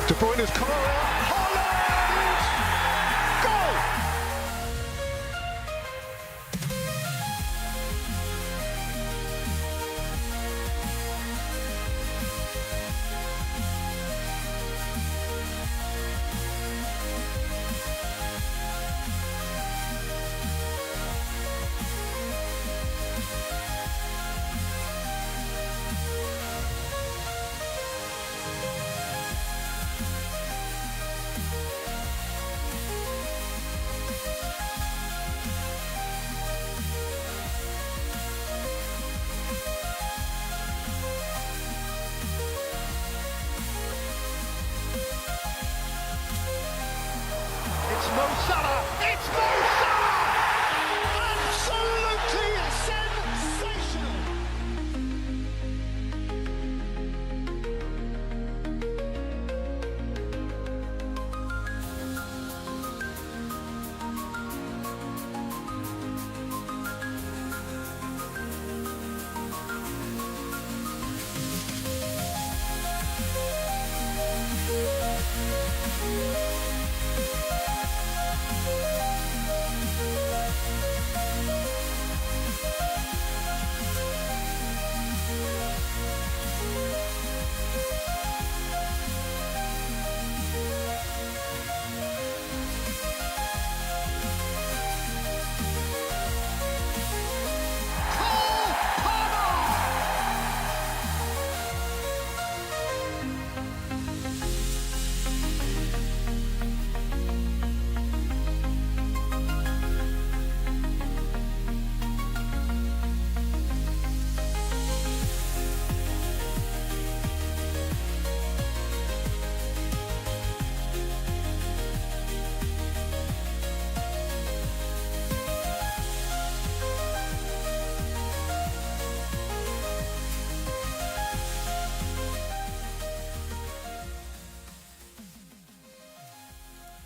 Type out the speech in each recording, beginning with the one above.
De Bruyne's corner. Holland! Goal! It's Mo Salah! It's Mo Salah! Absolutely sensational!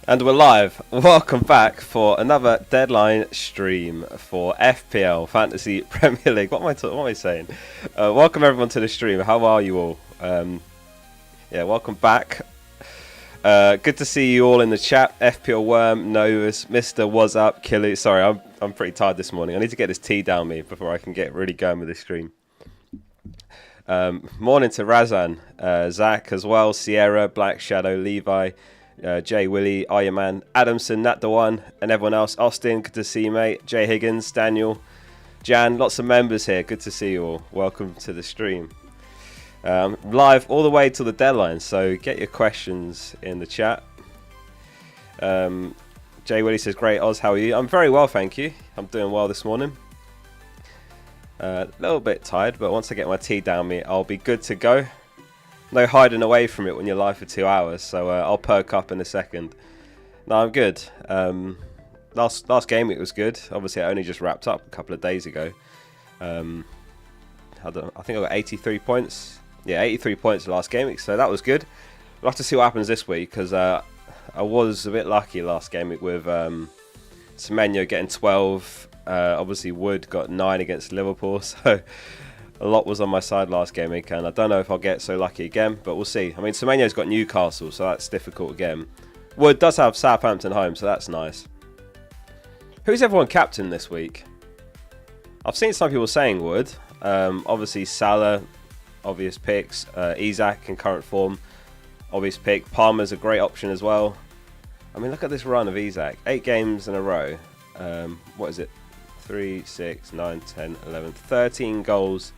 And we're live. Welcome back for another deadline stream for FPL Fantasy Premier League. What am I saying? Welcome everyone to the stream. How are you all? Yeah, welcome back. Good to see you all in the chat. FPL Worm, Novus, Mr. What's Up, Killy. Sorry, I'm pretty tired this morning. I need to get this tea down me before I can get really going with this stream. Morning to Razan, Zach as well, Sierra, Black Shadow, Levi, Jay Willie, Ironman, Adamson, Nat the One, and everyone else. Austin, good to see you, mate. Jay Higgins, Daniel, Jan, lots of members here. Good to see you all. Welcome to the stream. Live all the way till the deadline, so get your questions in the chat. Jay Willie says, great, Oz, how are you? I'm very well, thank you. I'm doing well this morning. A little bit tired, but once I get my tea down me, I'll be good to go. No hiding away from it when you're live for 2 hours, so I'll perk up in a second. No, I'm good. Last game week was good. Obviously, I only just wrapped up a couple of days ago. I think I got 83 points. Yeah, 83 points last game week, so that was good. We'll have to see what happens this week, because I was a bit lucky last game week with Semenyo getting 12. Obviously, Wood got 9 against Liverpool, so a lot was on my side last game week, and I don't know if I'll get so lucky again, but we'll see. I mean, Semenyo's got Newcastle, so that's difficult again. Wood does have Southampton home, so that's nice. Who's everyone captain this week? I've seen some people saying Wood. Obviously, Salah, obvious picks. Isak in current form, obvious pick. Palmer's a great option as well. I mean, look at this run of Isak. 8 games in a row. What is it? 3, 6, 9, 10, 11, 13 goals.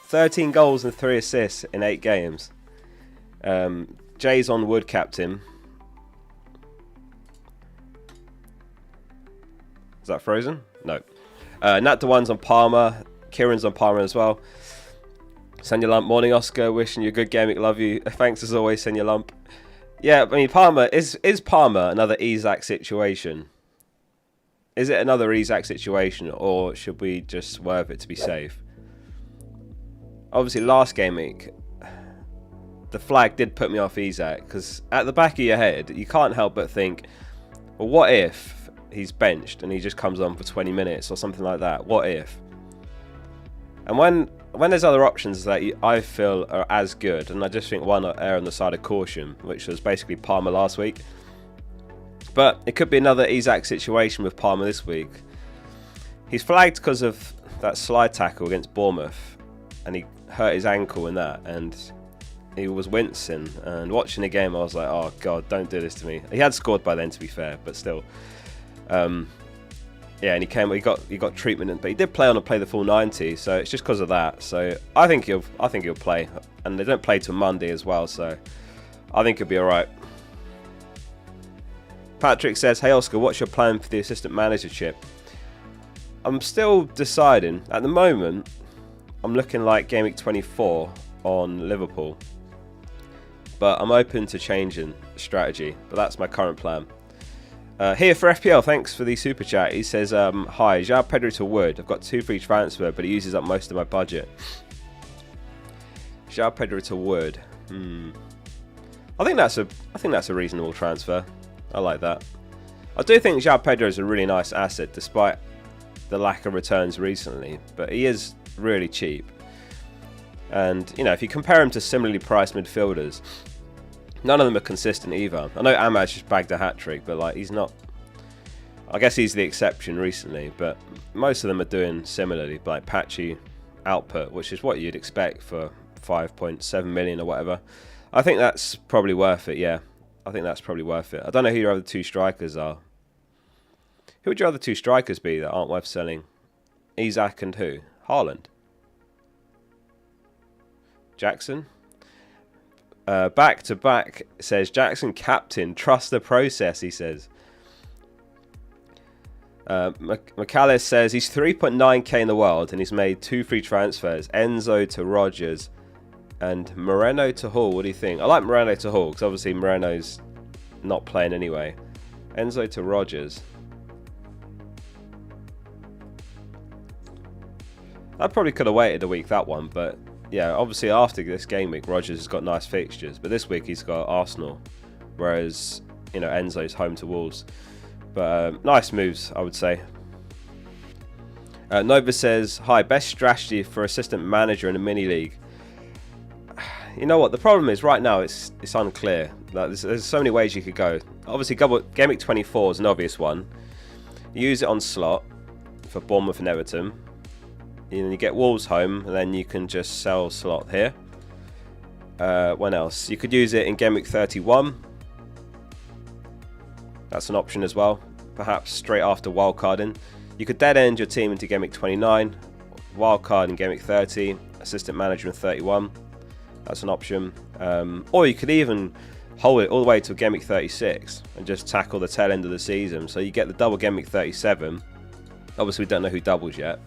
13 goals and 3 assists in 8 games. Jay's on Wood captain. Is that frozen? No. Nat the One's on Palmer. Kieran's on Palmer as well. Send your lump. Morning, Oscar. Wishing you a good game. Love you. Thanks as always. Send your lump. Yeah, I mean, Palmer is Palmer another Isak situation? Is it another Isak situation, or should we just swerve it to be safe? Obviously, last game week, the flag did put me off Isak, because at the back of your head, you can't help but think, well, what if he's benched and he just comes on for 20 minutes or something like that? What if? And when when there's other options that I feel are as good, and I just think why not err on the side of caution, which was basically Palmer last week. But it could be another Isak situation with Palmer this week. He's flagged because of that slide tackle against Bournemouth, and he hurt his ankle in that, and he was wincing. And watching the game, I was like, oh god, don't do this to me. He had scored by then, to be fair, but still. Yeah, and he got treatment, but he did play the full 90, so it's just because of that. So I think he'll play, and they don't play till Monday as well, so I think he'll be all right. Patrick says, "Hey Oscar, what's your plan for the assistant managership?" I'm still deciding. At the moment, I'm looking like Gameweek 24 on Liverpool, but I'm open to changing strategy. But that's my current plan. Here for FPL, thanks for the super chat. He says, "Hi, João Pedro to Wood. I've got 2 free transfer, but he uses up most of my budget." João Pedro to Wood. I think that's a reasonable transfer. I like that. I do think João Pedro is a really nice asset, despite the lack of returns recently. But he is really cheap, and you know, if you compare him to similarly priced midfielders, none of them are consistent either. I know Ahmad just bagged a hat-trick, but like he's not. I guess he's the exception recently, but most of them are doing similarly, like patchy output, which is what you'd expect for 5.7 million or whatever. I think that's probably worth it, yeah. I think that's probably worth it. I don't know who your other 2 strikers are. Who would your other 2 strikers be that aren't worth selling? Isak and who? Haaland? Jackson? Back to back says Jackson captain, trust the process, he says. McAllis says he's 3.9k in the world and he's made 2 free transfers, Enzo to Rogers and Moreno to Hall. What do you think? I like Moreno to Hall because obviously Moreno's not playing anyway. Enzo to Rogers. I probably could have waited a week, that one, but yeah, obviously after this game week, Rogers has got nice fixtures, but this week he's got Arsenal, whereas, you know, Enzo's home to Wolves. But nice moves, I would say. Nova says, "Hi, best strategy for assistant manager in a mini league." You know what, the problem is right now it's unclear. Like, there's so many ways you could go. Obviously, Gameweek 24 is an obvious one. You use it on slot for Bournemouth and Everton. You get Wolves home, and then you can just sell slot here. When else? You could use it in Gameweek 31. That's an option as well. Perhaps straight after wildcarding. You could dead end your team into Gameweek 29. Wildcard in Gameweek 30. Assistant manager in 31. That's an option. Or you could even hold it all the way to Gameweek 36 and just tackle the tail end of the season. So you get the double Gameweek 37. Obviously, we don't know who doubles yet,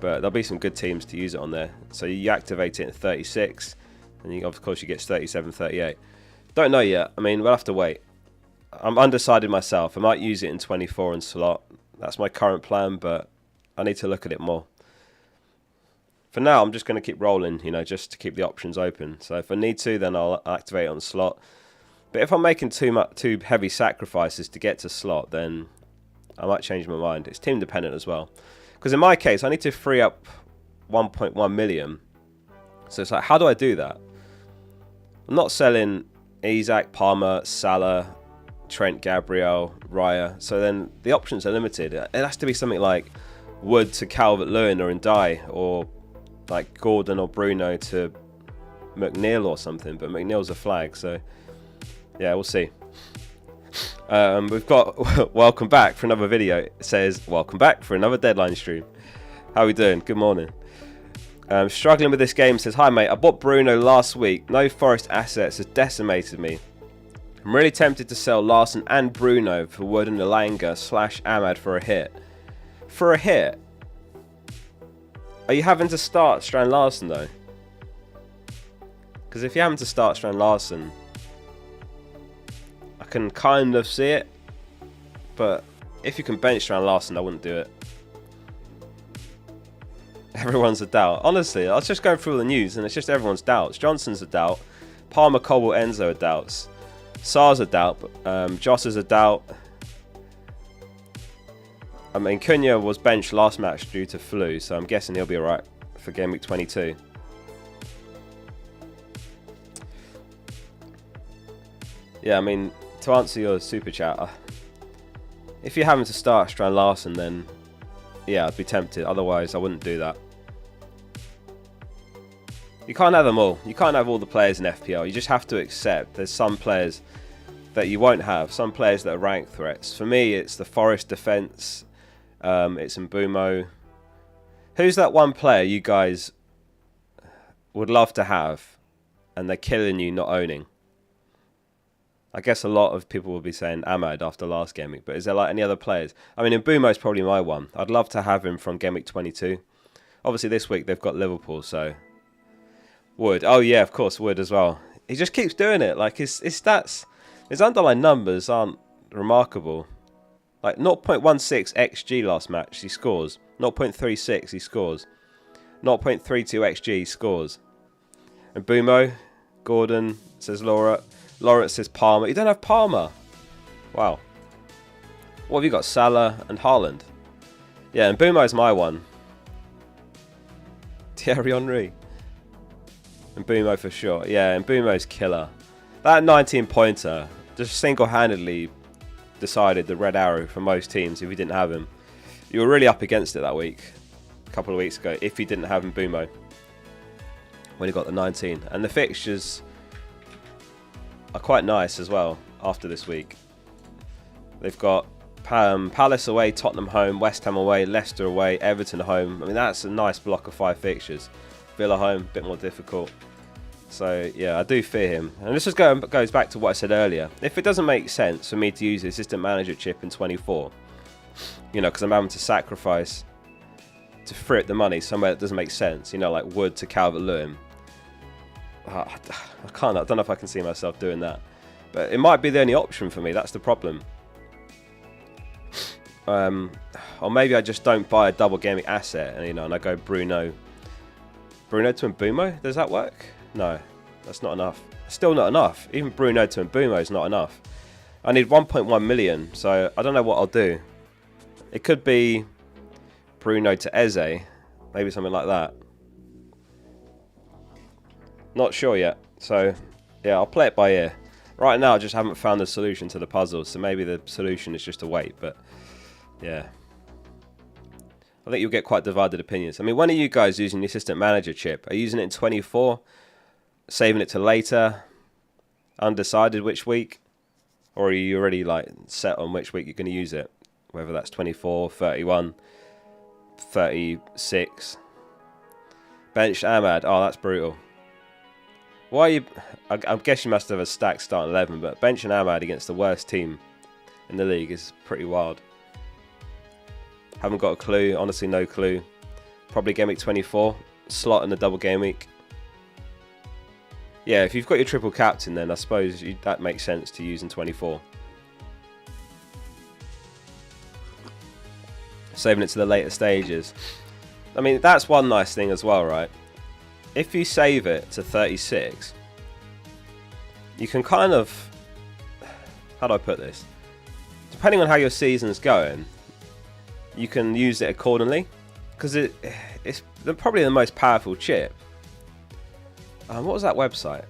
but there'll be some good teams to use it on there. So you activate it in 36, and of course you get 37, 38. Don't know yet. I mean, we'll have to wait. I'm undecided myself. I might use it in 24 and slot. That's my current plan, but I need to look at it more. For now, I'm just going to keep rolling, you know, just to keep the options open. So if I need to, then I'll activate it on slot. But if I'm making too heavy sacrifices to get to slot, then I might change my mind. It's team dependent as well. Because in my case, I need to free up 1.1 million. So it's like, how do I do that? I'm not selling Isak, Palmer, Salah, Trent, Gabriel, Raya. So then the options are limited. It has to be something like Wood to Calvert-Lewin or Ndai, or like Gordon or Bruno to McNeil or something. But McNeil's a flag, so yeah, we'll see. We've got welcome back for another video. It says welcome back for another deadline stream. How are we doing? Good morning. Struggling with this game. Says, "Hi mate, I bought Bruno last week. No Forest assets has decimated me. I'm really tempted to sell Larson and Bruno for Wood and Elanga / Ahmad for a hit." For a hit? Are you having to start Strand Larson though? Because if you're having to start Strand Larson, I can kind of see it. But if you can bench Strand Larson, I wouldn't do it. Everyone's a doubt. Honestly, I was just going through all the news and it's just everyone's doubts. Johnson's a doubt. Palmer, Cobble, Enzo are doubts. Sar's a doubt. Joss is a doubt. I mean, Cunha was benched last match due to flu, so I'm guessing he'll be alright for Gameweek 22. Yeah, I mean, to answer your super chat, if you're having to start Strand Larsen, then yeah, I'd be tempted. Otherwise, I wouldn't do that. You can't have them all. You can't have all the players in FPL. You just have to accept there's some players that you won't have. Some players that are rank threats. For me, it's the Forest defence. It's Mbumo. Who's that one player you guys would love to have and they're killing you not owning? I guess a lot of people will be saying Ahmad after last game week, but is there like any other players? I mean, Mbumo's probably my one. I'd love to have him from game week 22. Obviously, this week they've got Liverpool, so Wood. Oh yeah, of course, Wood as well. He just keeps doing it. Like his stats, his underlying numbers aren't remarkable. Like 0.16 XG last match, he scores. 0.36, he scores. 0.32 XG, he scores. And Mbumo, Gordon, says Laura. Lawrence says Palmer. You don't have Palmer. Wow. What have you got? Salah and Haaland. Yeah, and Mbumo's my one. Thierry Henry. And Mbumo for sure. Yeah, and Mbumo's killer. That 19-pointer just single-handedly decided the red arrow for most teams if you didn't have him. You were really up against it that week. A couple of weeks ago, if you didn't have Mbumo. When he got the 19. And the fixtures are quite nice as well after this week. They've got Palace away, Tottenham home, West Ham away, Leicester away, Everton home. I mean, that's a nice block of 5 fixtures. Villa home, a bit more difficult. So, yeah, I do fear him. And this just goes back to what I said earlier. If it doesn't make sense for me to use the assistant manager chip in 24, you know, because I'm having to sacrifice to free up the money somewhere that doesn't make sense, you know, like Wood to Calvert-Lewin. I don't know if I can see myself doing that. But it might be the only option for me, that's the problem. Or maybe I just don't buy a double gaming asset and, you know, and I go Bruno to Mbumo. Does that work? No, that's not enough. Still not enough. Even Bruno to Mbumo is not enough. I need 1.1 million, so I don't know what I'll do. It could be Bruno to Eze, maybe something like that. Not sure yet, so yeah, I'll play it by ear. Right now, I just haven't found the solution to the puzzle, so maybe the solution is just to wait, but yeah. I think you'll get quite divided opinions. I mean, when are you guys using the assistant manager chip? Are you using it in 24? Saving it to later? Undecided which week? Or are you already like set on which week you're going to use it? Whether that's 24, 31, 36. Bench Ahmad. Oh, that's brutal. Why are you... I guess you must have a stacked starting 11, but benching Ahmad against the worst team in the league is pretty wild. Haven't got a clue. Honestly, no clue. Probably game week 24. Slot in the double game week. Yeah, if you've got your triple captain, then I suppose that makes sense to use in 24. Saving it to the later stages. I mean, that's one nice thing as well, right? If you save it to 36, you can kind of... How do I put this? Depending on how your season's going, you can use it accordingly. Because it's probably the most powerful chip. What was that website?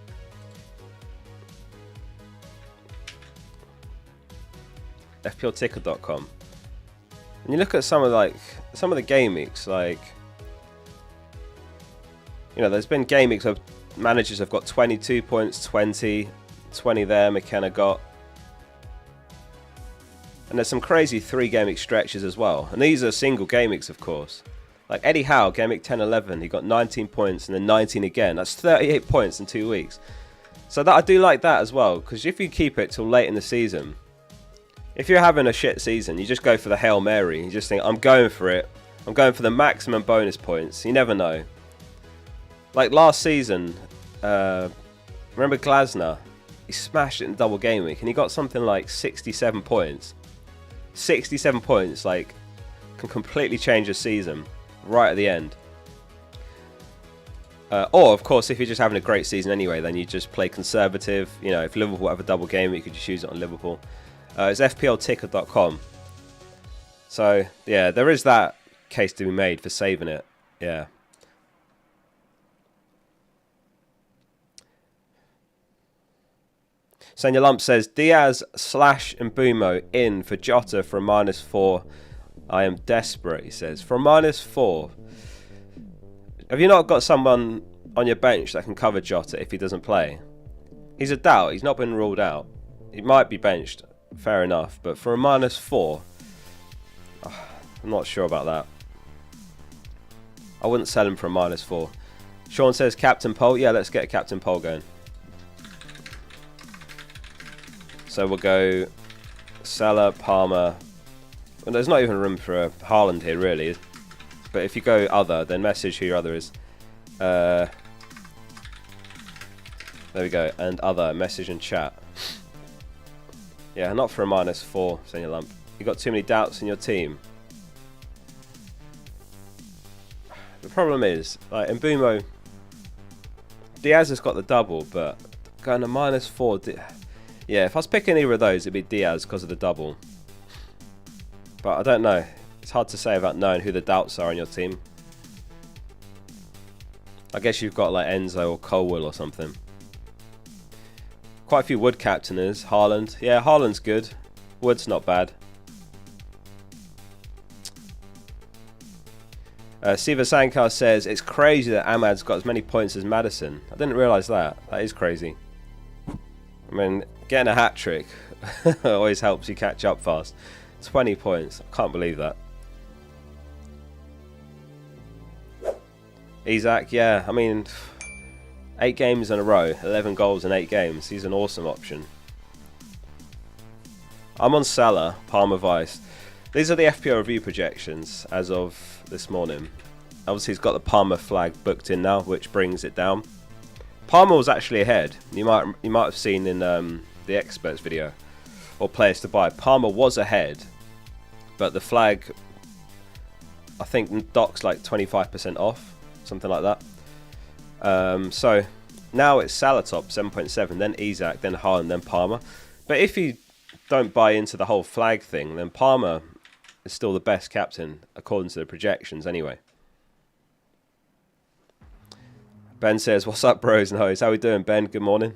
fplticker.com. And you look at some of the game weeks, like, you know, there's been game weeks where managers have got 22 points, 20 there, McKenna got. And there's some crazy 3 game week stretches as well. And these are single game weeks, of course. Like Eddie Howe, game week 10-11, he got 19 points and then 19 again. That's 38 points in 2 weeks. So that I do like that as well, because if you keep it till late in the season, if you're having a shit season, you just go for the Hail Mary. You just think, I'm going for it. I'm going for the maximum bonus points. You never know. Like last season, remember Glasner? He smashed it in double game week and he got something like 67 points. 67 points, like, can completely change a season right at the end. Or, of course, if you're just having a great season anyway, then you just play conservative. You know, if Liverpool have a double game, you could just use it on Liverpool. It's fplticker.com. So, yeah, there is that case to be made for saving it. Yeah. Senior Lump says, Diaz / Mbumo in for Jota for a -4. I am desperate, he says. For a -4. Have you not got someone on your bench that can cover Jota if he doesn't play? He's a doubt. He's not been ruled out. He might be benched. Fair enough. But for a -4, I'm not sure about that. I wouldn't sell him for a -4. Sean says, Captain Poll. Yeah, let's get a Captain Poll going. So we'll go Salah, Palmer. Well, there's not even room for a Haaland here, really. But if you go other, then message who your other is. There we go. And other, message and chat. Yeah, not for a -4, Senior Lump. You got too many doubts in your team. The problem is, like, Mbumo, Diaz has got the double, but going to -4... Yeah, if I was picking either of those, it'd be Diaz because of the double. But I don't know. It's hard to say without knowing who the doubts are on your team. I guess you've got like Enzo or Colwell or something. Quite a few Wood captainers. Haaland. Yeah, Haaland's good. Wood's not bad. Siva Sankar says, it's crazy that Ahmad's got as many points as Maddison. I didn't realise that. That is crazy. I mean, getting a hat-trick always helps you catch up fast. 20 points. I can't believe that. Isaac, yeah. I mean, 8 games in a row. 11 goals in 8 games. He's an awesome option. I'm on Salah, Palmer Vice. These are the FPL review projections as of this morning. Obviously, he's got the Palmer flag booked in now, which brings it down. Palmer was actually ahead. You might have seen in the experts video or players to buy. Palmer was ahead, but the flag, I think, docks like 25% off, something like that. So now it's Salah top 7.7, then Isaac, then Haaland, then Palmer. But if you don't buy into the whole flag thing, then Palmer is still the best captain according to the projections anyway. Ben says, what's up, bros and hoes? How we doing, Ben? Good morning.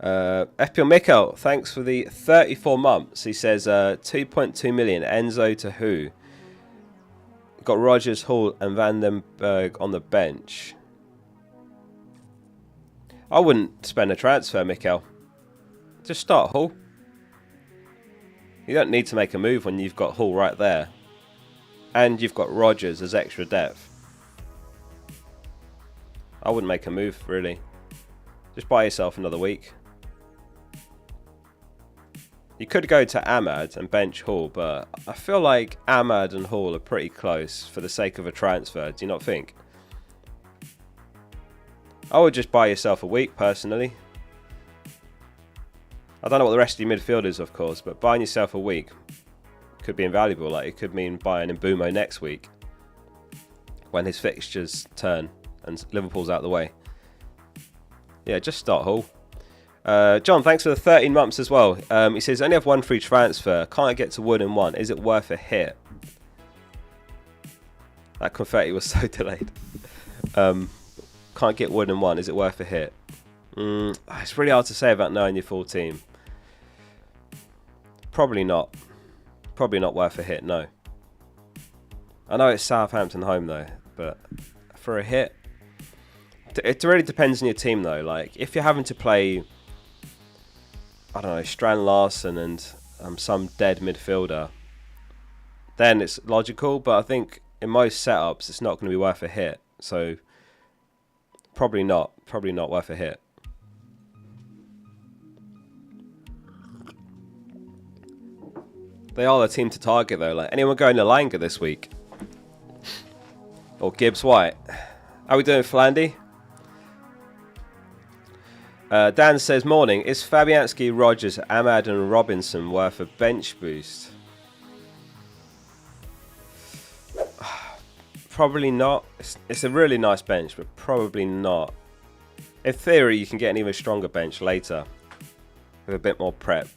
FPL Mikkel, thanks for the 34 months. He says 2.2 million. Enzo to who? Got Rodgers, Hall and Van den Berg on the bench. I wouldn't spend a transfer, Mikkel. Just start Hall. You don't need to make a move when you've got Hall right there. And you've got Rodgers as extra depth. I wouldn't make a move, really. Just buy yourself another week. You could go to Ahmad and bench Hall, but I feel like Ahmad and Hall are pretty close for the sake of a transfer. Do you not think? I would just buy yourself a week, personally. I don't know what the rest of your midfield is, of course, but buying yourself a week could be invaluable. Like, it could mean buying Mbumo next week when his fixtures turn and Liverpool's out of the way. Yeah, just start Hall. John, thanks for the 13 months as well. He says, only have one free transfer. Can't get to Wood in one. Is it worth a hit? That confetti was so delayed. Can't get Wood in one. Is it worth a hit? It's really hard to say about knowing your full team. Probably not. Probably not worth a hit, no. I know it's Southampton home though, but for a hit, it really depends on your team though. Like, if you're having to play, I don't know, Strand Larsen and some dead midfielder, then it's logical, but I think in most setups it's not going to be worth a hit. So probably not worth a hit. They are the team to target though. Like, anyone going to Langer this week? Or Gibbs White? How we doing, Flandy? Dan says, morning. Is Fabianski, Rodgers, Ahmad and Robinson worth a bench boost? Probably not. It's a really nice bench, but probably not. In theory, you can get an even stronger bench later with a bit more prep.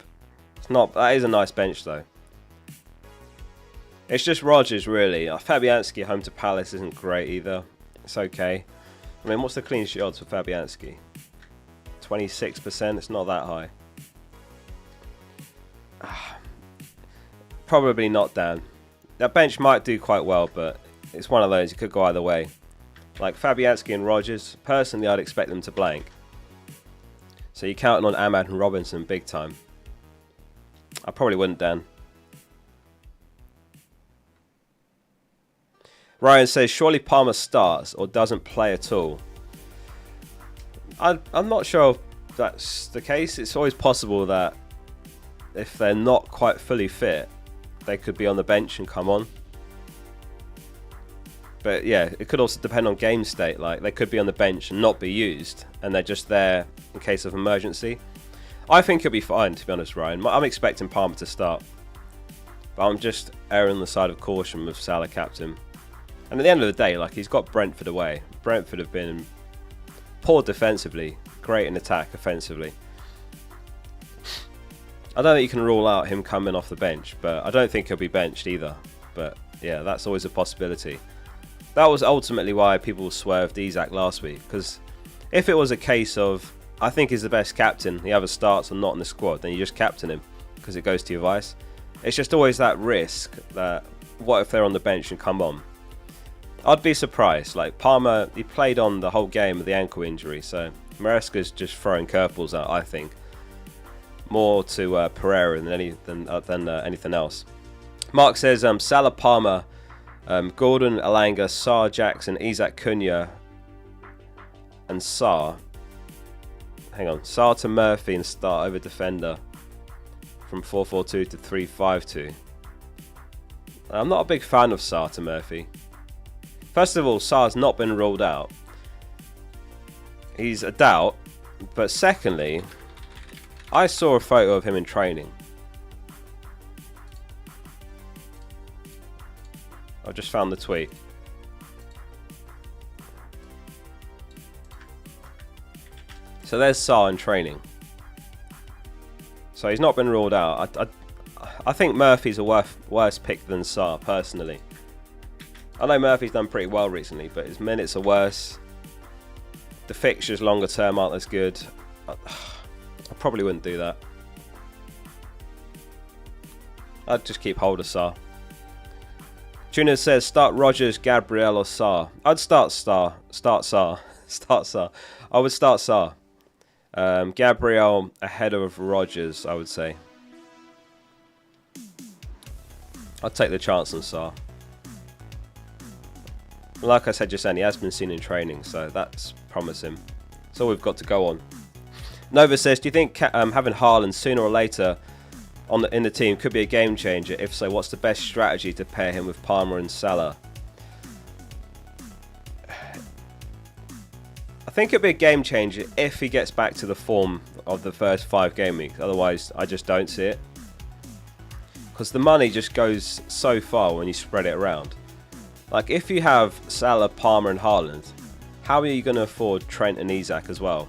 It's not. That is a nice bench though. It's just Rodgers, really. Fabianski home to Palace isn't great either. It's okay. I mean, what's the clean sheet odds for Fabianski? 26%, it's not that high. Probably not, Dan. That bench might do quite well, but it's one of those, it could go either way. Like Fabianski and Rodgers, personally I'd expect them to blank. So you're counting on Ahmad and Robinson big time. I probably wouldn't, Dan. Ryan says, surely Palmer starts or doesn't play at all. I'm not sure if that's the case. It's always possible that if they're not quite fully fit, they could be on the bench and come on. But yeah, it could also depend on game state. Like, they could be on the bench and not be used, and they're just there in case of emergency. I think he'll be fine, to be honest, Ryan. I'm expecting Palmer to start. But I'm just erring on the side of caution with Salah captain. And at the end of the day, like, he's got Brentford away. Brentford have been poor defensively, great in attack offensively. I don't think you can rule out him coming off the bench, but I don't think he'll be benched either. But yeah, that's always a possibility. That was ultimately why people swerved Isak last week, because if it was a case of, I think he's the best captain, he either starts or not in the squad, then you just captain him, because it goes to your vice. It's just always that risk that, what if they're on the bench and come on? I'd be surprised. Like, Palmer, he played on the whole game with the ankle injury, so Maresca's just throwing curveballs out, I think. More to Pereira than anything else. Mark says, Salah, Palmer, Gordon, Alanga, Sarr, Jackson, Isak, Cunha, and Sarr. Hang on. Sarr to Murphy and start over defender from 4-4-2 to 3-5-2. I'm not a big fan of Sarr to Murphy. First of all, Sarr's not been ruled out. He's a doubt. But secondly, I saw a photo of him in training. I just found the tweet. So there's Sarr in training. So he's not been ruled out. I think Murphy's a worse pick than Sarr, personally. I know Murphy's done pretty well recently, but his minutes are worse. The fixtures longer term aren't as good. I probably wouldn't do that. I'd just keep hold of Sarr. Tuna says, start Rodgers, Gabriel or Sarr. I'd start Sarr. I would start Sarr. Gabriel ahead of Rodgers, I would say. I'd take the chance on Sarr. Like I said just then, he has been seen in training, so that's promising. That's all we've got to go on. Nova says, do you think having Haaland sooner or later in the team could be a game changer? If so, what's the best strategy to pair him with Palmer and Salah? I think it'd be a game changer if he gets back to the form of the first 5 game weeks. Otherwise, I just don't see it. Because the money just goes so far when you spread it around. Like, if you have Salah, Palmer and Haaland, how are you going to afford Trent and Isak as well?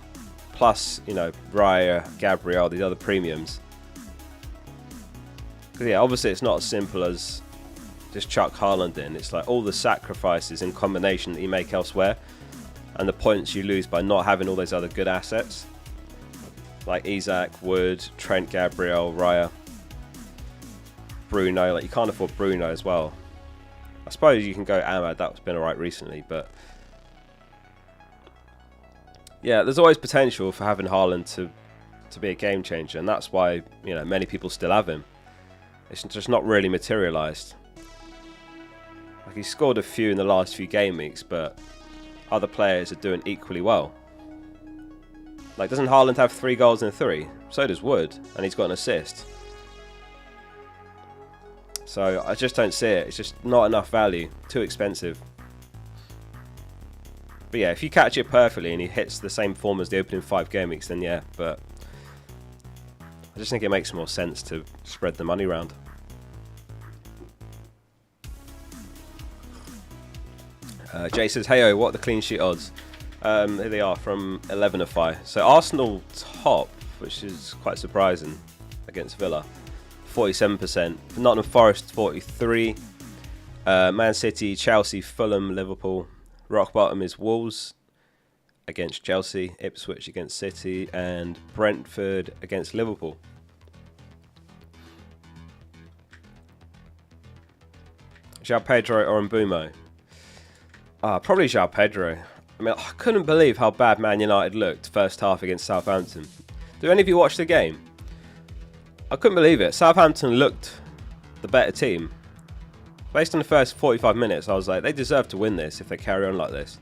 Plus, you know, Raya, Gabriel, these other premiums. Because yeah, obviously it's not as simple as just chuck Haaland in. It's like all the sacrifices in combination that you make elsewhere, and the points you lose by not having all those other good assets. Like Isak, Wood, Trent, Gabriel, Raya, Bruno. Like, you can't afford Bruno as well. I suppose you can go Ahmad, that's been alright recently, but yeah, there's always potential for having Haaland to be a game changer, and that's why, you know, many people still have him. It's just not really materialised. Like, he scored a few in the last few game weeks, but other players are doing equally well. Like, doesn't Haaland have 3 goals in 3? So does Wood, and he's got an assist. So I just don't see it. It's just not enough value. Too expensive. But yeah, if you catch it perfectly and he hits the same form as the opening 5 game weeks, then yeah. But I just think it makes more sense to spread the money around. Jay says, hey, what are the clean sheet odds? Here they are, from 11 of 5. So Arsenal top, which is quite surprising, against Villa. 47%. Nottingham Forest 43. Man City, Chelsea, Fulham, Liverpool. Rock bottom is Wolves. against Chelsea, Ipswich against City, and Brentford against Liverpool. João Pedro or Mbumo? Probably João Pedro. I mean, I couldn't believe how bad Man United looked first half against Southampton. Do any of you watch the game? I couldn't believe it. Southampton looked the better team. Based on the first 45 minutes, I was like, they deserve to win this if they carry on like this.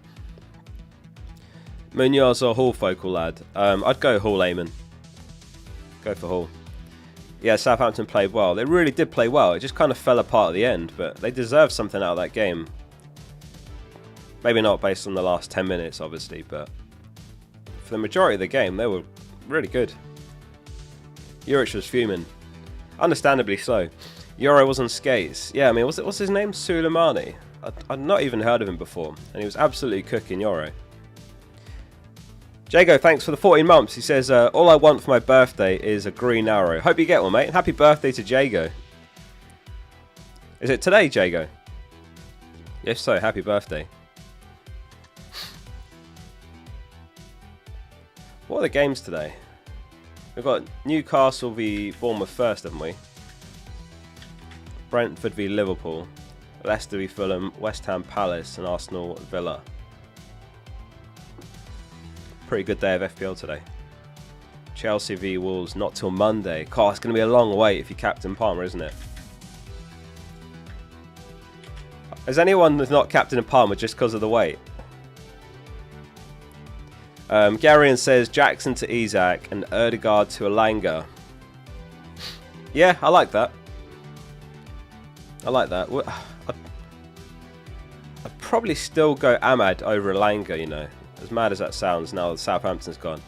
Munoz or Hall Focal lad? I'd go Hall, Eamon. Go for Hall. Yeah, Southampton played well. They really did play well. It just kind of fell apart at the end, but they deserved something out of that game. Maybe not based on the last 10 minutes, obviously, but for the majority of the game, they were really good. Juric was fuming. Understandably so. Euro was on skates. Yeah, I mean, what's his name? Suleimani? I'd not even heard of him before, and he was absolutely cooking Euro. Jago, thanks for the 14 months. He says, all I want for my birthday is a green arrow. Hope you get one, mate. Happy birthday to Jago. Is it today, Jago? If so, happy birthday. What are the games today? We've got Newcastle v Bournemouth first, haven't we? Brentford v Liverpool, Leicester v Fulham, West Ham Palace, and Arsenal Villa. Pretty good day of FPL today. Chelsea v Wolves, not till Monday. God, it's going to be a long wait if you captain Palmer, isn't it? Has anyone that's not captain Palmer just because of the wait? Garian says Jackson to Isak and Erdegaard to Elanga. Yeah, I like that. I like that. I'd probably still go Ahmad over Elanga, you know. As mad as that sounds now that Southampton's gone.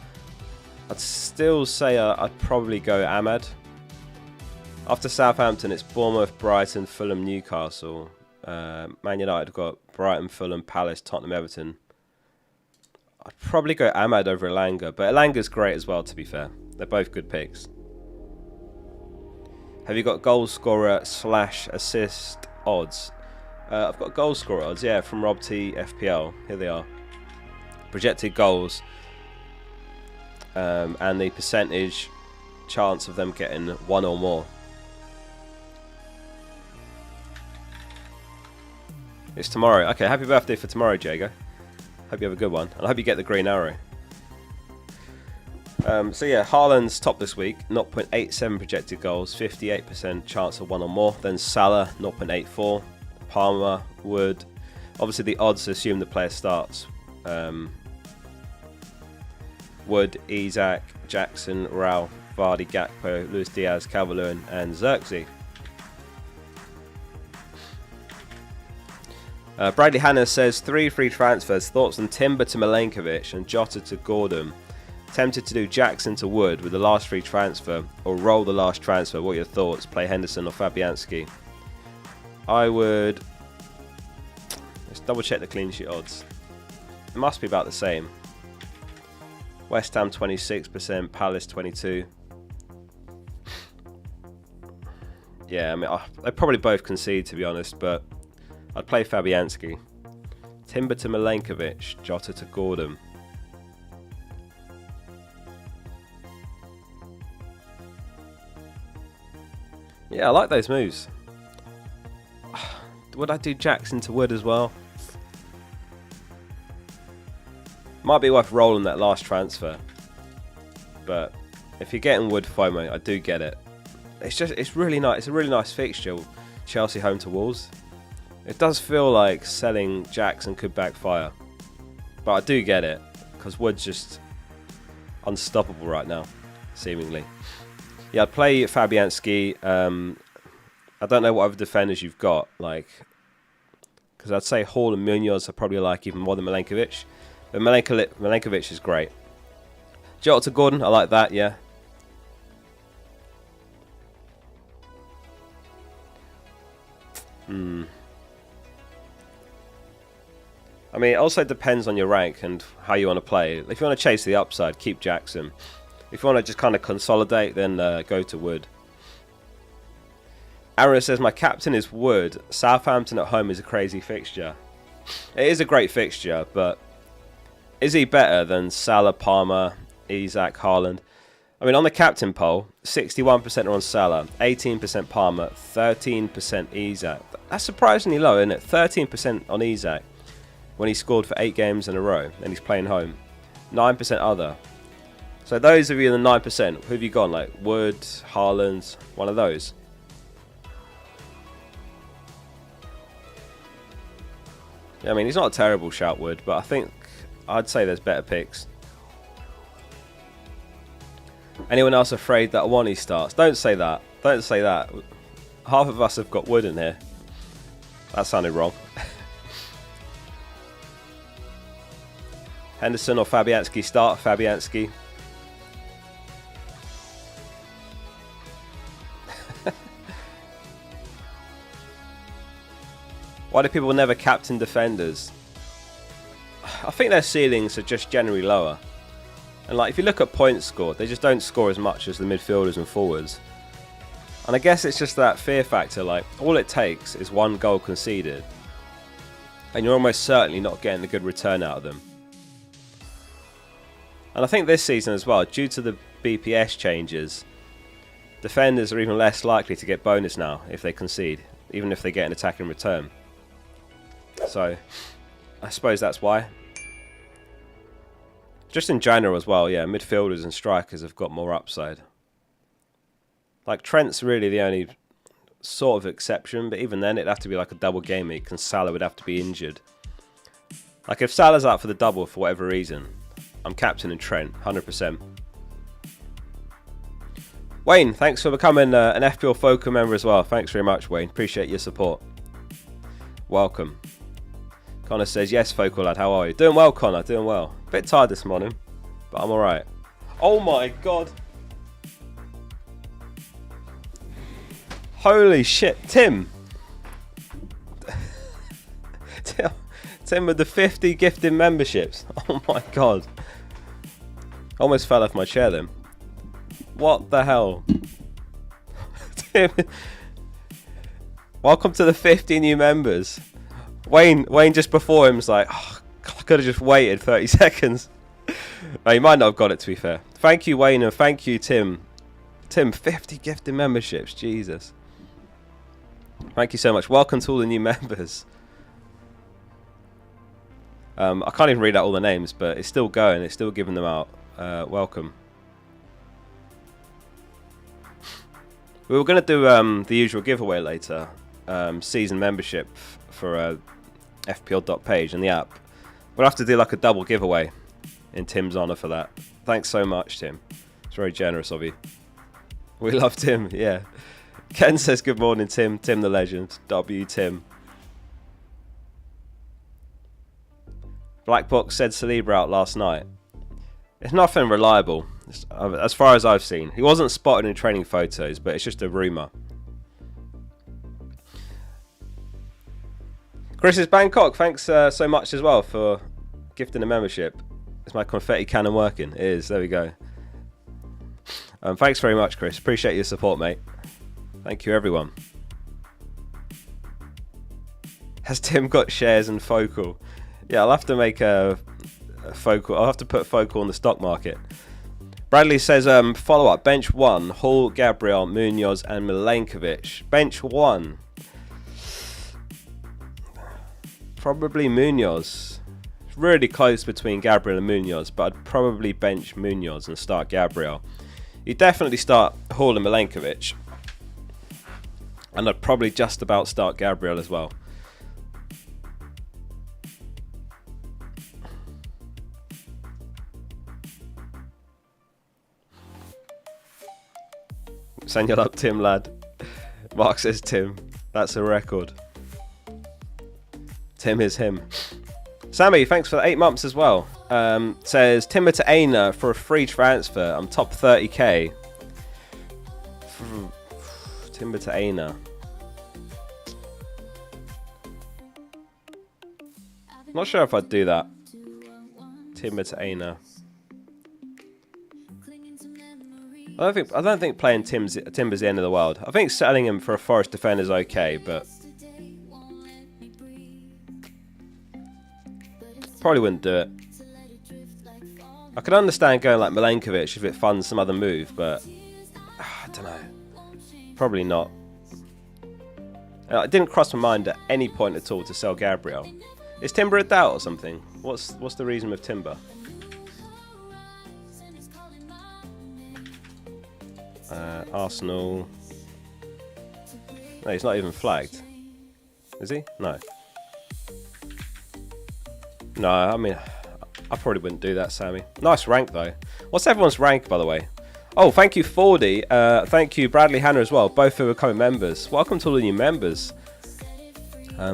I'd still say I'd probably go Ahmad. After Southampton, it's Bournemouth, Brighton, Fulham, Newcastle. Man United have got Brighton, Fulham, Palace, Tottenham, Everton. I'd probably go Ahmad over Elanga, but Elanga's great as well, to be fair. They're both good picks. Have you got goal scorer / assist odds? I've got goal scorer odds, yeah, from Rob T FPL. Here they are. Projected goals and the percentage chance of them getting one or more. It's tomorrow. Okay, happy birthday for tomorrow, Jago. Hope you have a good one, and I hope you get the green arrow. So yeah, Haaland's top this week, 0.87 projected goals, 58% chance of one or more. Then Salah, 0.84. Palmer, Wood. Obviously the odds assume the player starts. Wood, Isak, Jackson, Rao, Vardy, Gakpo, Luis Diaz, Calvert-Lewin, and Xerxes. Bradley Hanna says 3 free transfers. Thoughts on Timber to Milenkovic and Jota to Gordon. Tempted to do Jackson to Wood with the last free transfer, or roll the last transfer. What are your thoughts? Play Henderson or Fabianski? I would. Let's double check the clean sheet odds. It must be about the same. West Ham 26%, Palace 22%. Yeah, I mean, they probably both concede, to be honest, but I'd play Fabianski. Timber to Milenkovic, Jota to Gordon. Yeah, I like those moves. Would I do Jackson to Wood as well? Might be worth rolling that last transfer. But if you're getting Wood FOMO, I do get it. It's really nice. It's a really nice fixture. Chelsea home to Wolves. It does feel like selling Jackson could backfire. But I do get it. Because Wood's just unstoppable right now, seemingly. Yeah, I'd play Fabianski. I don't know what other defenders you've got. Because I'd say Hall and Munoz I probably like even more than Milenkovic. But Milenkovic is great. Jota to Gordon, I like that, yeah. I mean, it also depends on your rank and how you want to play. If you want to chase the upside, keep Jackson. If you want to just kind of consolidate, then go to Wood. Aaron says, my captain is Wood. Southampton at home is a crazy fixture. It is a great fixture, but Is he better than Salah, Palmer, Isak, Haaland? I mean, on the captain poll, 61% are on Salah, 18% Palmer, 13% Isak. That's surprisingly low, isn't it? 13% on Isak when he scored for 8 games in a row and he's playing home. 9% other. So those of you in the 9%, who have you gone? Like Wood, Haaland, one of those? Yeah, I mean, he's not a terrible shout, Wood, but I think I'd say there's better picks. Anyone else afraid that Awani starts? Don't say that. Don't say that. Half of us have got Wood in here. That sounded wrong. Henderson or Fabianski start. Fabianski. Why do people never captain defenders? I think their ceilings are just generally lower. And like, if you look at points scored, they just don't score as much as the midfielders and forwards. And I guess it's just that fear factor, like, all it takes is one goal conceded. And you're almost certainly not getting a good return out of them. And I think this season as well, due to the BPS changes, defenders are even less likely to get bonus now if they concede, even if they get an attack in return. So, I suppose that's why. Just in general as well, yeah, midfielders and strikers have got more upside. Like, Trent's really the only sort of exception, but even then it'd have to be like a double game week and Salah would have to be injured. Like, if Salah's out for the double for whatever reason, I'm captaining Trent, 100%. Wayne, thanks for becoming an FPL Focal member as well. Thanks very much, Wayne. Appreciate your support. Welcome. Connor says, yes, Focal lad, how are you? Doing well, Connor, doing well. Bit tired this morning, but I'm alright. Oh my god. Holy shit, Tim. Tim with the 50 gifted memberships. Oh my god. Almost fell off my chair then. What the hell? Tim. Welcome to the 50 new members. Wayne just before him was like, oh, I could have just waited 30 seconds. Oh, you might not have got it, to be fair. Thank you, Wayne, and thank you, Tim. Tim, 50 gifted memberships. Jesus. Thank you so much. Welcome to all the new members. I can't even read out all the names, but it's still going. It's still giving them out. Welcome. We were going to do the usual giveaway later. Season membership for FPL.page and the app. We'll have to do like a double giveaway in Tim's honour for that. Thanks so much, Tim. It's very generous of you. We love Tim, yeah. Ken says good morning, Tim. Tim the legend. W Tim. Black Box said Saliba out last night. It's nothing reliable, as far as I've seen. He wasn't spotted in training photos, but it's just a rumour. Chris is Bangkok, thanks so much as well for gifting a membership. Is my confetti cannon working? It is, there we go. Thanks very much, Chris. Appreciate your support, mate. Thank you, everyone. Has Tim got shares in Focal? Yeah, I'll have to make a Focal. I'll have to put Focal on the stock market. Bradley says, follow up. Bench 1, Hall, Gabriel, Munoz and Milenkovic. Bench 1. Probably Munoz. It's really close between Gabriel and Munoz, but I'd probably bench Munoz and start Gabriel. You'd definitely start Hall and Milenkovic. And I'd probably just about start Gabriel as well. Send it up, Tim, lad. Mark says Tim. That's a record. Tim is him. Sammy, thanks for the 8 months as well. Says Timber to Aina for a free transfer. I'm top 30k. Timber to Aina. Not sure if I'd do that. Timber to Aina. I don't think playing Timber's the end of the world. I think selling him for a Forest defender is okay, but probably wouldn't do it. I could understand going like Milenkovic if it funds some other move, but I don't know. Probably not. It didn't cross my mind at any point at all to sell Gabriel. Is Timber a doubt or something? What's the reason with Timber? Arsenal. No, he's not even flagged. Is he? No. No, I mean, I probably wouldn't do that, Sammy. Nice rank, though. What's everyone's rank, by the way? Oh, thank you, 4D. Thank you, Bradley Hannah, as well. Both who are becoming members. Welcome to all the new members.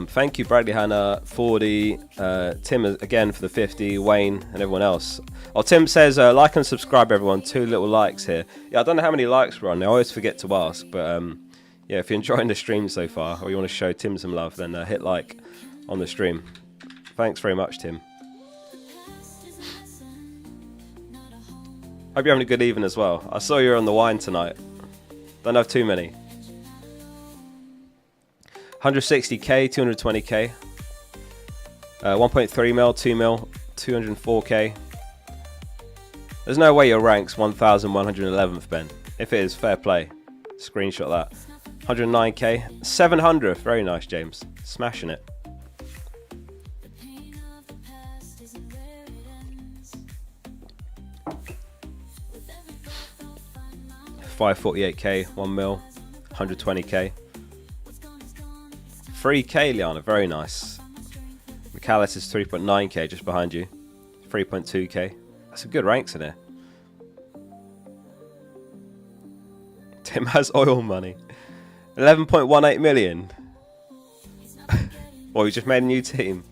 Thank you, Bradley Hannah, 4D, Tim again for the 50, Wayne, and everyone else. Oh, Tim says, like and subscribe, everyone. 2 little likes here. Yeah, I don't know how many likes we're on. I always forget to ask, but yeah, if you're enjoying the stream so far, or you want to show Tim some love, then hit like on the stream. Thanks very much, Tim. Hope you're having a good evening as well. I saw you were on the wine tonight. Don't have too many. 160k, 220k, 1.3 mil, 2 mil, 204k. There's no way your rank's 1111th, Ben. If it is, fair play. Screenshot that. 109k, 700th. Very nice, James. Smashing it. $548k, 1 mil, 120k. 3k, Liana, very nice. McAllis is 3.9k just behind you. 3.2k. That's some good ranks in here. Tim has oil money. 11.18 million. Well, you just made a new team.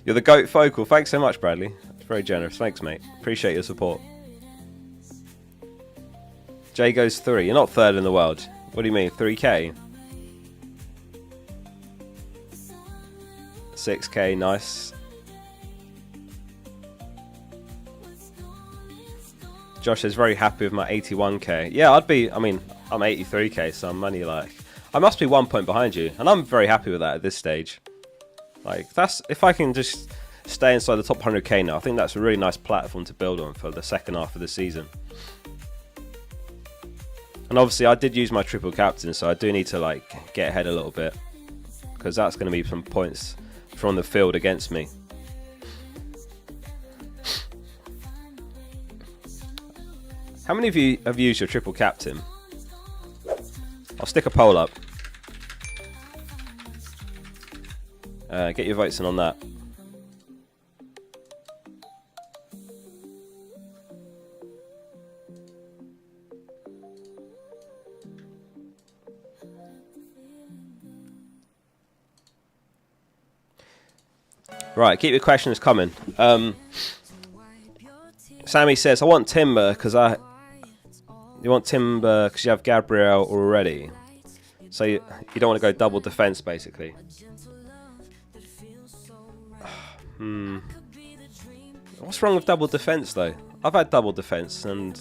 You're the GOAT Focal. Thanks so much, Bradley. That's very generous. Thanks, mate. Appreciate your support. Jay goes 3. You're not third in the world. What do you mean? 3k? 6k, nice. Josh is very happy with my 81k. Yeah, I mean, I'm 83k, so I'm only like, I must be 1 point behind you, and I'm very happy with that at this stage. Like, if I can just stay inside the top 100k now, I think that's a really nice platform to build on for the second half of the season. And obviously, I did use my triple captain, so I do need to like get ahead a little bit, because that's going to be some points from the field against me. How many of you have used your triple captain? I'll stick a poll up. Get your votes in on that. Right, keep your questions coming. Sammy says, I want Timber because you want Timber because you have Gabriel already. So you don't want to go double defense, basically. What's wrong with double defense, though? I've had double defense, and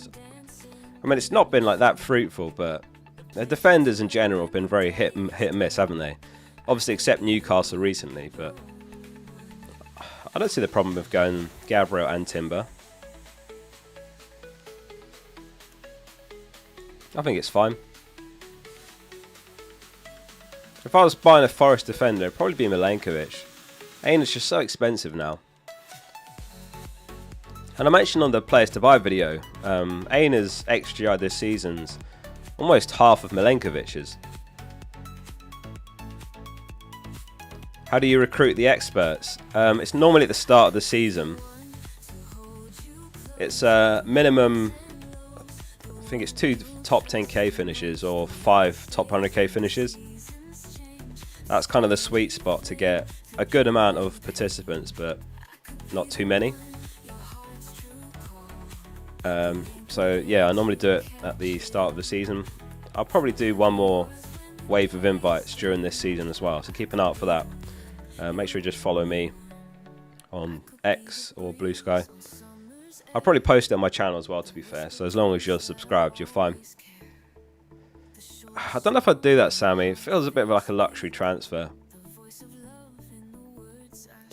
I mean, it's not been like that fruitful, but the defenders in general have been very hit and miss, haven't they? Obviously, except Newcastle recently, but I don't see the problem with going Gabriel and Timber. I think it's fine. If I was buying a Forest defender, it'd probably be Milenkovic. Aina's just so expensive now. And I mentioned on the players to buy video, Aina's XGI this season's almost half of Milenkovic's. How do you recruit the experts? It's normally at the start of the season. It's minimum, I think it's 2 top 10k finishes or 5 top 100k finishes. That's kind of the sweet spot to get a good amount of participants, but not too many. So yeah, I normally do it at the start of the season. I'll probably do one more wave of invites during this season as well, so keep an eye out for that. Make sure you just follow me on X or Blue Sky. I'll probably post it on my channel as well, to be fair, so as long as you're subscribed, you're fine. I don't know if I'd do that, Sammy. It feels a bit of like a luxury transfer.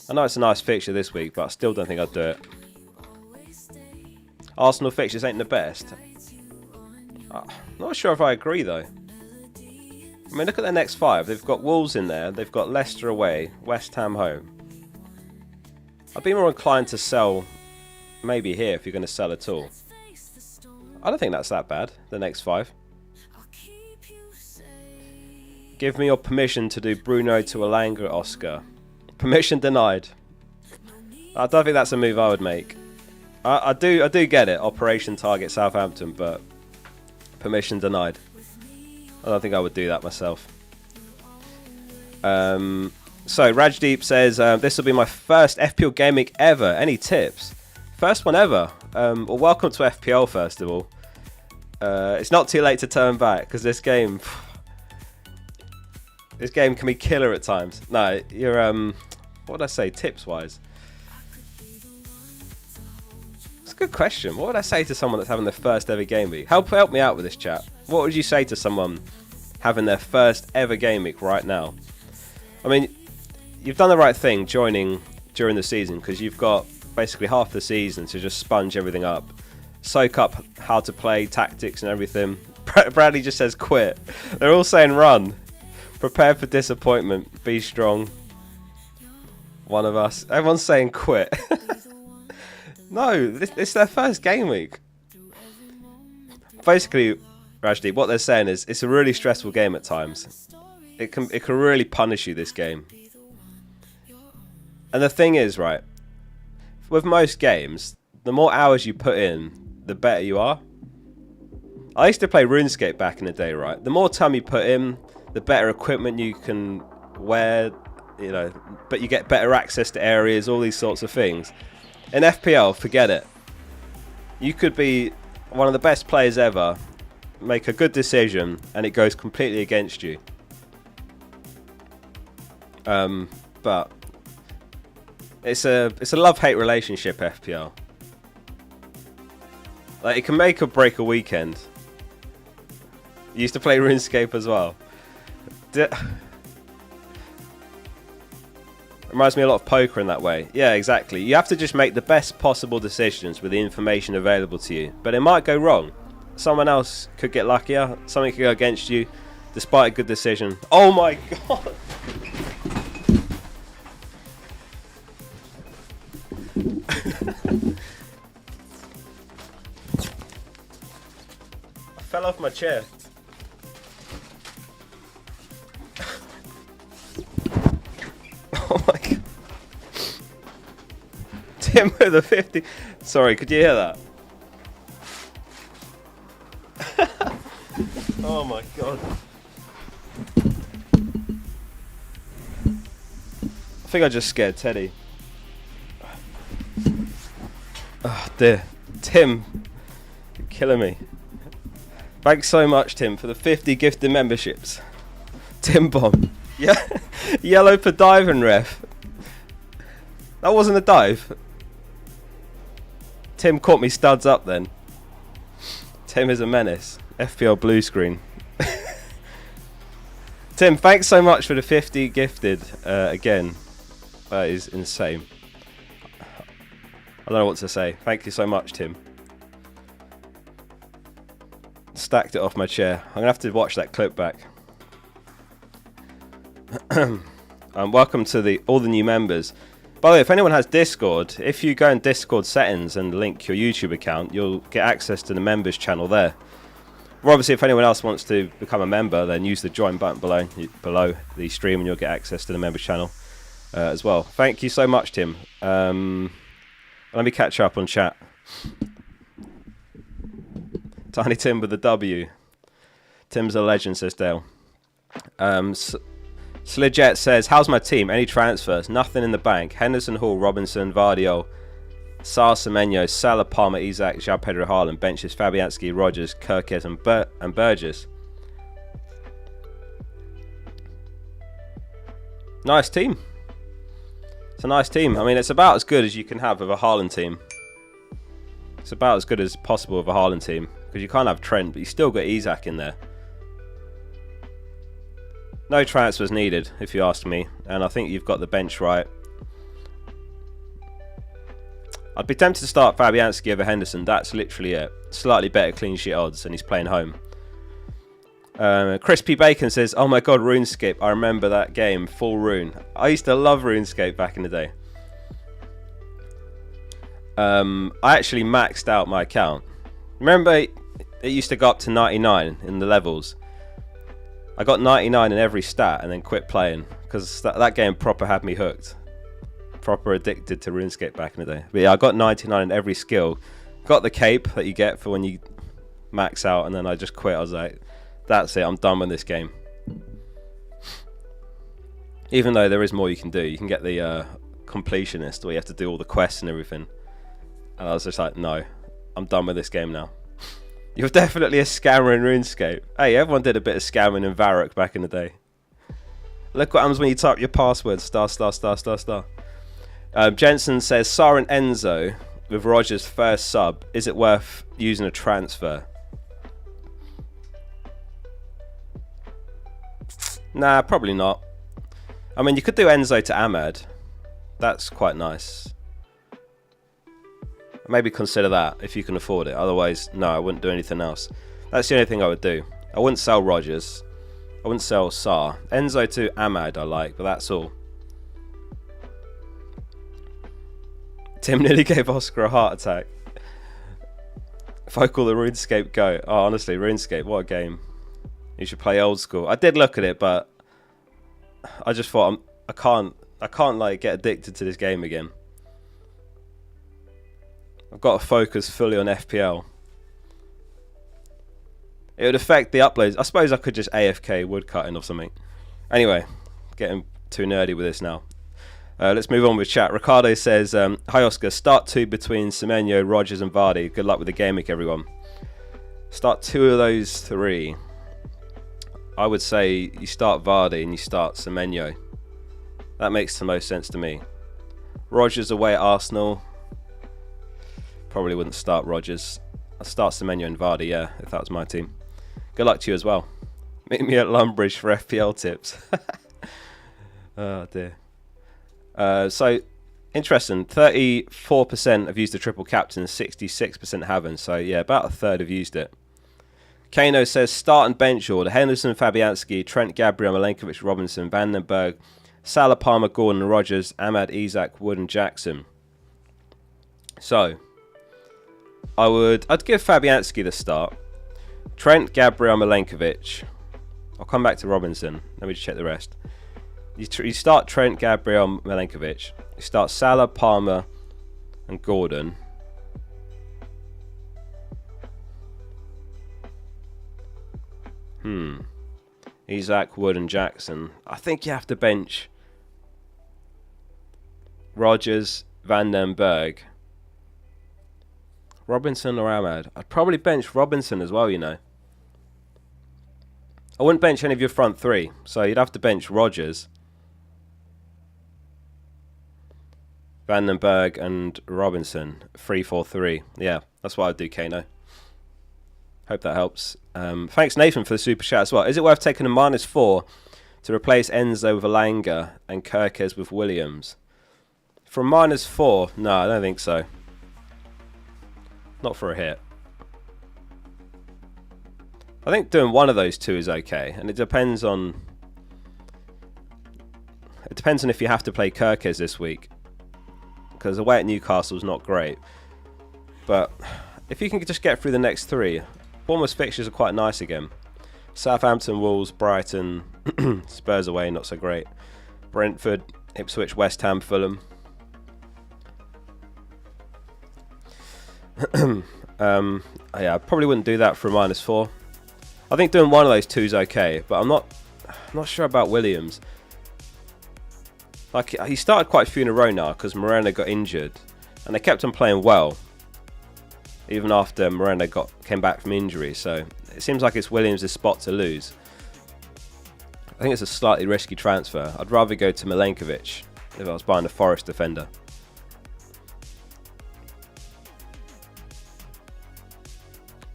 I know it's a nice fixture this week, but I still don't think I'd do it. Arsenal fixtures ain't the best. Not sure if I agree though. I mean, look at their next 5. They've got Wolves in there. They've got Leicester away, West Ham home. I'd be more inclined to sell maybe here if you're going to sell at all. I don't think that's that bad, the next 5. Give me your permission to do Bruno to Elanga, Oscar. Permission denied. I don't think that's a move I would make. I do get it, Operation Target Southampton, but permission denied. I don't think I would do that myself. So Rajdeep says, this will be my first FPL Gameweek ever. Any tips? First one ever. Well, welcome to FPL first of all. It's not too late to turn back because this game can be killer at times. No, you're what would I say tips wise? It's a good question. What would I say to someone that's having their first ever game week? Help me out with this, chat. What would you say to someone having their first ever game week right now? I mean, you've done the right thing joining during the season because you've got basically half the season to just sponge everything up, soak up how to play, tactics and everything. Bradley just says quit. They're all saying run. Prepare for disappointment. Be strong. One of us. Everyone's saying quit. No, it's their first game week. Basically, Rajdeep, what they're saying is it's a really stressful game at times. It can really punish you, this game. And the thing is, right, with most games, the more hours you put in, the better you are. I used to play RuneScape back in the day, right? The more time you put in, the better equipment you can wear, you know, but you get better access to areas, all these sorts of things. In FPL, forget it. You could be one of the best players ever, make a good decision, and it goes completely against you. But it's a love-hate relationship, FPL. Like, it can make or break a weekend. You used to play RuneScape as well. Reminds me a lot of poker in that way. Yeah, exactly. You have to just make the best possible decisions with the information available to you. But it might go wrong. Someone else could get luckier. Something could go against you, despite a good decision. Oh my god! I fell off my chair. Oh my god. Tim with a 50. Sorry, could you hear that? Oh my god. I think I just scared Teddy. Oh dear. Tim, you're killing me. Thanks so much, Tim, for the 50 gifted memberships. Tim Bomb. Yeah. Yellow for diving, ref. That wasn't a dive. Tim caught me studs up then. Tim is a menace. FPL blue screen. Tim, thanks so much for the 50 gifted again. That is insane. I don't know what to say. Thank you so much, Tim. Stacked it off my chair. I'm going to have to watch that clip back. Welcome to all the new members. By the way, if anyone has Discord, if you go in Discord settings and link your YouTube account, you'll get access to the members channel there. Or obviously, if anyone else wants to become a member, then use the join button below the stream and you'll get access to the members channel as well. Thank you so much, Tim. Let me catch up on chat. Tiny Tim with the W. Tim's a legend, says Dale. Slijet says, how's my team? Any transfers? Nothing in the bank. Henderson, Hall, Robinson, Vardio, Sar, Semenyo, Salah, Palmer, Isaac, João Pedro, Haaland, benches, Fabianski, Rogers, Kirkes and Burgess. Nice team. It's a nice team. I mean, it's about as good as you can have with a Haaland team. It's about as good as possible with a Haaland team. Because you can't have Trent, but you still got Isaac in there. No transfers needed, if you ask me. And I think you've got the bench right. I'd be tempted to start Fabianski over Henderson. That's literally it. Slightly better clean sheet odds, and he's playing home. Crispy Bacon says, "Oh my god, RuneScape! I remember that game, full rune. I used to love RuneScape back in the day. I actually maxed out my account. Remember, it used to go up to 99 in the levels. I got 99 in every stat and then quit playing because that game proper had me hooked. Proper addicted to RuneScape back in the day. But yeah, I got 99 in every skill. Got the cape that you get for when you max out, and then I just quit. I was like, that's it, I'm done with this game. Even though there is more you can do. You can get the completionist where you have to do all the quests and everything. And I was just like, no, I'm done with this game now. You're definitely a scammer in RuneScape. Hey, everyone did a bit of scamming in Varrock back in the day. Look what happens when you type your password, ********. Jensen says, Sar and Enzo with Rogers' first sub. Is it worth using a transfer? Nah, probably not. I mean, you could do Enzo to Ahmed. That's quite nice. Maybe consider that if you can afford it. Otherwise, no, I wouldn't do anything else. That's the only thing I would do. I wouldn't sell Rogers. I wouldn't sell Sar. Enzo to Ahmad I like, but that's all. Tim nearly gave Oscar a heart attack. Focal the RuneScape go. Oh, honestly, RuneScape, what a game. You should play old school. I did look at it, but I just thought I can't like get addicted to this game again. I've got to focus fully on FPL. It would affect the uploads. I suppose I could just AFK woodcutting or something. Anyway, getting too nerdy with this now. Let's move on with chat. Ricardo says, hi Oscar, start 2 between Semenyo, Rogers and Vardy. Good luck with the game week, everyone. Start 2 of those 3. I would say you start Vardy and you start Semenyo. That makes the most sense to me. Rogers away at Arsenal. Probably wouldn't start Rogers. I'd start Semenyo and Vardy, yeah, if that was my team. Good luck to you as well. Meet me at Lumbridge for FPL tips. Oh dear. So, interesting. 34% have used the triple captain, 66% haven't. So, yeah, about a third have used it. Kano says, start and bench order. Henderson, Fabianski, Trent, Gabriel, Milenkovic, Robinson, Vandenberg, Salah, Palmer, Gordon, Rogers, Ahmad, Isak, Wood and Jackson. So, I'd give Fabianski the start. Trent, Gabriel, Milenkovic. I'll come back to Robinson. Let me just check the rest. You start Trent, Gabriel, Milenkovic. You start Salah, Palmer, and Gordon. Isak, Wood, and Jackson. I think you have to bench Rogers, Vandenberg, Robinson or Ahmad. I'd probably bench Robinson as well, you know. I wouldn't bench any of your front 3, so you'd have to bench Rogers, Vandenberg and Robinson. 3-4-3. Yeah, that's what I'd do, Kano. Hope that helps. Thanks, Nathan, for the super chat as well. Is it worth taking a -4 to replace Enzo with Alanga and Kirkes with Williams? From -4? No, I don't think so. Not for a hit. I think doing one of those 2 is okay, and it depends on if you have to play Kirkes this week, because away at Newcastle's not great. But if you can just get through the next 3, Bournemouth's fixtures are quite nice again. Southampton, Wolves, Brighton, Spurs away, not so great. Brentford, Ipswich, West Ham, Fulham. Yeah, I probably wouldn't do that for a -4. I think doing one of those 2 is okay, but I'm not sure about Williams. Like, he started quite a few in a row now because Moreno got injured, and they kept on playing well even after Moreno came back from injury. So it seems like it's Williams' spot to lose. I think it's a slightly risky transfer. I'd rather go to Milenkovic if I was buying a Forest defender.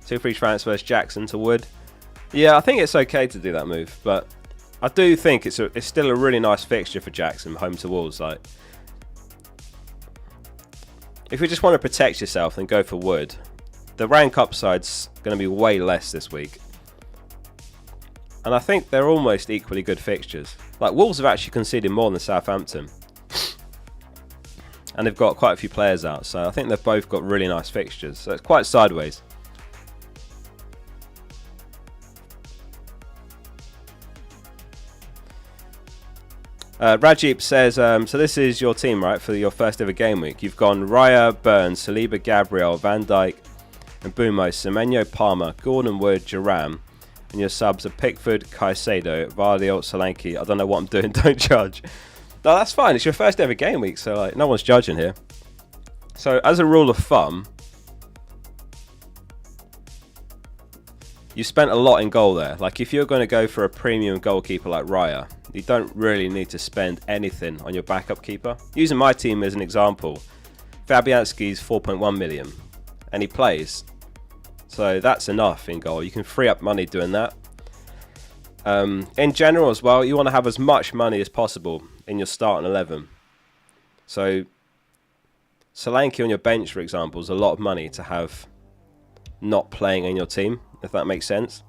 Two free transfers, Jackson to Wood. Yeah, I think it's okay to do that move, but I do think it's still a really nice fixture for Jackson, home to Wolves. Like, If you just want to protect yourself, then go for Wood. The rank upside's going to be way less this week. And I think they're almost equally good fixtures. Like, Wolves have actually conceded more than Southampton. And they've got quite a few players out, so I think they've both got really nice fixtures. So it's quite sideways. Rajib says, so this is your team, right, for your first ever game week. You've gone Raya, Burns, Saliba, Gabriel, Van Dijk, and Bumo, Semenyo, Palmer, Gordon, Wood, Thuram. And your subs are Pickford, Caicedo, Vardy, Solanke. I don't know what I'm doing, don't judge. No, that's fine. It's your first ever game week, so like no one's judging here. So as a rule of thumb, you spent a lot in goal there. Like if you're going to go for a premium goalkeeper like Raya, you don't really need to spend anything on your backup keeper. Using my team as an example, Fabianski's 4.1 million and he plays. So that's enough in goal. You can free up money doing that. In general as well, you want to have as much money as possible in your starting 11. So Solanke on your bench, for example, is a lot of money to have not playing in your team, if that makes sense.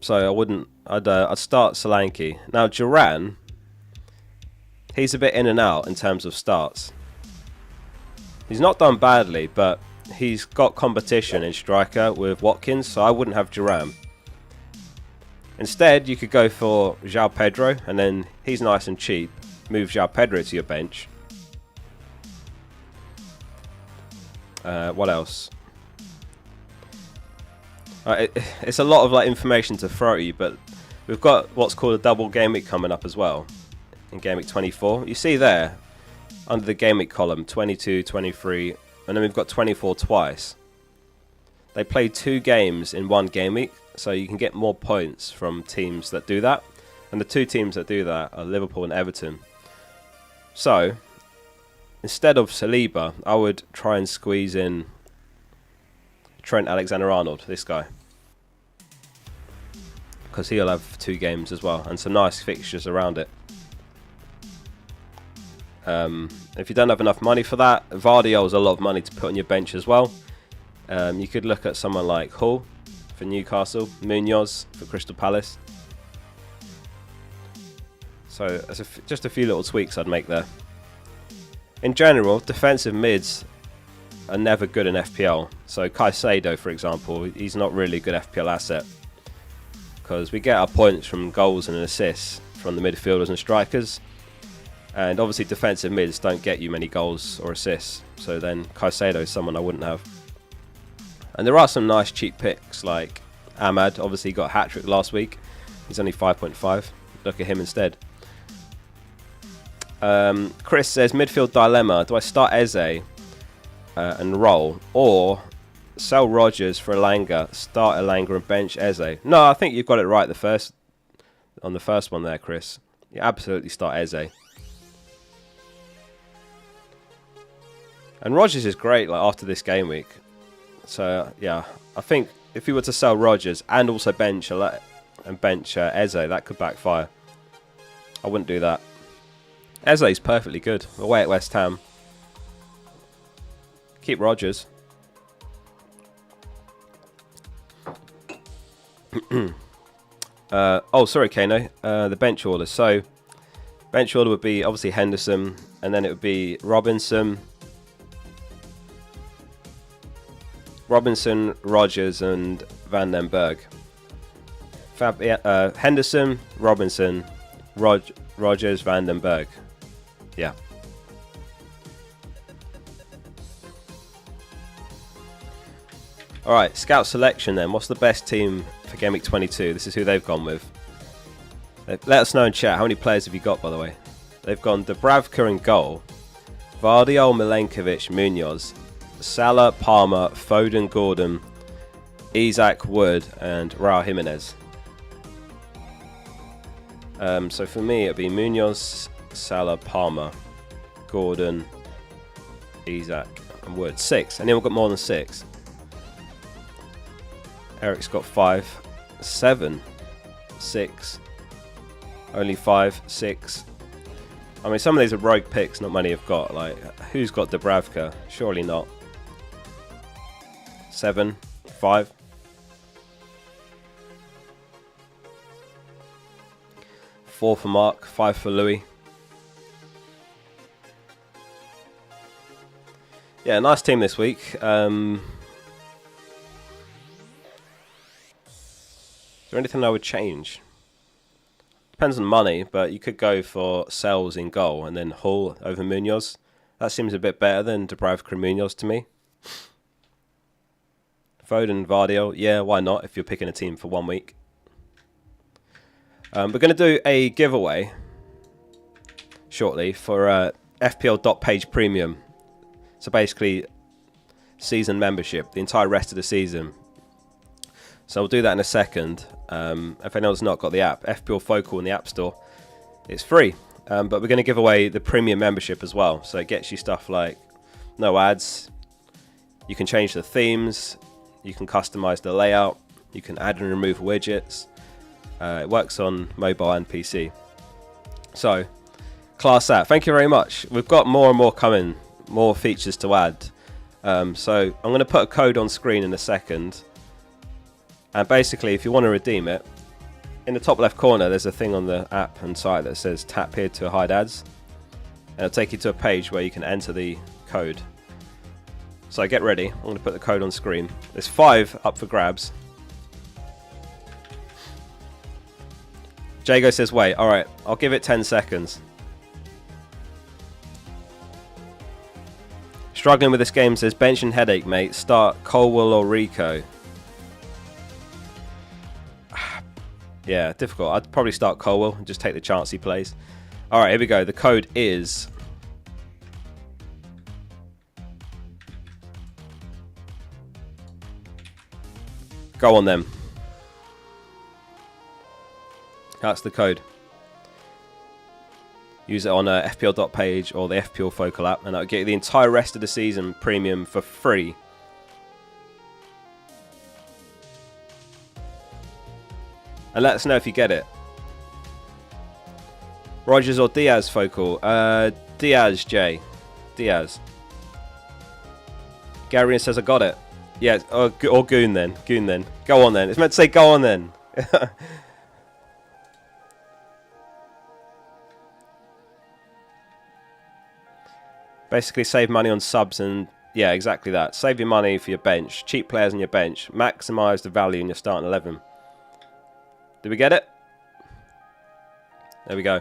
So I'd start Solanke. Now Duran, he's a bit in and out in terms of starts. He's not done badly, but he's got competition in striker with Watkins, so I wouldn't have Duran. Instead, you could go for João Pedro, and then he's nice and cheap. Move João Pedro to your bench. What else? It's a lot of like information to throw at you, but we've got what's called a double game week coming up as well in game week 24. You see there under the game week column 22, 23, and then we've got 24 twice. They play 2 games in one game week, so you can get more points from teams that do that. And the 2 teams that do that are Liverpool and Everton. So instead of Saliba, I would try and squeeze in Trent Alexander-Arnold, this guy, because he'll have 2 games as well and some nice fixtures around it. If you don't have enough money for that, Vardy is a lot of money to put on your bench as well. You could look at someone like Hull for Newcastle, Munoz for Crystal Palace. So that's just a few little tweaks I'd make there. In general, defensive mids are never good in FPL. So Caicedo, for example, he's not really a good FPL asset because we get our points from goals and assists from the midfielders and strikers. And obviously defensive mids don't get you many goals or assists. So then Caicedo is someone I wouldn't have. And there are some nice cheap picks like Ahmad. Obviously got a hat-trick last week. He's only 5.5. Look at him instead. Chris says, midfield dilemma. Do I start Eze and roll? Or sell Rodgers for Elanga, start Elanga and bench Eze? No, I think you've got it right on the first one there, Chris. You absolutely start Eze. And Rodgers is great like after this game week. So yeah, I think if you were to sell Rodgers and also bench Eze, that could backfire. I wouldn't do that. Eze is perfectly good away at West Ham. Keep Rodgers. Oh, sorry, Kano. The bench order. So, bench order would be obviously Henderson, and then it would be Robinson, Rodgers, and Van den Berg. Henderson, Robinson, Rodgers, Van den Berg. Yeah. Alright, scout selection then. What's the best team for Game Week 22? This is who they've gone with. Let us know in chat. How many players have you got, by the way? They've gone Dubravka in goal, Vardiol, Milenkovic, Munoz, Salah, Palmer, Foden, Gordon, Isak, Wood, and Raul Jimenez. So for me, it'd be Munoz, Salah, Palmer, Gordon, Isak, and Wood. 6. Anyone got more than 6? Eric's got 5, 7, 6, only 5, 6. I mean, some of these are rogue picks not many have got. Like, who's got Dubravka? Surely not. 7, 5. 4 for Mark, 5 for Louis. Yeah, nice team this week. Is there anything I would change? Depends on money, but you could go for Sells in goal and then Hull over Munoz. That seems a bit better than Dubravka and Munoz to me. Foden, Vardiel, yeah, why not if you're picking a team for 1 week. We're going to do a giveaway shortly for FPL.page Premium. So basically, season membership, the entire rest of the season. So we'll do that in a second. If anyone's not got the app, FPL Focal in the App Store, it's free. But we're going to give away the premium membership as well. So it gets you stuff like no ads. You can change the themes. You can customize the layout. You can add and remove widgets. It works on mobile and PC. So, class that. Thank you very much. We've got more and more coming. More features to add. So I'm going to put a code on screen in a second. And basically, if you want to redeem it, in the top left corner, there's a thing on the app and site that says tap here to hide ads. And it'll take you to a page where you can enter the code. So get ready. I'm going to put the code on screen. There's 5 up for grabs. Jago says, wait. All right, I'll give it 10 seconds. Struggling with this game says, bench and headache, mate. Start Colwell or Rico. Yeah, difficult. I'd probably start Colwell and just take the chance he plays. All right, here we go. The code is... Go on then. That's the code. Use it on FPL.page or the FPL Focal app, and that'll get you the entire rest of the season premium for free. And let us know if you get it. Rogers or Diaz Focal? Diaz, Jay. Diaz. Garian says I got it. Yeah, or Goon then. Goon then. Go on then. It's meant to say go on then. Basically save money on subs and... Yeah, exactly that. Save your money for your bench. Cheap players on your bench. Maximise the value in your starting 11. Did we get it? There we go.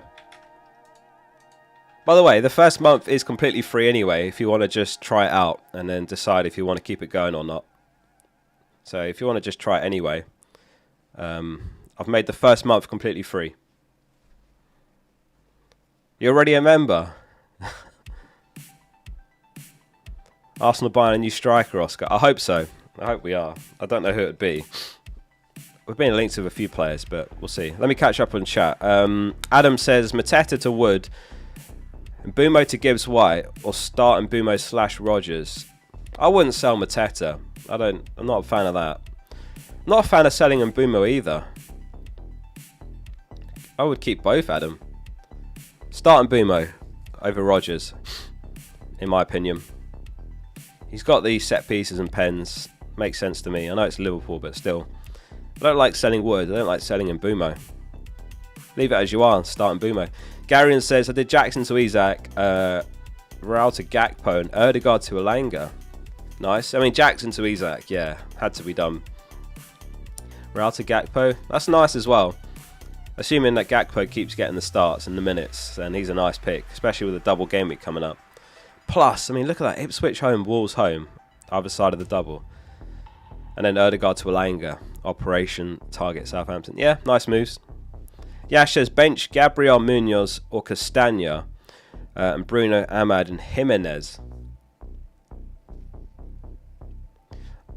By the way, the first month is completely free anyway if you want to just try it out and then decide if you want to keep it going or not. So if you want to just try it anyway, I've made the first month completely free. You're already a member. Arsenal buying a new striker, Oscar. I hope so. I hope we are. I don't know who it would be. We've been linked with a few players, but we'll see. Let me catch up on chat. Adam says Mateta to Wood, Mbumo to Gibbs White, or start Mbumo / Rogers. I wouldn't sell Mateta. I'm not a fan of that. I'm not a fan of selling Mbumo either. I would keep both, Adam. Start Mbumo over Rogers, in my opinion. He's got these set pieces and pens. Makes sense to me. I know it's Liverpool, but still. I don't like selling Wood. I don't like selling Mbumo. Leave it as you are and start Mbumo. Garian says, I did Jackson to Isak, Real to Gakpo, and Erdegaard to Elanga. Nice. I mean, Jackson to Isak, yeah, had to be done. Real to Gakpo, that's nice as well. Assuming that Gakpo keeps getting the starts and the minutes, then he's a nice pick, especially with a double game week coming up. Plus, I mean, look at that. Ipswich home, Wolves home. Either side of the double. And then Erdegaard to Elanga. Operation target Southampton. Yeah, nice moves. Yash says bench Gabriel Munoz or Castagna. And Bruno, Ahmad and Jimenez.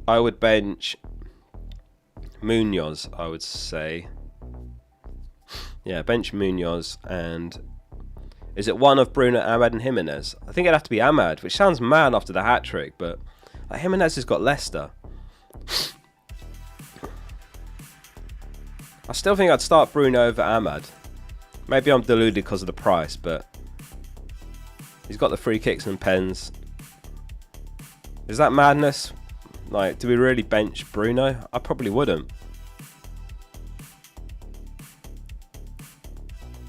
I would bench Munoz, I would say. Yeah, bench Munoz and... Is it one of Bruno, Ahmad and Jimenez? I think it'd have to be Ahmad, which sounds mad after the hat-trick, but like, Jimenez has got Leicester. I still think I'd start Bruno over Ahmad. Maybe I'm deluded because of the price, but He's got the free kicks and pens. Is that madness? Like, do we really bench Bruno? I probably wouldn't.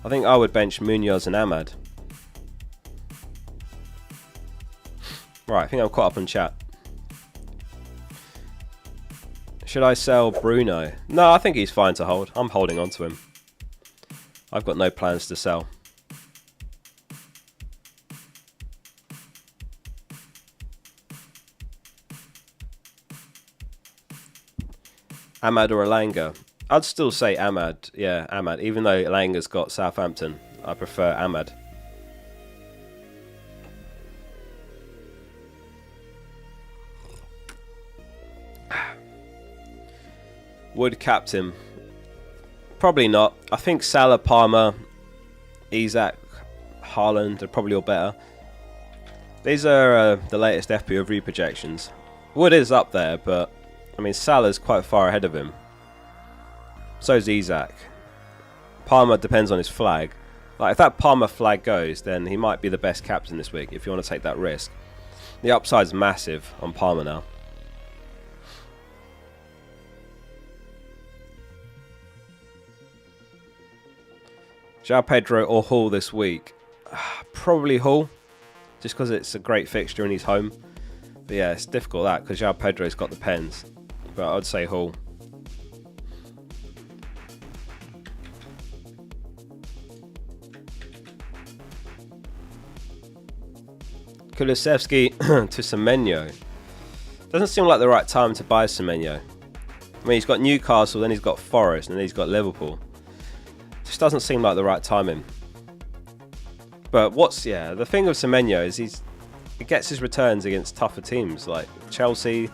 I think I would bench Munoz and Ahmad. Right, I think I'm caught up on chat. Should I sell Bruno? No, I think he's fine to hold. I'm holding on to him. I've got no plans to sell. Ahmad or Elanga? I'd still say Ahmad. Yeah, Ahmad. Even though Elanga's got Southampton, I prefer Ahmad. Would captain? Probably not. I think Salah, Palmer, Isak, Haaland are probably all better. These are the latest FPL projections. Wood is up there, but I mean Salah's quite far ahead of him. So is Isak. Palmer depends on his flag. Like if that Palmer flag goes, then he might be the best captain this week if you want to take that risk. The upside's massive on Palmer now. João Pedro or Hall this week? Probably Hall, just because it's a great fixture and he's home. But yeah, it's difficult that because João Pedro's got the pens. But I'd say Hall. Kulusevski to Semenyo. Doesn't seem like the right time to buy Semenyo. I mean, he's got Newcastle, then he's got Forest, and then he's got Liverpool. Just doesn't seem like the right timing. But the thing with Semenyo is he gets his returns against tougher teams like Chelsea,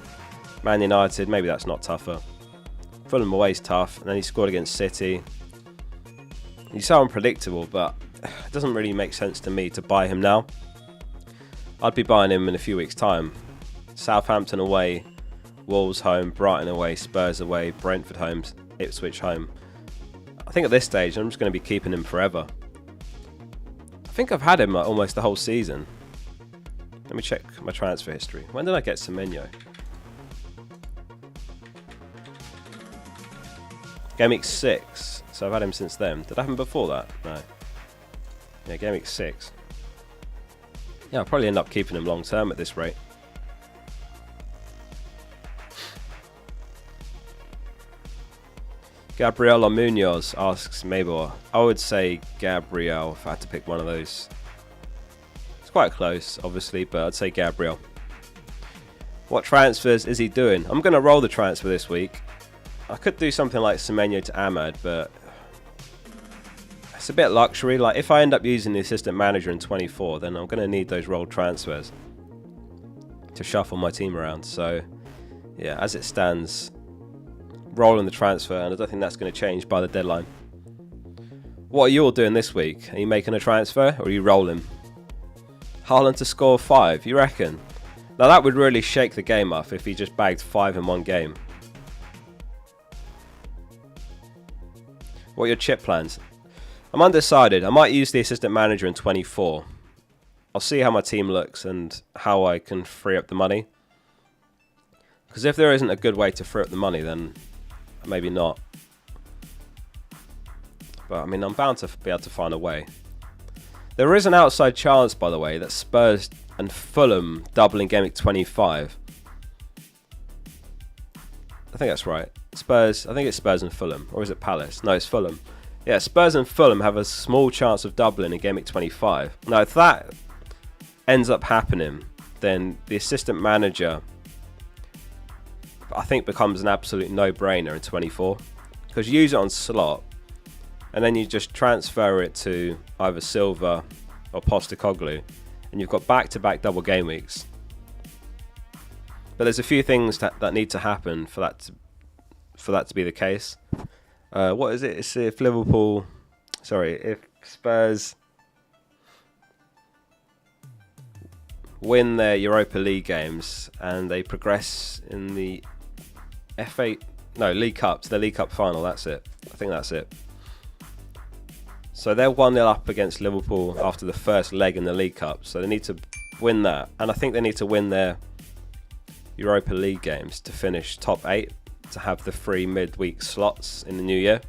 Man United. Maybe that's not tougher. Fulham away's tough, and then he scored against City. He's so unpredictable, but it doesn't really make sense to me to buy him now. I'd be buying him in a few weeks' time. Southampton away, Wolves home, Brighton away, Spurs away, Brentford home, Ipswich home. I think at this stage I'm just going to be keeping him forever. I think I've had him almost the whole season. Let me check my transfer history. When did I get Semenyo? Gameweek 6. So I've had him since then. Did I have him before that? No. Yeah, Gameweek 6. Yeah, I'll probably end up keeping him long term at this rate. Gabriel or Munoz, asks Mabor. I would say Gabriel if I had to pick one of those. It's quite close, obviously, but I'd say Gabriel. What transfers is he doing? I'm going to roll the transfer this week. I could do something like Semenyo to Ahmad, but it's a bit luxury. Like if I end up using the assistant manager in 24, then I'm going to need those rolled transfers to shuffle my team around. So yeah, as it stands, rolling the transfer, and I don't think that's going to change by the deadline. What are you all doing this week? Are you making a transfer or are you rolling? Haaland to score 5, you reckon? Now that would really shake the game up if he just bagged 5 in one game. What are your chip plans? I'm undecided. I might use the assistant manager in 24. I'll see how my team looks and how I can free up the money. Because if there isn't a good way to free up the money, then maybe not. But I mean, I'm bound to be able to find a way. There is an outside chance, by the way, that Spurs and Fulham double in Gameweek 25. I think that's right. Spurs, I think it's Spurs and Fulham. Or is it Palace? No, it's Fulham. Yeah, Spurs and Fulham have a small chance of doubling in Gameweek 25. Now, if that ends up happening, then the assistant manager, I think, becomes an absolute no-brainer in 24. Because you use it on slot, and then you just transfer it to either Silva or Postecoglou, and you've got back-to-back double game weeks. But there's a few things that need to happen for that to be the case. What is it? It's if Spurs win their Europa League games and they progress in the League Cup to the League Cup final. That's it. I think that's it. So they're 1-0 up against Liverpool after the first leg in the League Cup. So they need to win that. And I think they need to win their Europa League games to finish top 8, to have the 3 midweek slots in the new year.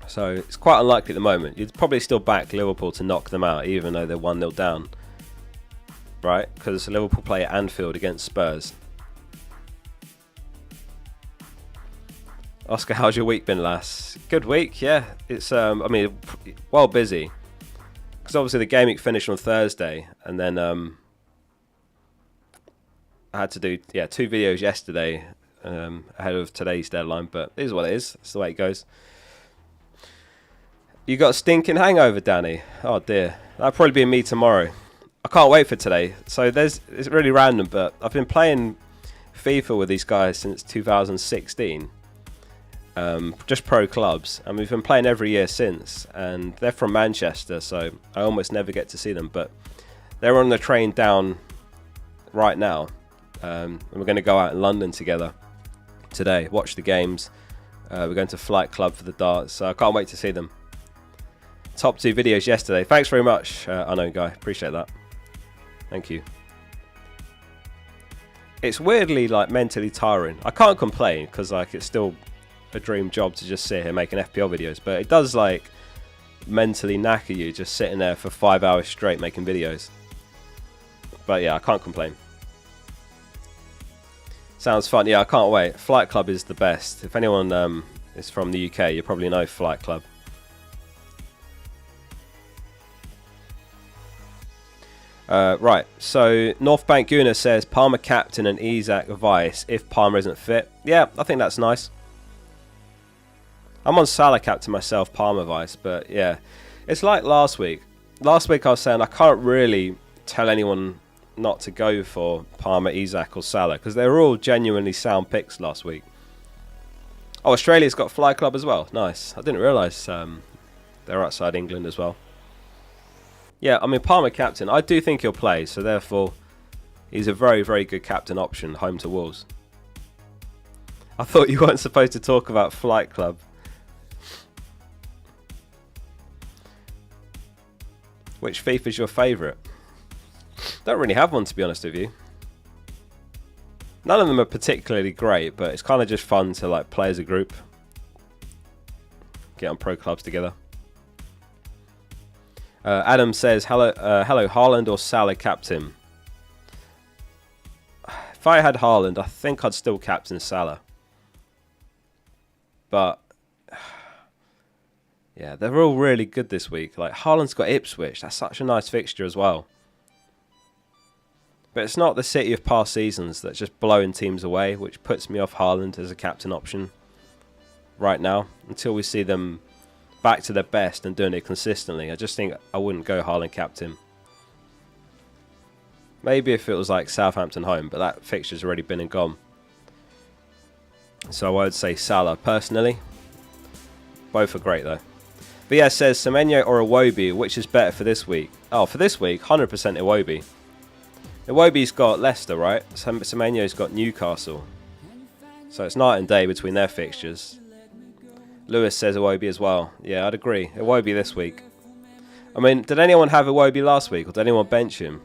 So it's quite unlikely at the moment. You'd probably still back Liverpool to knock them out, even though they're 1-0 down. Right? Because Liverpool play at Anfield against Spurs. Oscar, how's your week been, lass? Good week, yeah. It's I mean, well busy. Because obviously the game week finished on Thursday, and then I had to do 2 videos yesterday ahead of today's deadline. But it is what it is. That's the way it goes. You got a stinking hangover, Danny. Oh dear, that'll probably be me tomorrow. I can't wait for today. So it's really random, but I've been playing FIFA with these guys since 2016. Just pro clubs, and we've been playing every year since, and they're from Manchester, so I almost never get to see them, but they're on the train down right now, and we're going to go out in London together today, watch the games. We're going to Flight Club for the darts, so I can't wait to see them. Top 2 videos yesterday. Thanks very much, Unknown Guy, appreciate that. Thank you. It's weirdly like mentally tiring. I can't complain because like it's still a dream job to just sit here making FPL videos, but it does like mentally knacker you just sitting there for 5 hours straight making videos. But yeah, I can't complain. Sounds fun. Yeah, I can't wait. Flight Club is the best. If anyone is from the UK, you probably know Flight Club. Right, so North Bank Guna says Palmer captain and Isak vice if Palmer isn't fit. Yeah, I think that's nice. I'm on Salah captain myself, Palmer vice, but yeah, it's like last week. Last week I was saying I can't really tell anyone not to go for Palmer, Isak or Salah because they were all genuinely sound picks last week. Oh, Australia's got Fly Club as well. Nice. I didn't realise they're outside England as well. Yeah, I mean, Palmer captain. I do think he'll play, so therefore he's a very, very good captain option, home to Wolves. I thought you weren't supposed to talk about Flight Club. Which FIFA is your favourite? Don't really have one, to be honest with you. None of them are particularly great, but it's kind of just fun to like play as a group. Get on pro clubs together. Adam says, hello, Haaland or Salah captain? If I had Haaland, I think I'd still captain Salah. But yeah, they're all really good this week. Like Haaland's got Ipswich. That's such a nice fixture as well. But it's not the City of past seasons that's just blowing teams away, which puts me off Haaland as a captain option right now. Until we see them back to their best and doing it consistently, I just think I wouldn't go Haaland captain. Maybe if it was like Southampton home, but that fixture's already been and gone. So I would say Salah personally. Both are great though. But yeah, says Semenyo or Iwobi, which is better for this week? Oh, for this week, 100% Iwobi. Iwobi's got Leicester, right? Semenyo's got Newcastle. So it's night and day between their fixtures. Lewis says Iwobi as well. Yeah, I'd agree. Iwobi this week. I mean, did anyone have Iwobi last week? Or did anyone bench him?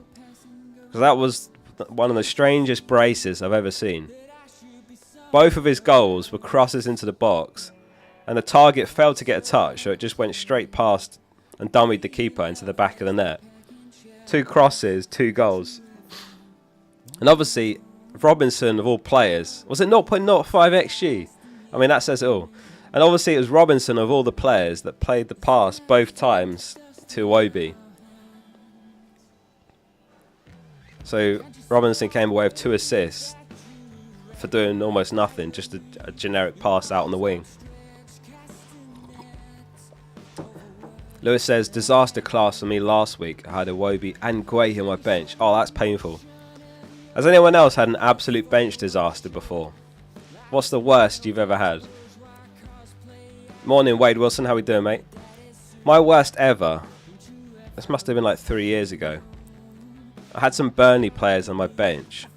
Because that was one of the strangest braces I've ever seen. Both of his goals were crosses into the box. And the target failed to get a touch. So it just went straight past and dummied the keeper into the back of the net. 2 crosses, 2 goals. And obviously, Robinson of all players, was it 0.05 XG? I mean, that says it all. And obviously, it was Robinson of all the players that played the pass both times to Iwobi. So Robinson came away with 2 assists for doing almost nothing, just a generic pass out on the wing. Lewis says, disaster class for me last week. I had Iwobi and Guehi on my bench. Oh, that's painful. Has anyone else had an absolute bench disaster before? What's the worst you've ever had? Morning, Wade Wilson. How we doing, mate? My worst ever. This must have been like 3 years ago. I had some Burnley players on my bench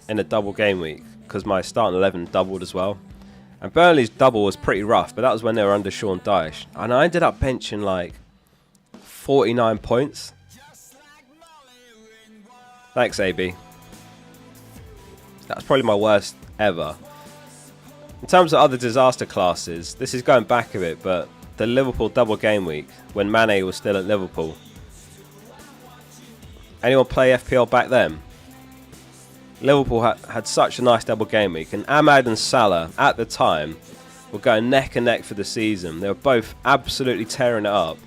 in a double game week because my starting 11 doubled as well. And Burnley's double was pretty rough, but that was when they were under Sean Dyche. And I ended up benching like 49 points. Thanks, AB. That's probably my worst ever. In terms of other disaster classes, this is going back a bit, but the Liverpool double game week when Mane was still at Liverpool. Anyone play FPL back then? Liverpool had such a nice double game week, and Ahmad and Salah at the time were going neck and neck for the season. They were both absolutely tearing it up,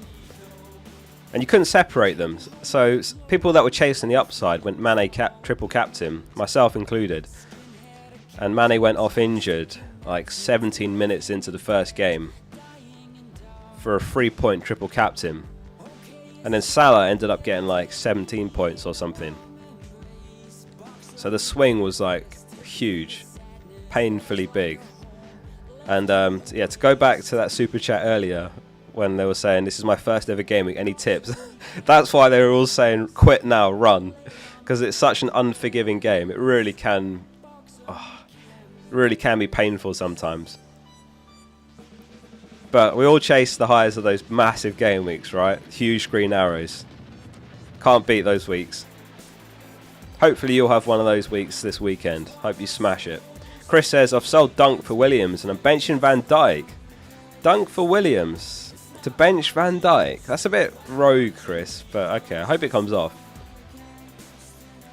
and you couldn't separate them. So people that were chasing the upside went Mane triple captain, myself included, and Mane went off injured like 17 minutes into the first game for a 3-point triple captain, and then Salah ended up getting like 17 points or something. So the swing was like huge, painfully big. And yeah, to go back to that super chat earlier when they were saying this is my first ever game week, any tips? That's why they were all saying quit now, run, because it's such an unforgiving game. It really can be painful sometimes. But we all chase the highs of those massive game weeks, right? Huge green arrows. Can't beat those weeks. Hopefully you'll have one of those weeks this weekend. Hope you smash it. Chris says, I've sold Dunk for Williams and I'm benching Van Dijk. Dunk for Williams to bench Van Dijk. That's a bit rogue, Chris, but okay. I hope it comes off.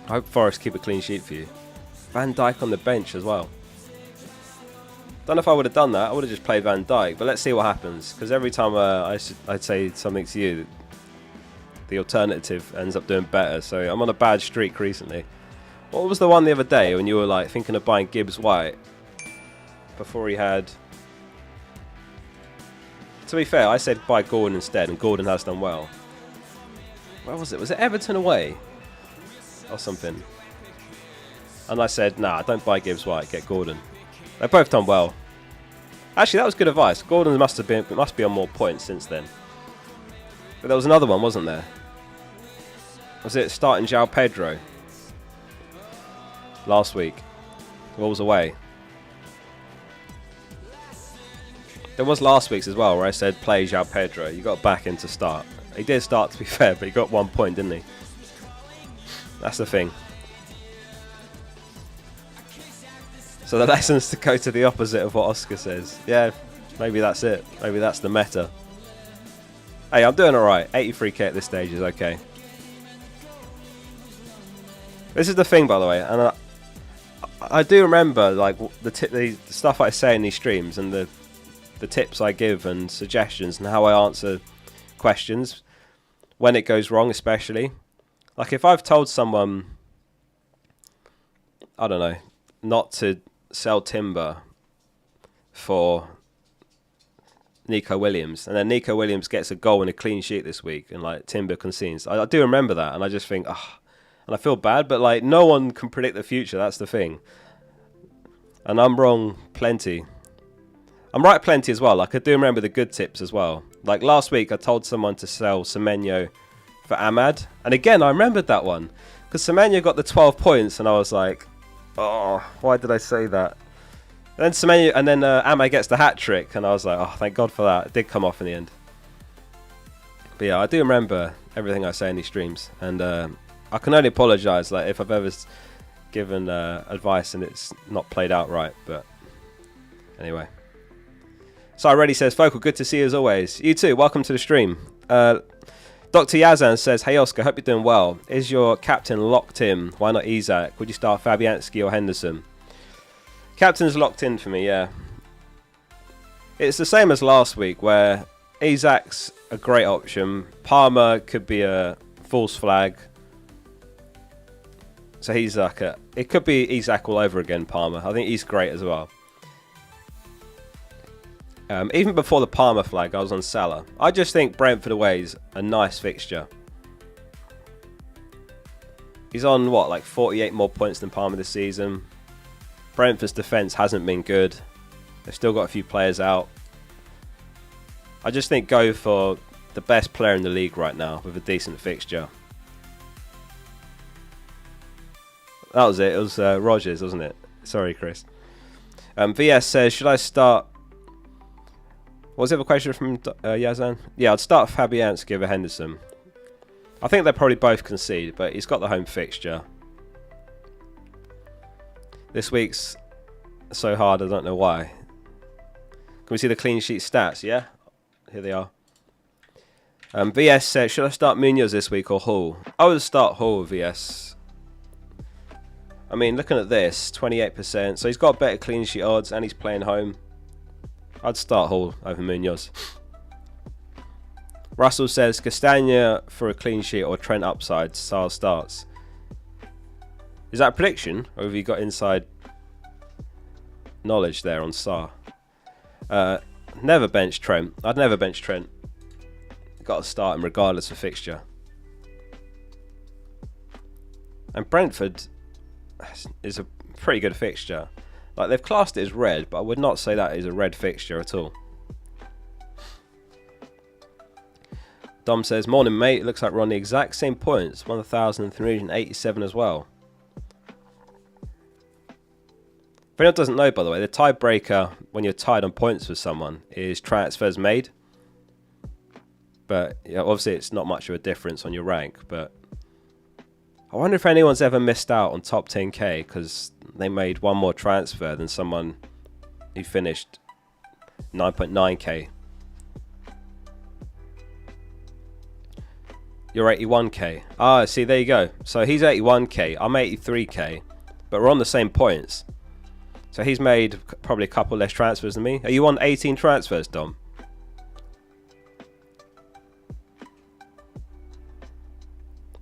I hope Forest keep a clean sheet for you. Van Dijk on the bench as well. Don't know if I would have done that. I would have just played Van Dijk, but let's see what happens. Because every time I'd say something to you, the alternative ends up doing better. So I'm on a bad streak recently. What was the one the other day when you were like thinking of buying Gibbs White before he had... To be fair, I said buy Gordon instead, and Gordon has done well. Where was it? Was it Everton away? Or something. And I said, nah, don't buy Gibbs White, get Gordon. They've both done well. Actually, that was good advice. Gordon must be on more points since then. But there was another one, wasn't there? Was it starting João Pedro last week? Wolves away. There was last week's as well, where I said play João Pedro. You got back in to start. He did start, to be fair, but he got 1 point, didn't he? That's the thing. So the lesson's to go to the opposite of what Oscar says. Yeah, maybe that's it. Maybe that's the meta. Hey, I'm doing alright. 83k at this stage is okay. This is the thing, by the way, and I do remember like the stuff I say in these streams and the tips I give and suggestions and how I answer questions when it goes wrong, especially. Like if I've told someone, I don't know, not to sell Timber for Nico Williams, and then Nico Williams gets a goal and a clean sheet this week, and like Timber concedes. I do remember that, and I just think, and I feel bad, but like no one can predict the future. That's the thing, and I'm wrong plenty. I'm right plenty as well. Like I do remember the good tips as well. Like last week, I told someone to sell Semenyo for Ahmad, and again I remembered that one because Semenyo got the 12 points, and I was like, oh, why did I say that? And then Semenyo, and then Ahmad gets the hat trick, and I was like, oh, thank God for that. It did come off in the end. But yeah, I do remember everything I say in these streams, and I can only apologise like if I've ever given advice and it's not played out right. But anyway, so already says Focal, good to see you as always. You too. Welcome to the stream. Dr. Yazan says, hey Oscar, hope you're doing well. Is your captain locked in? Why not Isak? Would you start Fabianski or Henderson? Captain's locked in for me, yeah. It's the same as last week where Isak's a great option. Palmer could be a false flag. So he's like it could be Isak all over again, Palmer. I think he's great as well. Even before the Palmer flag, I was on Salah. I just think Brentford away is a nice fixture. He's on, what, like 48 more points than Palmer this season. Brentford's defence hasn't been good. They've still got a few players out. I just think go for the best player in the league right now with a decent fixture. That was it. It was Rogers, wasn't it? Sorry, Chris. VS says, should I start... What was the other question from Yazan? Yeah, I'd start Fabianski over Henderson. I think they probably both concede, but he's got the home fixture. This week's so hard, I don't know why. Can we see the clean sheet stats? Yeah, here they are. VS says, should I start Munoz this week or Hall? I would start Hall with VS. I mean, looking at this, 28%. So he's got better clean sheet odds and he's playing home. I'd start Hall over Munoz. Russell says, Castagna for a clean sheet or Trent upside, Sal starts. Is that a prediction? Or have you got inside knowledge there on Sar? Never bench Trent. I'd never bench Trent. Got to start him regardless of fixture. And Brentford is a pretty good fixture. Like, they've classed it as red, but I would not say that is a red fixture at all. Dom says, morning mate, it looks like we're on the exact same points, 1,387 as well. If anyone doesn't know, by the way, the tiebreaker when you're tied on points with someone is transfers made. But yeah, obviously it's not much of a difference on your rank, but I wonder if anyone's ever missed out on top 10k because they made one more transfer than someone who finished 9.9k. You're 81k. Ah, see, there you go. So he's 81k, I'm 83k, but we're on the same points. So he's made probably a couple less transfers than me. Are you on 18 transfers, Dom?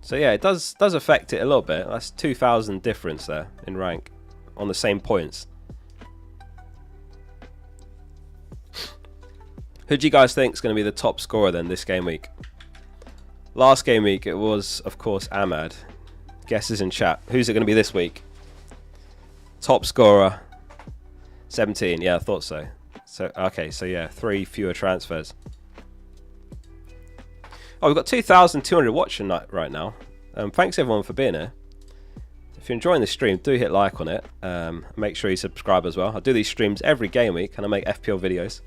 So yeah, it does affect it a little bit. That's 2,000 difference there in rank on the same points. Who do you guys think is going to be the top scorer then this game week? Last game week it was, of course, Ahmad. Guesses in chat. Who's it going to be this week? Top scorer, 17. Yeah, I thought so. So okay, so yeah, 3 fewer transfers. Oh, we've got 2,200 watching right now. Thanks everyone for being here. If you're enjoying the stream, do hit like on it. Make sure you subscribe as well. I do these streams every game week and I make FPL videos.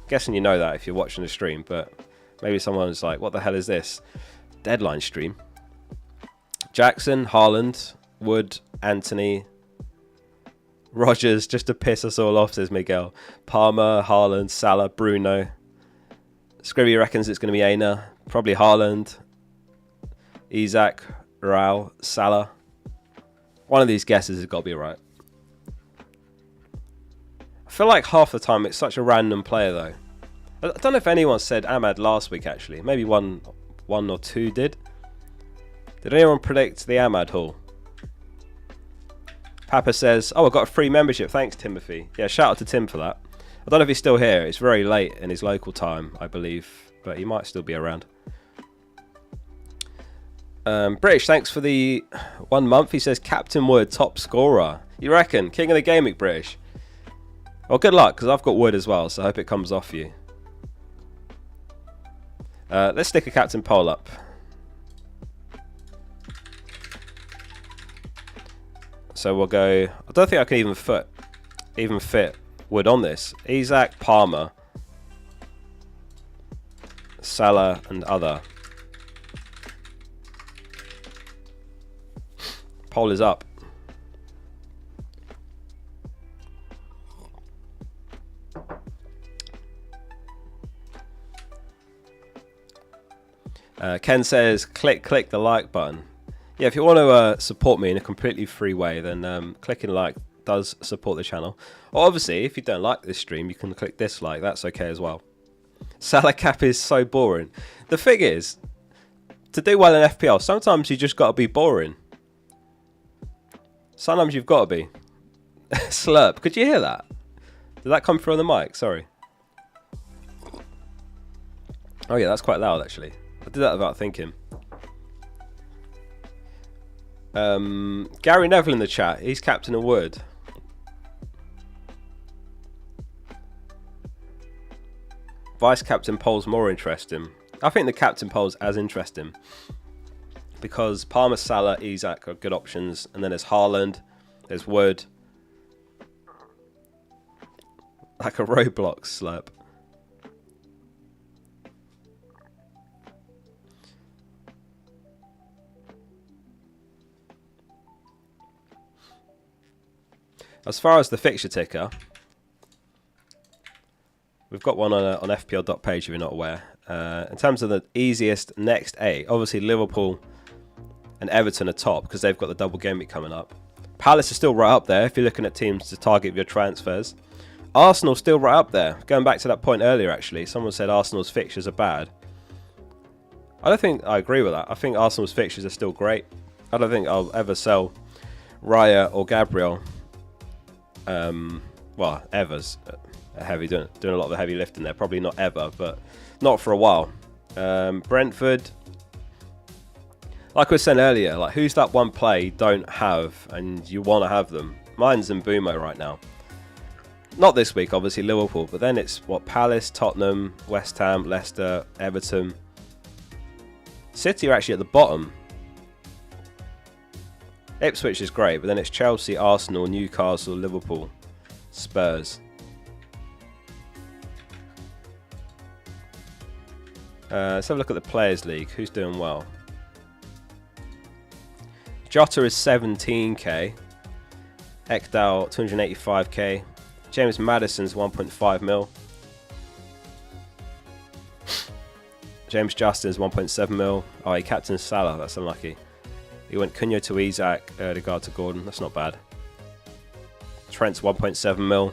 Guessing you know that if you're watching the stream, but maybe someone's like, what the hell is this? Deadline stream. Jackson, Haaland, Wood, Anthony, Rogers, just to piss us all off, says Miguel. Palmer, Haaland, Salah, Bruno. Scribby reckons it's going to be Aina. Probably Haaland, Isak, Raul, Salah. One of these guesses has got to be right. I feel like half the time it's such a random player though. I don't know if anyone said Ahmad last week actually. Maybe one or two did. Did anyone predict the Ahmad haul? Papa says, oh, I got a free membership. Thanks, Timothy. Yeah, shout out to Tim for that. I don't know if he's still here. It's very late in his local time, I believe. But he might still be around. British, thanks for the 1 month. He says, Captain Wood, top scorer. You reckon? King of the Gameweek, British. Well, good luck, because I've got Wood as well, so I hope it comes off you. Let's stick a captain poll up. So we'll go... I don't think I can even fit Wood on this. Isak, Palmer, Salah and other. Poll is up. Ken says, click the like button. Yeah, if you want to support me in a completely free way, then clicking like does support the channel. Or obviously, if you don't like this stream, you can click dislike. That's okay as well. Salah cap is so boring. The thing is, to do well in FPL, sometimes you just got to be boring. Sometimes you've got to be. Slurp. Could you hear that? Did that come through on the mic? Sorry. Oh yeah, that's quite loud actually. I did that without thinking. Gary Neville in the chat. He's captain of Wood. Vice captain poll's more interesting. I think the captain poll's as interesting. Because Palmer, Salah, Isak are good options. And then there's Haaland. There's Wood. Like a Roblox slurp. As far as the fixture ticker, we've got one on FPL.page if you're not aware. In terms of the easiest next 8, obviously Liverpool and Everton are top because they've got the double game week coming up. Palace is still right up there if you're looking at teams to target your transfers. Arsenal's still right up there. Going back to that point earlier, actually, someone said Arsenal's fixtures are bad. I don't think I agree with that. I think Arsenal's fixtures are still great. I don't think I'll ever sell Raya or Gabriel. Well, ever's heavy, doing a lot of the heavy lifting there. Probably not ever, but not for a while. Brentford, like I was saying earlier, like who's that one play you don't have and you want to have them? Mine's Mbumo right now. Not this week, obviously Liverpool, but then it's what, Palace, Tottenham, West Ham, Leicester, Everton. City are actually at the bottom. Ipswich is great, but then it's Chelsea, Arsenal, Newcastle, Liverpool, Spurs. Let's have a look at the Players League. Who's doing well? Jota is 17k. Ekdal 285k. James Maddison's 1.5 mil. James Justin's 1.7 mil. Oh, he captained Salah. That's unlucky. He went Cunha to Isak, Odegaard to Gordon. That's not bad. Trent's 1.7 mil.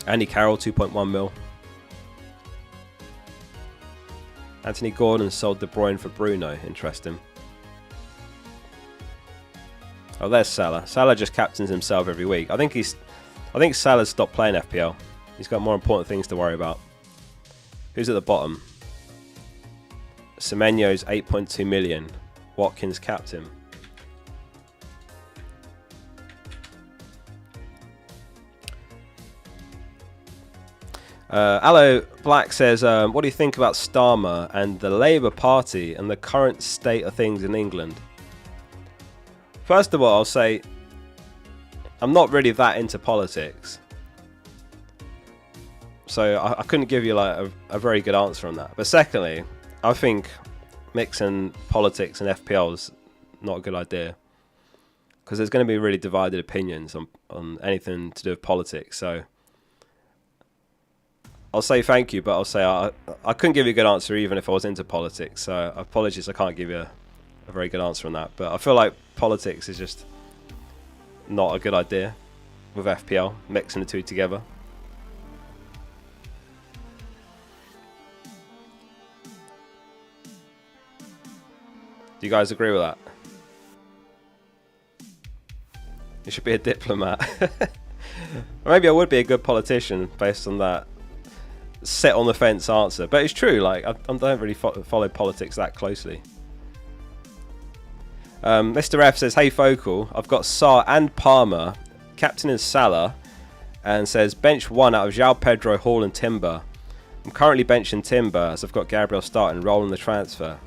Andy Carroll 2.1 mil. Anthony Gordon sold De Bruyne for Bruno. Interesting. Oh, there's Salah. Salah just captains himself every week. I think Salah's stopped playing FPL. He's got more important things to worry about. Who's at the bottom? Semenyo's 8.2 million. Watkins capped him. Aloe Black says, what do you think about Starmer and the Labour Party and the current state of things in England? First of all, I'll say I'm not really that into politics. So I couldn't give you like a very good answer on that. But secondly, I think mixing politics and FPL is not a good idea. Because there's going to be really divided opinions on anything to do with politics. So I'll say thank you, but I'll say I couldn't give you a good answer even if I was into politics. So apologies, I can't give you a very good answer on that. But I feel like politics is just not a good idea with FPL, mixing the two together. Do you guys agree with that? You should be a diplomat. Or maybe I would be a good politician based on that set on the fence answer. But it's true, like I don't really follow politics that closely. Mr. F says, hey Focal, I've got Sarr and Palmer, captain in Salah, and says bench 1 out of João Pedro, Hall and Timber. I'm currently benching Timber as I've got Gabriel starting, rolling the transfer.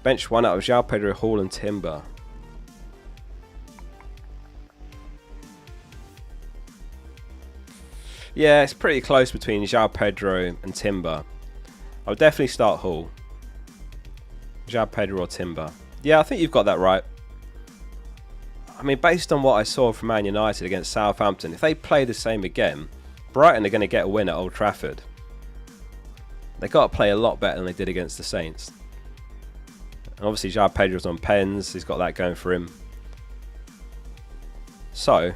Bench 1 out of João Pedro, Hall and Timber. Yeah, it's pretty close between João Pedro and Timber. I'll definitely start Hall. João Pedro or Timber. Yeah, I think you've got that right. I mean, based on what I saw from Man United against Southampton, if they play the same again, Brighton are going to get a win at Old Trafford. They've got to play a lot better than they did against the Saints. And obviously, João Pedro's on pens. He's got that going for him. So,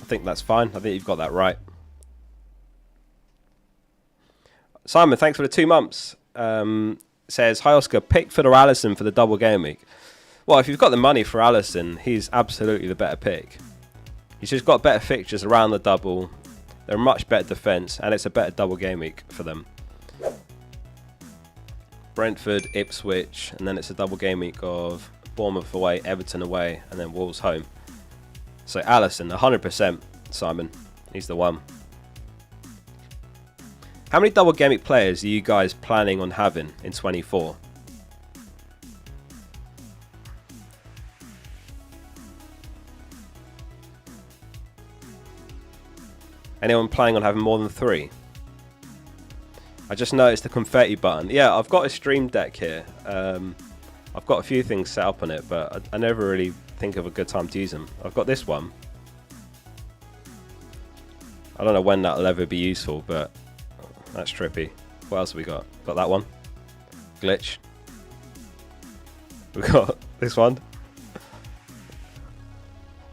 I think that's fine. I think you've got that right. Simon, thanks for the 2 months. Says, hi Oscar, pick for Alisson for the double game week. Well, if you've got the money for Alisson, he's absolutely the better pick. He's just got better fixtures around the double. They're a much better defence, and it's a better double game week for them. Brentford, Ipswich, and then it's a double game week of Bournemouth away, Everton away, and then Wolves home. So Alisson, 100%, Simon. He's the one. How many double game week players are you guys planning on having in 24? Anyone planning on having more than 3? I just noticed the confetti button. Yeah, I've got a stream deck here. I've got a few things set up on it, but I never really think of a good time to use them. I've got this one. I don't know when that'll ever be useful, but that's trippy. What else have we got? Got that one. Glitch. We've got this one.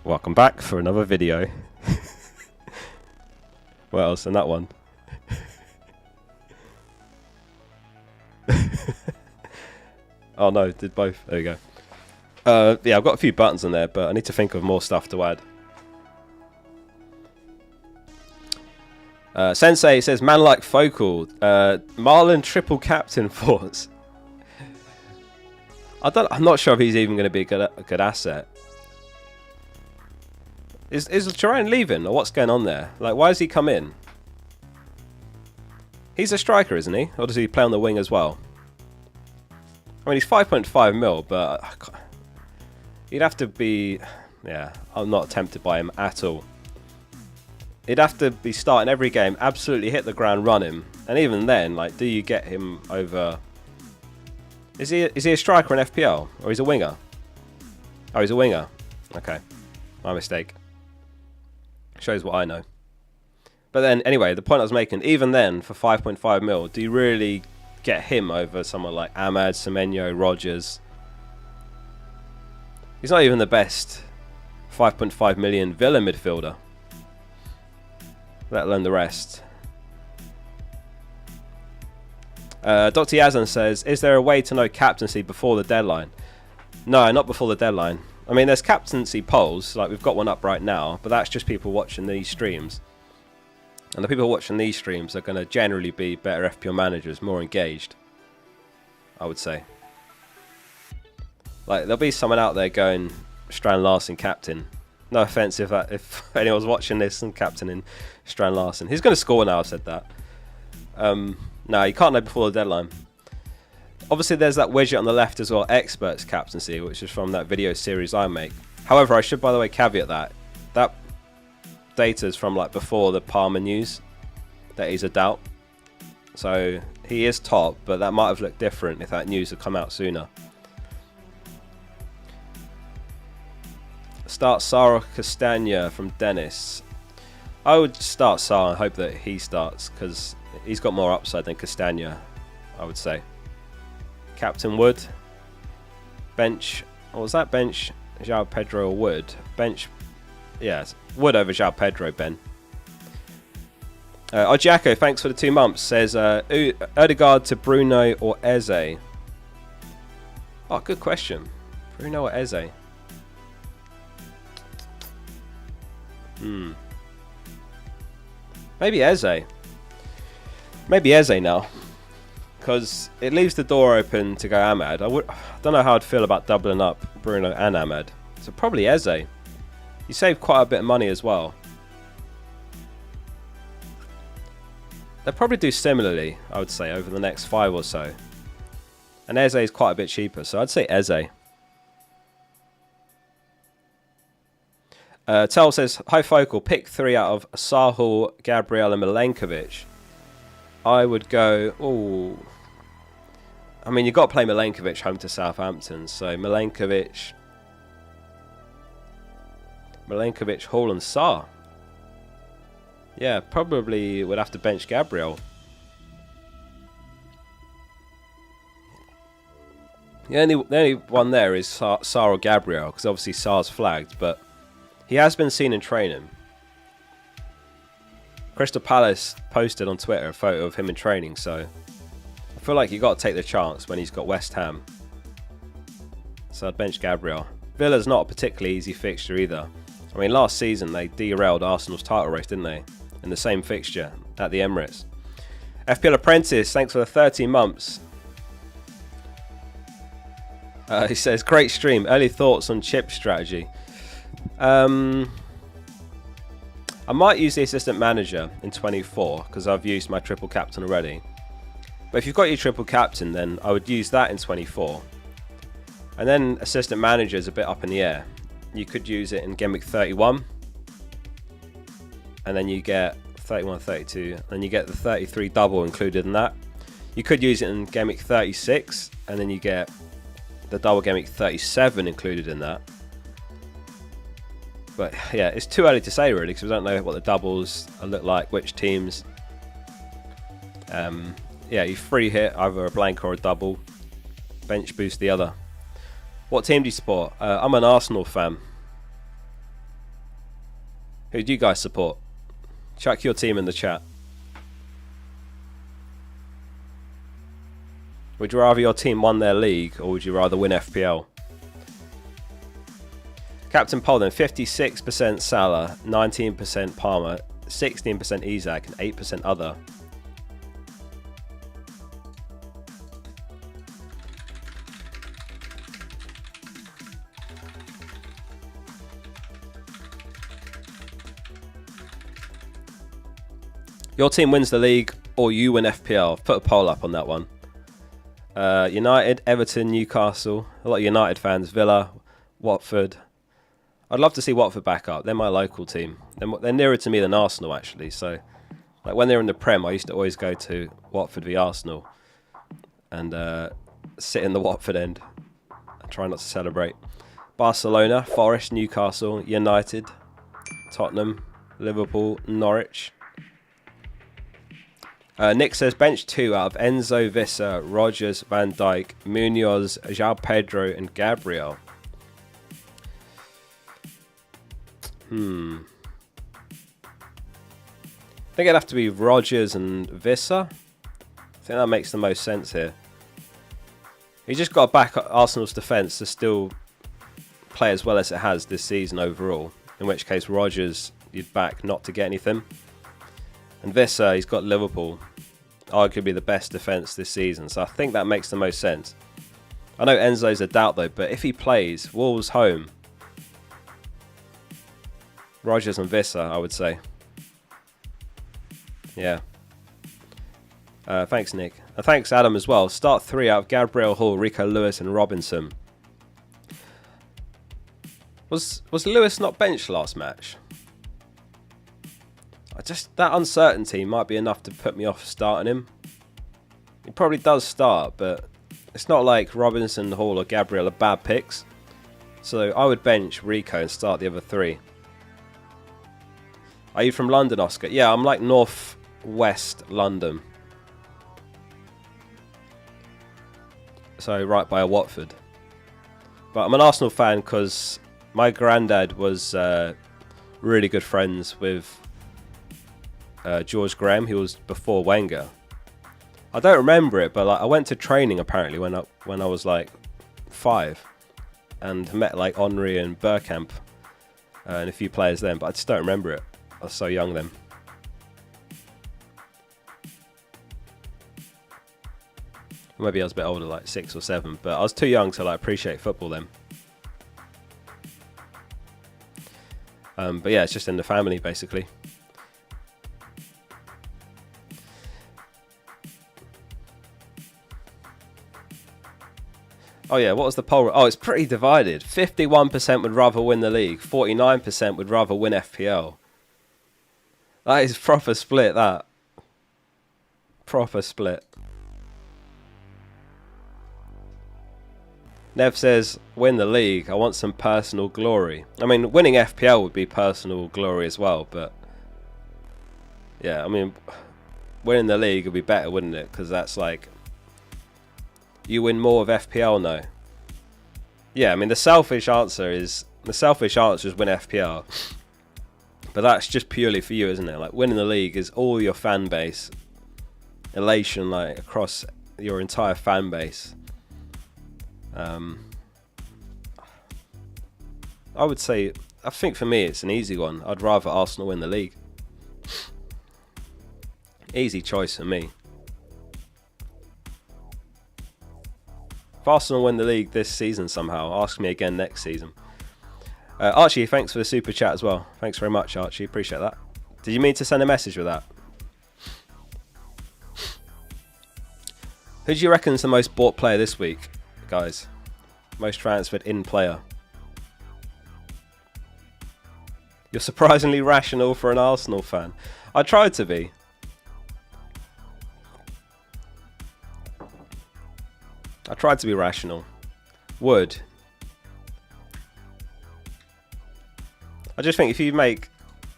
Welcome back for another video. What else? And that one. Oh no, did both. There we go. Yeah, I've got a few buttons on there, but I need to think of more stuff to add. Sensei says, man like Focal. Marlon triple captain thoughts. I'm not sure if he's even going to be a good asset. Is Turan leaving, or what's going on there? Like, why has he come in? He's a striker, isn't he? Or does he play on the wing as well? I mean, he's 5.5 mil, but he'd have to be... Yeah, I'm not tempted by him at all. He'd have to be starting every game, absolutely hit the ground running. And even then, like, do you get him over... Is he a striker in FPL? Or he's a winger? Oh, he's a winger. Okay. My mistake. Shows what I know. But then, anyway, the point I was making, even then, for 5.5 mil, do you really get him over someone like Ahmad, Semenyo, Rogers? He's not even the best 5.5 million Villa midfielder, let alone the rest. Dr. Yazan says, is there a way to know captaincy before the deadline? No, not before the deadline. I mean, there's captaincy polls, like we've got one up right now, but that's just people watching these streams. And the people watching these streams are going to generally be better FPL managers, more engaged, I would say. Like, there'll be someone out there going, Strand Larsen captain. No offence if anyone's watching this and captaining Strand Larsen. He's going to score now, I've said that. No, you can't know before the deadline. Obviously, there's that widget on the left as well, Experts Captaincy, which is from that video series I make. However, I should, by the way, caveat that data is from like before the Palmer news that he's a doubt. So he is top, but that might have looked different if that news had come out sooner. Start Sara Castagna from Dennis. I would start Sara and hope that he starts because he's got more upside than Castagna, I would say. Captain Wood. Bench. What was that? Bench João Pedro or Wood? Bench. Yes, Wood over João Pedro, Ben. Ojiako, thanks for the 2 months. Says Odegaard to Bruno or Eze. Oh, good question. Bruno or Eze? Maybe Eze. Maybe Eze now. Because it leaves the door open to go Ahmad. I don't know how I'd feel about doubling up Bruno and Ahmad. So probably Eze. You save quite a bit of money as well. They'll probably do similarly, I would say, over the next 5 or so. And Eze is quite a bit cheaper, so I'd say Eze. Tel says, hi Focal, pick 3 out of Sahul, Gabriel and Milenkovic. I would go, ooh. I mean, you've got to play Milenkovic home to Southampton, so Milenkovic, Hall and Sarr. Yeah, probably would have to bench Gabriel. The only one there is Sarr or Gabriel, because obviously Sarr's flagged, but he has been seen in training. Crystal Palace posted on Twitter a photo of him in training, so I feel like you've got to take the chance when he's got West Ham. So I'd bench Gabriel. Villa's not a particularly easy fixture either. I mean, last season they derailed Arsenal's title race, didn't they? In the same fixture at the Emirates. FPL Apprentice, thanks for the 13 months. He says, great stream. Early thoughts on chip strategy. I might use the assistant manager in 24 because I've used my triple captain already. But if you've got your triple captain, then I would use that in 24. And then assistant manager is a bit up in the air. You could use it in Gameweek 31. And then you get 31, 32, and you get the 33 double included in that. You could use it in Game Week 36, and then you get the double Game Week 37 included in that. But yeah, it's too early to say really, because we don't know what the doubles look like, which teams. Yeah, you free hit either a blank or a double, bench boost the other. What team do you support? I'm an Arsenal fan. Who do you guys support? Chuck your team in the chat. Would you rather your team won their league, or would you rather win FPL? Captain Poland, 56% Salah, 19% Palmer, 16% Isak, and 8% other. Your team wins the league, or you win FPL. Put a poll up on that one. United, Everton, Newcastle. A lot of United fans. Villa, Watford. I'd love to see Watford back up. They're my local team. They're nearer to me than Arsenal, actually. So, like when they're in the Prem, I used to always go to Watford v Arsenal and sit in the Watford end and try not to celebrate. Barcelona, Forest, Newcastle, United, Tottenham, Liverpool, Norwich. Nick says bench 2 out of Enzo, Visser, Rogers, Van Dijk, Munoz, João Pedro, and Gabriel. I think it'd have to be Rogers and Visser. I think that makes the most sense here. He just got to back Arsenal's defence to still play as well as it has this season overall. In which case Rogers you'd back not to get anything. And Visser, he's got Liverpool, arguably the best defence this season. So I think that makes the most sense. I know Enzo's a doubt though, but if he plays, Wolves home, Rogers and Visser, I would say. Yeah. Thanks, Nick. And thanks, Adam, as well. Start 3 out of Gabriel, Hall, Rico Lewis, and Robinson. Was Lewis not benched last match? That uncertainty might be enough to put me off starting him. He probably does start, but it's not like Robinson, Hall, or Gabriel are bad picks. So I would bench Rico and start the other 3. Are you from London, Oscar? Yeah, I'm like north-west London. So right by Watford. But I'm an Arsenal fan because my granddad was really good friends with George Graham. He was before Wenger. I don't remember it, but like I went to training apparently when I was like 5 and met like Henry and Bergkamp and a few players then, but I just don't remember it. I was so young then. Maybe I was a bit older, like 6 or 7, but I was too young to like appreciate football then. But yeah, it's just in the family basically. Oh yeah, what was the poll? Oh, it's pretty divided. 51% would rather win the league. 49% would rather win FPL. That is proper split, that. Proper split. Nev says, win the league. I want some personal glory. I mean, winning FPL would be personal glory as well, but... yeah, I mean, winning the league would be better, wouldn't it? Because that's like... you win more of FPL now. Yeah, I mean, the selfish answer is win FPL. But that's just purely for you, isn't it? Like, winning the league is all your fan base. Elation, like, across your entire fan base. I would say, I think for me it's an easy one. I'd rather Arsenal win the league. Easy choice for me. If Arsenal win the league this season somehow, ask me again next season. Archie, thanks for the super chat as well. Thanks very much, Archie. Appreciate that. Did you mean to send a message with that? Who do you reckon is the most bought player this week, guys? Most transferred in player. You're surprisingly rational for an Arsenal fan. I tried to be. I tried to be rational. Would. I just think if you make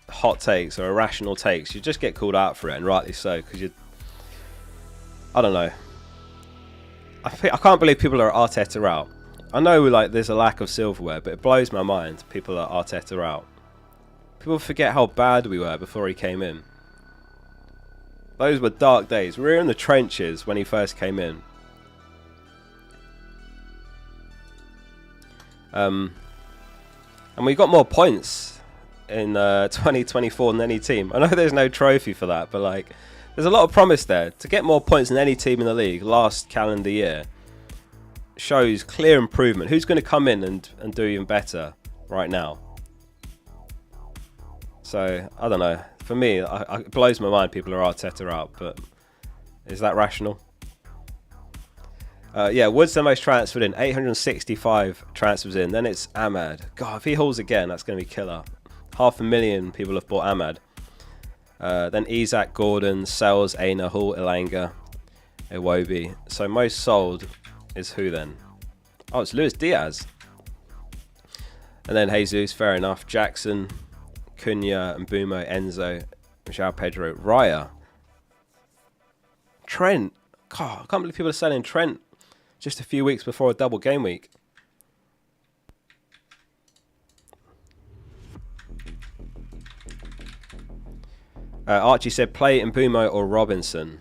hot takes or irrational takes, you just get called out for it, and rightly so, because you... I don't know. I can't believe people are Arteta out. I know like there's a lack of silverware, but it blows my mind people are Arteta out. People forget how bad we were before he came in. Those were dark days. We were in the trenches when he first came in. And we got more points in 2024 than any team. I know there's no trophy for that, but like, there's a lot of promise there. To get more points than any team in the league last calendar year shows clear improvement. Who's going to come in and do even better right now? So, I don't know. For me, it blows my mind people are Arteta out, but is that rational? Yeah, Wood's the most transferred in. 865 transfers in. Then it's Ahmad. God, if he hauls again, that's going to be killer. 500,000 people have bought Ahmad. Then Isak, Gordon, Sells, Aina, Hall, Elanga, Iwobi. So most sold is who then? Oh, it's Luis Diaz. And then Jesus, fair enough. Jackson, Cunha, Mbumo, Enzo, João Pedro, Raya. Trent. God, I can't believe people are selling Trent just a few weeks before a double game week. Archie said play Mbumo or Robinson.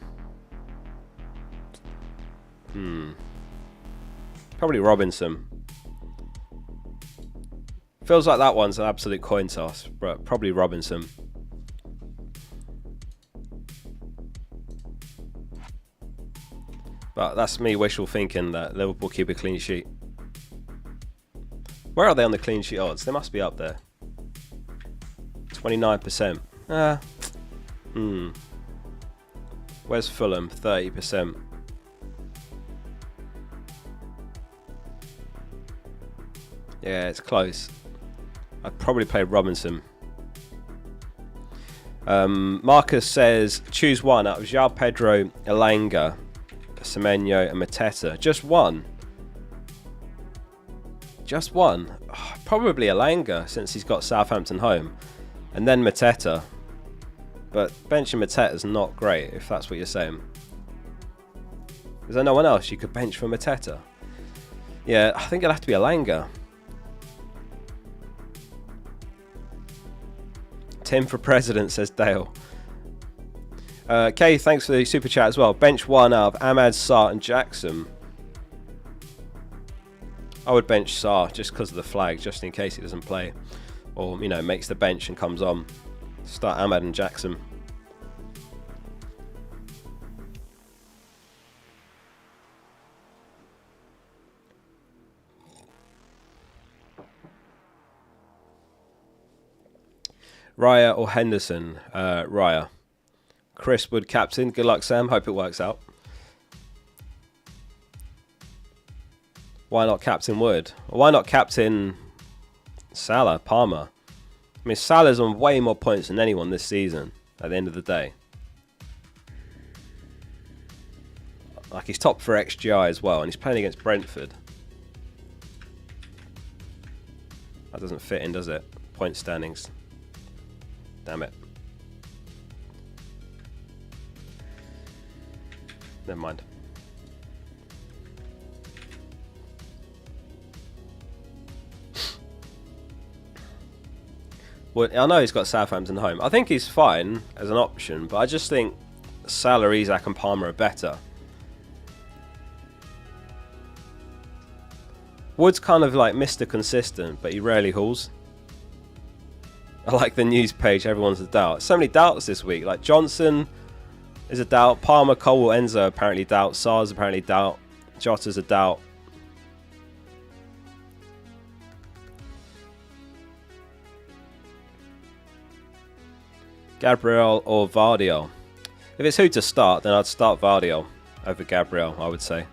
Probably Robinson. Feels like that one's an absolute coin toss, but probably Robinson. But that's me wishful thinking that Liverpool keep a clean sheet. Where are they on the clean sheet odds? They must be up there. 29%. Where's Fulham? 30%. Yeah, it's close. I'd probably play Robinson. Marcus says choose one out of João Pedro, Elanga, Semenyo and Mateta. Just one. Just one. Oh, probably Elanga since he's got Southampton home. And then Mateta. But benching Mateta is not great if that's what you're saying. Is there no one else you could bench for Mateta? Yeah, I think it'll have to be Elanga. Tim for president, says Dale. Kay, thanks for the super chat as well. Bench one out of Ahmad, Sarr and Jackson. I would bench Sarr just because of the flag, just in case he doesn't play. Or, you know, makes the bench and comes on. Start Ahmad and Jackson. Raya or Henderson? Raya. Chris Wood captain. Good luck, Sam. Hope it works out. Why not captain Wood? Why not captain Salah, Palmer? I mean, Salah's on way more points than anyone this season, at the end of the day. Like, he's top for XGI as well, and he's playing against Brentford. That doesn't fit in, does it? Point standings. Damn it. Never mind. Well, I know he's got Southampton home. I think he's fine as an option, but I just think Salah, Isak and Palmer are better. Wood's kind of like Mr. Consistent, but he rarely hauls. I like the news page, everyone's a doubt. So many doubts this week. Like Johnson is a doubt. Palmer, Cole, Enzo apparently doubt. Sarr's apparently doubt. Jota's a doubt. Gabriel or Vardiol? If it's who to start, then I'd start Vardiol over Gabriel, I would say.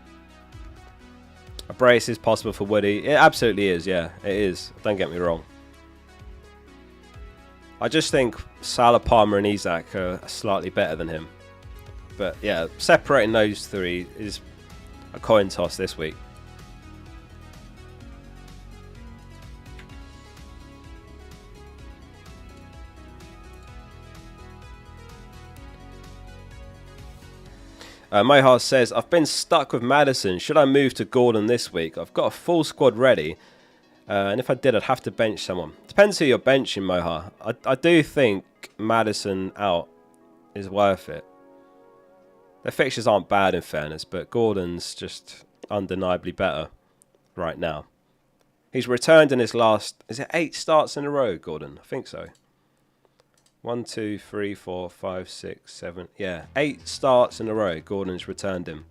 A brace is possible for Woody. It absolutely is, yeah. It is. Don't get me wrong. I just think Salah, Palmer and Isak are slightly better than him. But yeah, separating those three is a coin toss this week. Mohar says, I've been stuck with Maddison. Should I move to Gordon this week? I've got a full squad ready. And if I did, I'd have to bench someone. Depends who you're benching, Mohar. I do think Maddison out is worth it. Their fixtures aren't bad in fairness, but Gordon's just undeniably better right now. He's returned in his last... Is it 8 starts in a row, Gordon? I think so. 1, 2, 3, 4, 5, 6, 7... Yeah, 8 starts in a row, Gordon's returned him.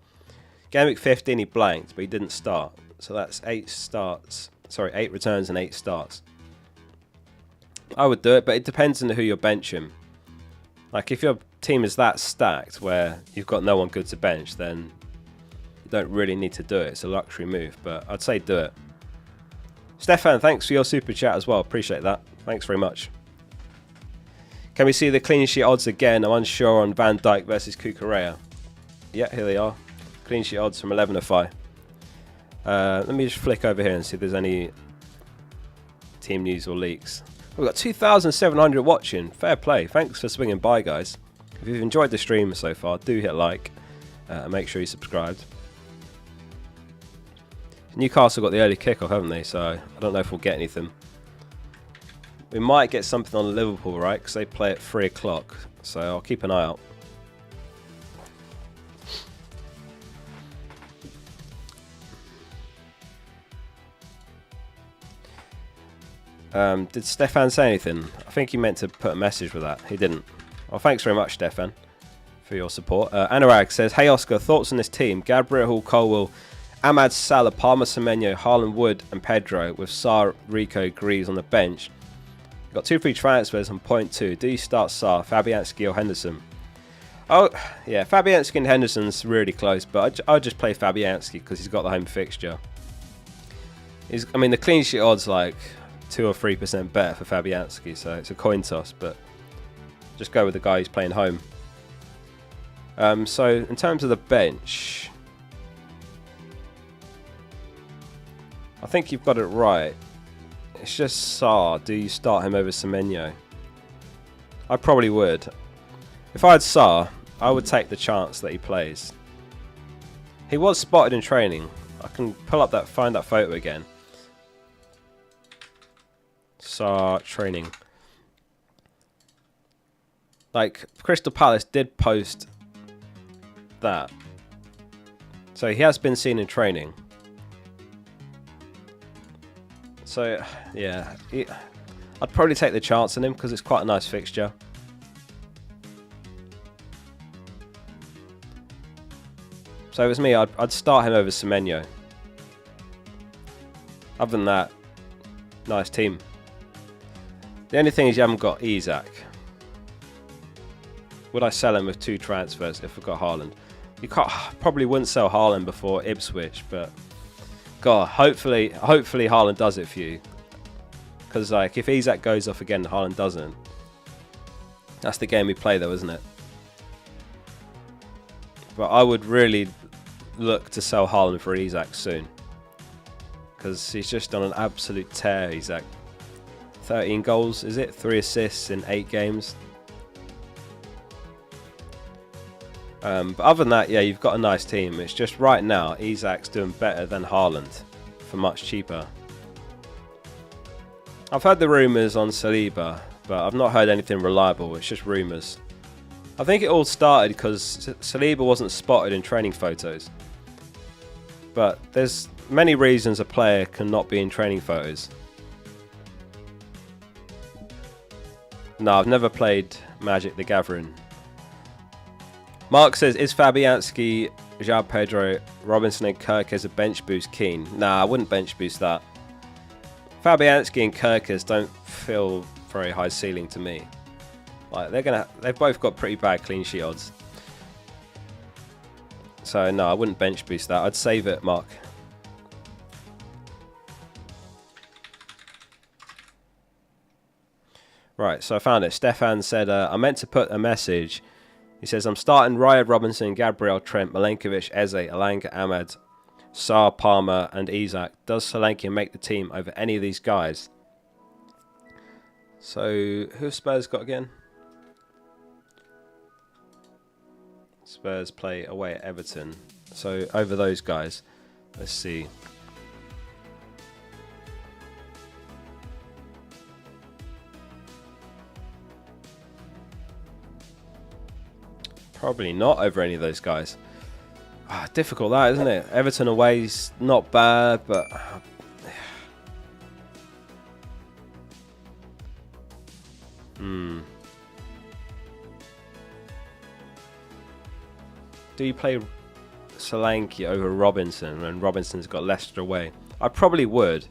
Gameweek 15, he blanked, but he didn't start. So that's 8 starts... Sorry, 8 returns and 8 starts. I would do it, but it depends on who you're benching. Like, if your team is that stacked where you've got no one good to bench, then you don't really need to do it. It's a luxury move, but I'd say do it. Stefan, thanks for your super chat as well. Appreciate that. Thanks very much. Can we see the clean sheet odds again? I'm unsure on Van Dijk versus Cucurella. Yeah, here they are. Clean sheet odds from 11.05. Let me just flick over here and see if there's any team news or leaks. We've got 2,700 watching. Fair play. Thanks for swinging by, guys. If you've enjoyed the stream so far, do hit like and make sure you're subscribed. Newcastle got the early kickoff, haven't they? So I don't know if we'll get anything. We might get something on Liverpool, right? Because they play at 3 o'clock. So I'll keep an eye out. Did Stefan say anything? I think he meant to put a message with that. He didn't. Well, thanks very much, Stefan, for your support. Anurag says, hey, Oscar, thoughts on this team? Gabriel, Colwell, Ahmad, Salah, Palmer, Semenyo, Haaland, Wood and Pedro with Sarr, Rico, Greaves on the bench. You've got 2 free transfers on point 2. Do you start Sarr, Fabianski or Henderson? Oh, yeah, Fabianski and Henderson's really close, but I'll just play Fabianski because he's got the home fixture. I mean, the clean sheet odds like 2 or 3% better for Fabianski, so it's a coin toss, but just go with the guy who's playing home. So in terms of the bench, I think you've got it right. It's just Sarr. Do you start him over Semenyo? I probably would. If I had Sarr, I would take the chance that he plays. He was spotted in training. I can pull up that, find that photo again. Sarr training. Like, Crystal Palace did post that. So he has been seen in training. So, yeah. I'd probably take the chance on him because it's quite a nice fixture. So if it was me, I'd start him over Semenyo. Other than that, nice team. The only thing is you haven't got Isak. Would I sell him with 2 transfers if I've got Haaland? You probably wouldn't sell Haaland before Ipswich, but God, hopefully Haaland does it for you. Because like if Isak goes off again and Haaland doesn't, that's the game we play though, isn't it? But I would really look to sell Haaland for Isak soon. Because he's just on an absolute tear, Isak. 13 goals, is it? 3 assists in 8 games. But other than that, yeah, you've got a nice team. It's just right now, Isak's doing better than Haaland for much cheaper. I've heard the rumours on Saliba, but I've not heard anything reliable. It's just rumours. I think it all started because Saliba wasn't spotted in training photos. But there's many reasons a player cannot be in training photos. No, I've never played Magic the Gathering. Mark says, is Fabianski, João Pedro, Robinson and Kirkes a bench boost keen? Nah, I wouldn't bench boost that. Fabianski and Kirkes don't feel very high ceiling to me. Like they've both got pretty bad clean sheet odds. So no, I wouldn't bench boost that. I'd save it, Mark. Right, so I found it. Stefan said, I meant to put a message. He says, I'm starting Ryan Robinson, Gabriel, Trent, Milenkovic, Eze, Alanga, Ahmed, Sarr, Palmer, and Isak. Does Solanke make the team over any of these guys? So, who have Spurs got again? Spurs play away at Everton. So, over those guys. Let's see. Probably not over any of those guys. Difficult that, isn't it? Everton away's not bad, but... Do you play Solanke over Robinson when Robinson's got Leicester away? I probably would.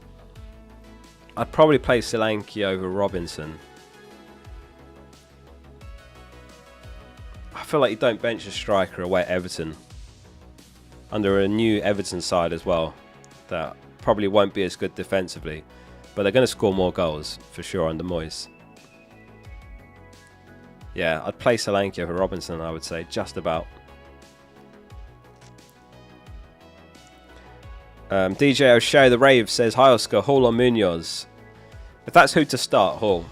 I'd probably play Solanke over Robinson. I feel like you don't bench a striker away at Everton. Under a new Everton side as well. That probably won't be as good defensively. But they're going to score more goals, for sure, under Moyes. Yeah, I'd play Solanke over Robinson, I would say, just about. DJ O'Shea the Rave says, hi Oscar, Hall or Munoz? If that's who to start, Hall.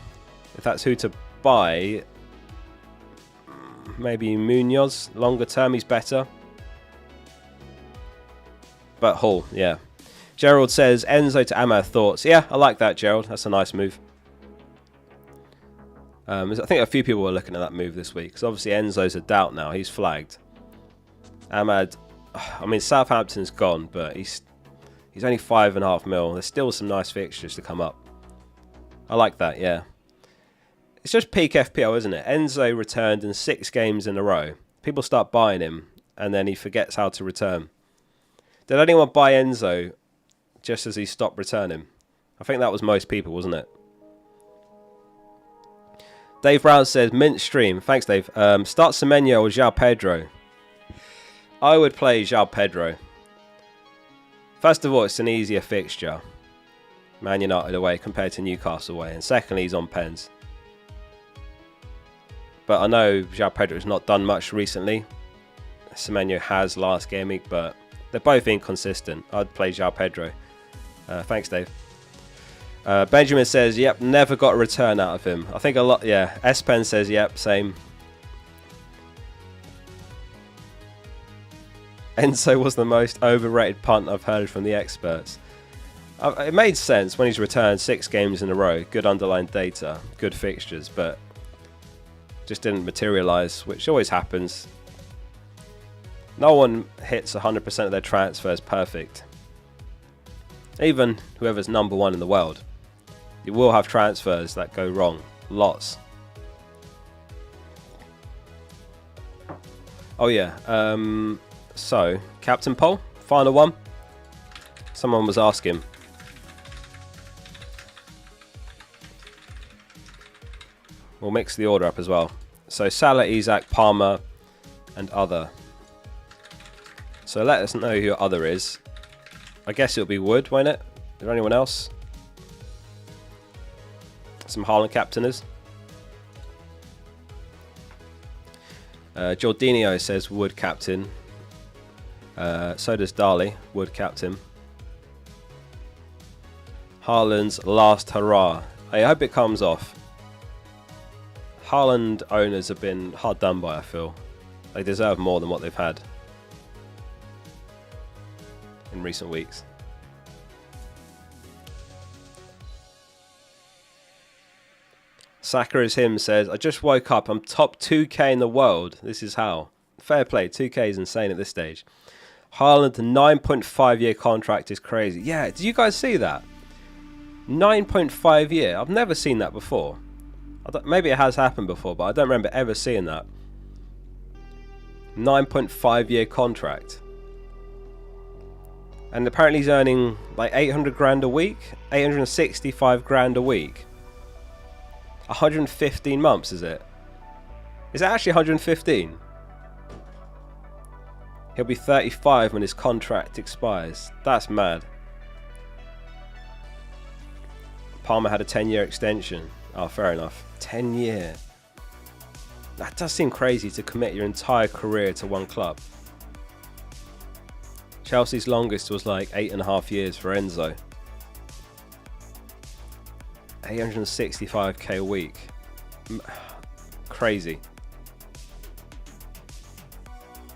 If that's who to buy, maybe Munoz. Longer term, he's better. But Hall, yeah. Gerald says, Enzo to Amad, thoughts? Yeah, I like that, Gerald. That's a nice move. I think a few people were looking at that move this week. Because obviously Enzo's a doubt now. He's flagged. Amad, I mean, Southampton's gone, but he's only 5.5 mil. There's still some nice fixtures to come up. I like that, yeah. It's just peak FPL, isn't it? Enzo returned in 6 games in a row. People start buying him, and then he forgets how to return. Did anyone buy Enzo just as he stopped returning? I think that was most people, wasn't it? Dave Brown says, mint stream. Thanks, Dave. Start Semenyo or João Pedro? I would play João Pedro. First of all, it's an easier fixture. Man United away compared to Newcastle away. And secondly, he's on pens. But I know João Pedro has not done much recently. Semenyo has last game week, but they're both inconsistent. I'd play João Pedro. Thanks, Dave. Benjamin says, yep, never got a return out of him. I think a lot, yeah. S-Pen says, yep, same. Enzo was the most overrated punt I've heard from the experts. It made sense when he's returned 6 games in a row. Good underlying data, good fixtures, but just didn't materialise, which always happens. No one hits 100% of their transfers perfect. Even whoever's number 1 in the world. You will have transfers that go wrong. Lots. Oh yeah. So, Captain Poll, final one. Someone was asking. We'll mix the order up as well. So Salah, Isak, Palmer, and other. So let us know who your other is. I guess it'll be Wood, won't it? Is there anyone else? Some Haaland captainers. Jorginho says Wood captain. So does Dali, Wood captain. Haaland's last hurrah. I hope it comes off. Haaland owners have been hard done by, I feel. They deserve more than what they've had in recent weeks. Saka is him says, I just woke up, I'm top 2k in the world. This is how. Fair play, 2k is insane at this stage. Haaland, the 9.5 year contract is crazy. Yeah, did you guys see that? 9.5 year. I've never seen that before. Maybe it has happened before, but I don't remember ever seeing that. 9.5 year contract. And apparently he's earning like 800 grand a week. 865 grand a week. 115 months, is it? Is it actually 115? He'll be 35 when his contract expires. That's mad. Palmer had a 10-year extension. Oh, fair enough. 10-year. That does seem crazy to commit your entire career to one club. Chelsea's longest was like 8.5 years for Enzo. 865k a week. Crazy.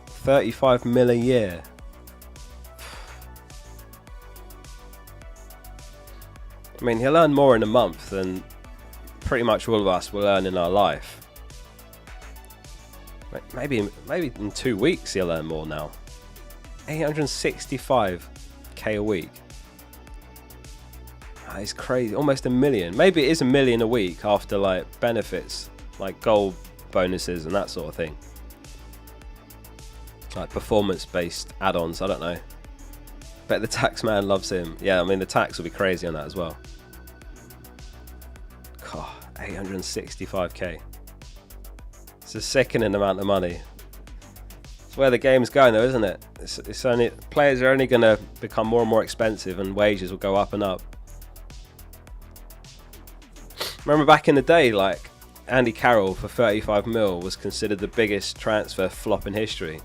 35 mil a year. I mean, he'll earn more in a month than pretty much all of us will earn in our life. Maybe in 2 weeks he'll earn more now. 865k a week. That is crazy. Almost a million. Maybe it is a million a week after like benefits, like goal bonuses and that sort of thing. Like performance-based add-ons. I don't know. Bet the tax man loves him. Yeah, I mean the tax will be crazy on that as well. God, 865k. It's a sickening amount of money. It's where the game's going though, isn't it? It's only, players are only going to become more and more expensive and wages will go up and up. Remember back in the day, like Andy Carroll for 35 mil was considered the biggest transfer flop in history.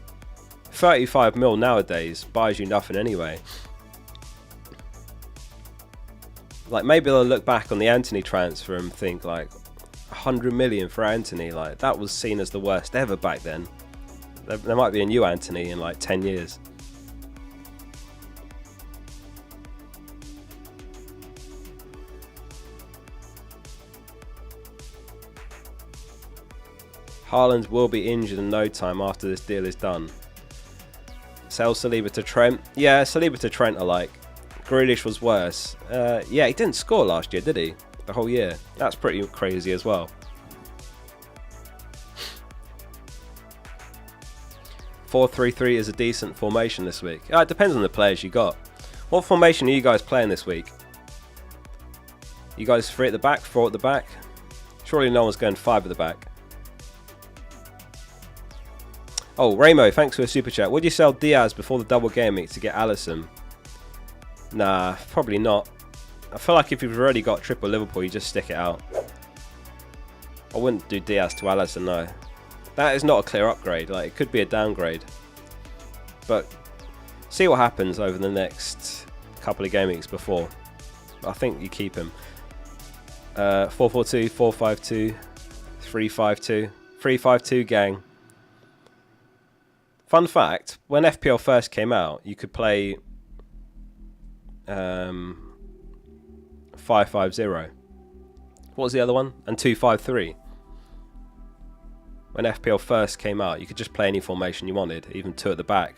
35 mil nowadays buys you nothing anyway. Like maybe they'll look back on the Anthony transfer and think like 100 million for Anthony, like that was seen as the worst ever back then. There might be a new Anthony in like 10 years. Haaland will be injured in no time after this deal is done. Sell Saliba to Trent. Yeah, Saliba to Trent I like. Grealish was worse. Yeah, he didn't score last year, did he? The whole year. That's pretty crazy as well. 4-3-3 is a decent formation this week. It depends on the players you got. What formation are you guys playing this week? You guys 3 at the back, 4 at the back? Surely no one's going 5 at the back. Oh, Ramo, thanks for a super chat. Would you sell Diaz before the double game week to get Alisson? Nah, probably not. I feel like if you've already got triple Liverpool, you just stick it out. I wouldn't do Diaz to Alisson, no. That is not a clear upgrade. Like, it could be a downgrade. But see what happens over the next couple of game weeks before. I think you keep him. 4-4-2, 4-5-2, 3-5-2. 3-5-2 gang. Fun fact, when FPL first came out, you could play 5-5-0. What was the other one? And 2-5-3. When FPL first came out, you could just play any formation you wanted, even 2 at the back,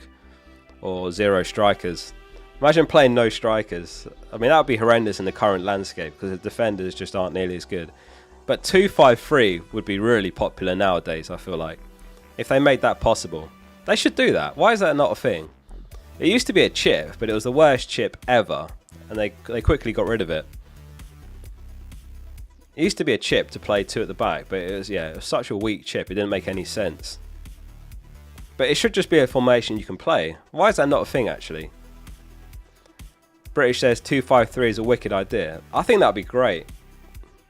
or 0 strikers. Imagine playing no strikers. I mean, that would be horrendous in the current landscape, because the defenders just aren't nearly as good. But 2-5-3 would be really popular nowadays, I feel like. If they made that possible. They should do that. Why is that not a thing? It used to be a chip, but it was the worst chip ever, and they quickly got rid of it. It used to be a chip to play 2 at the back, but it was such a weak chip, it didn't make any sense. But it should just be a formation you can play. Why is that not a thing, actually? British says 2-5-3 is a wicked idea. I think that'd be great.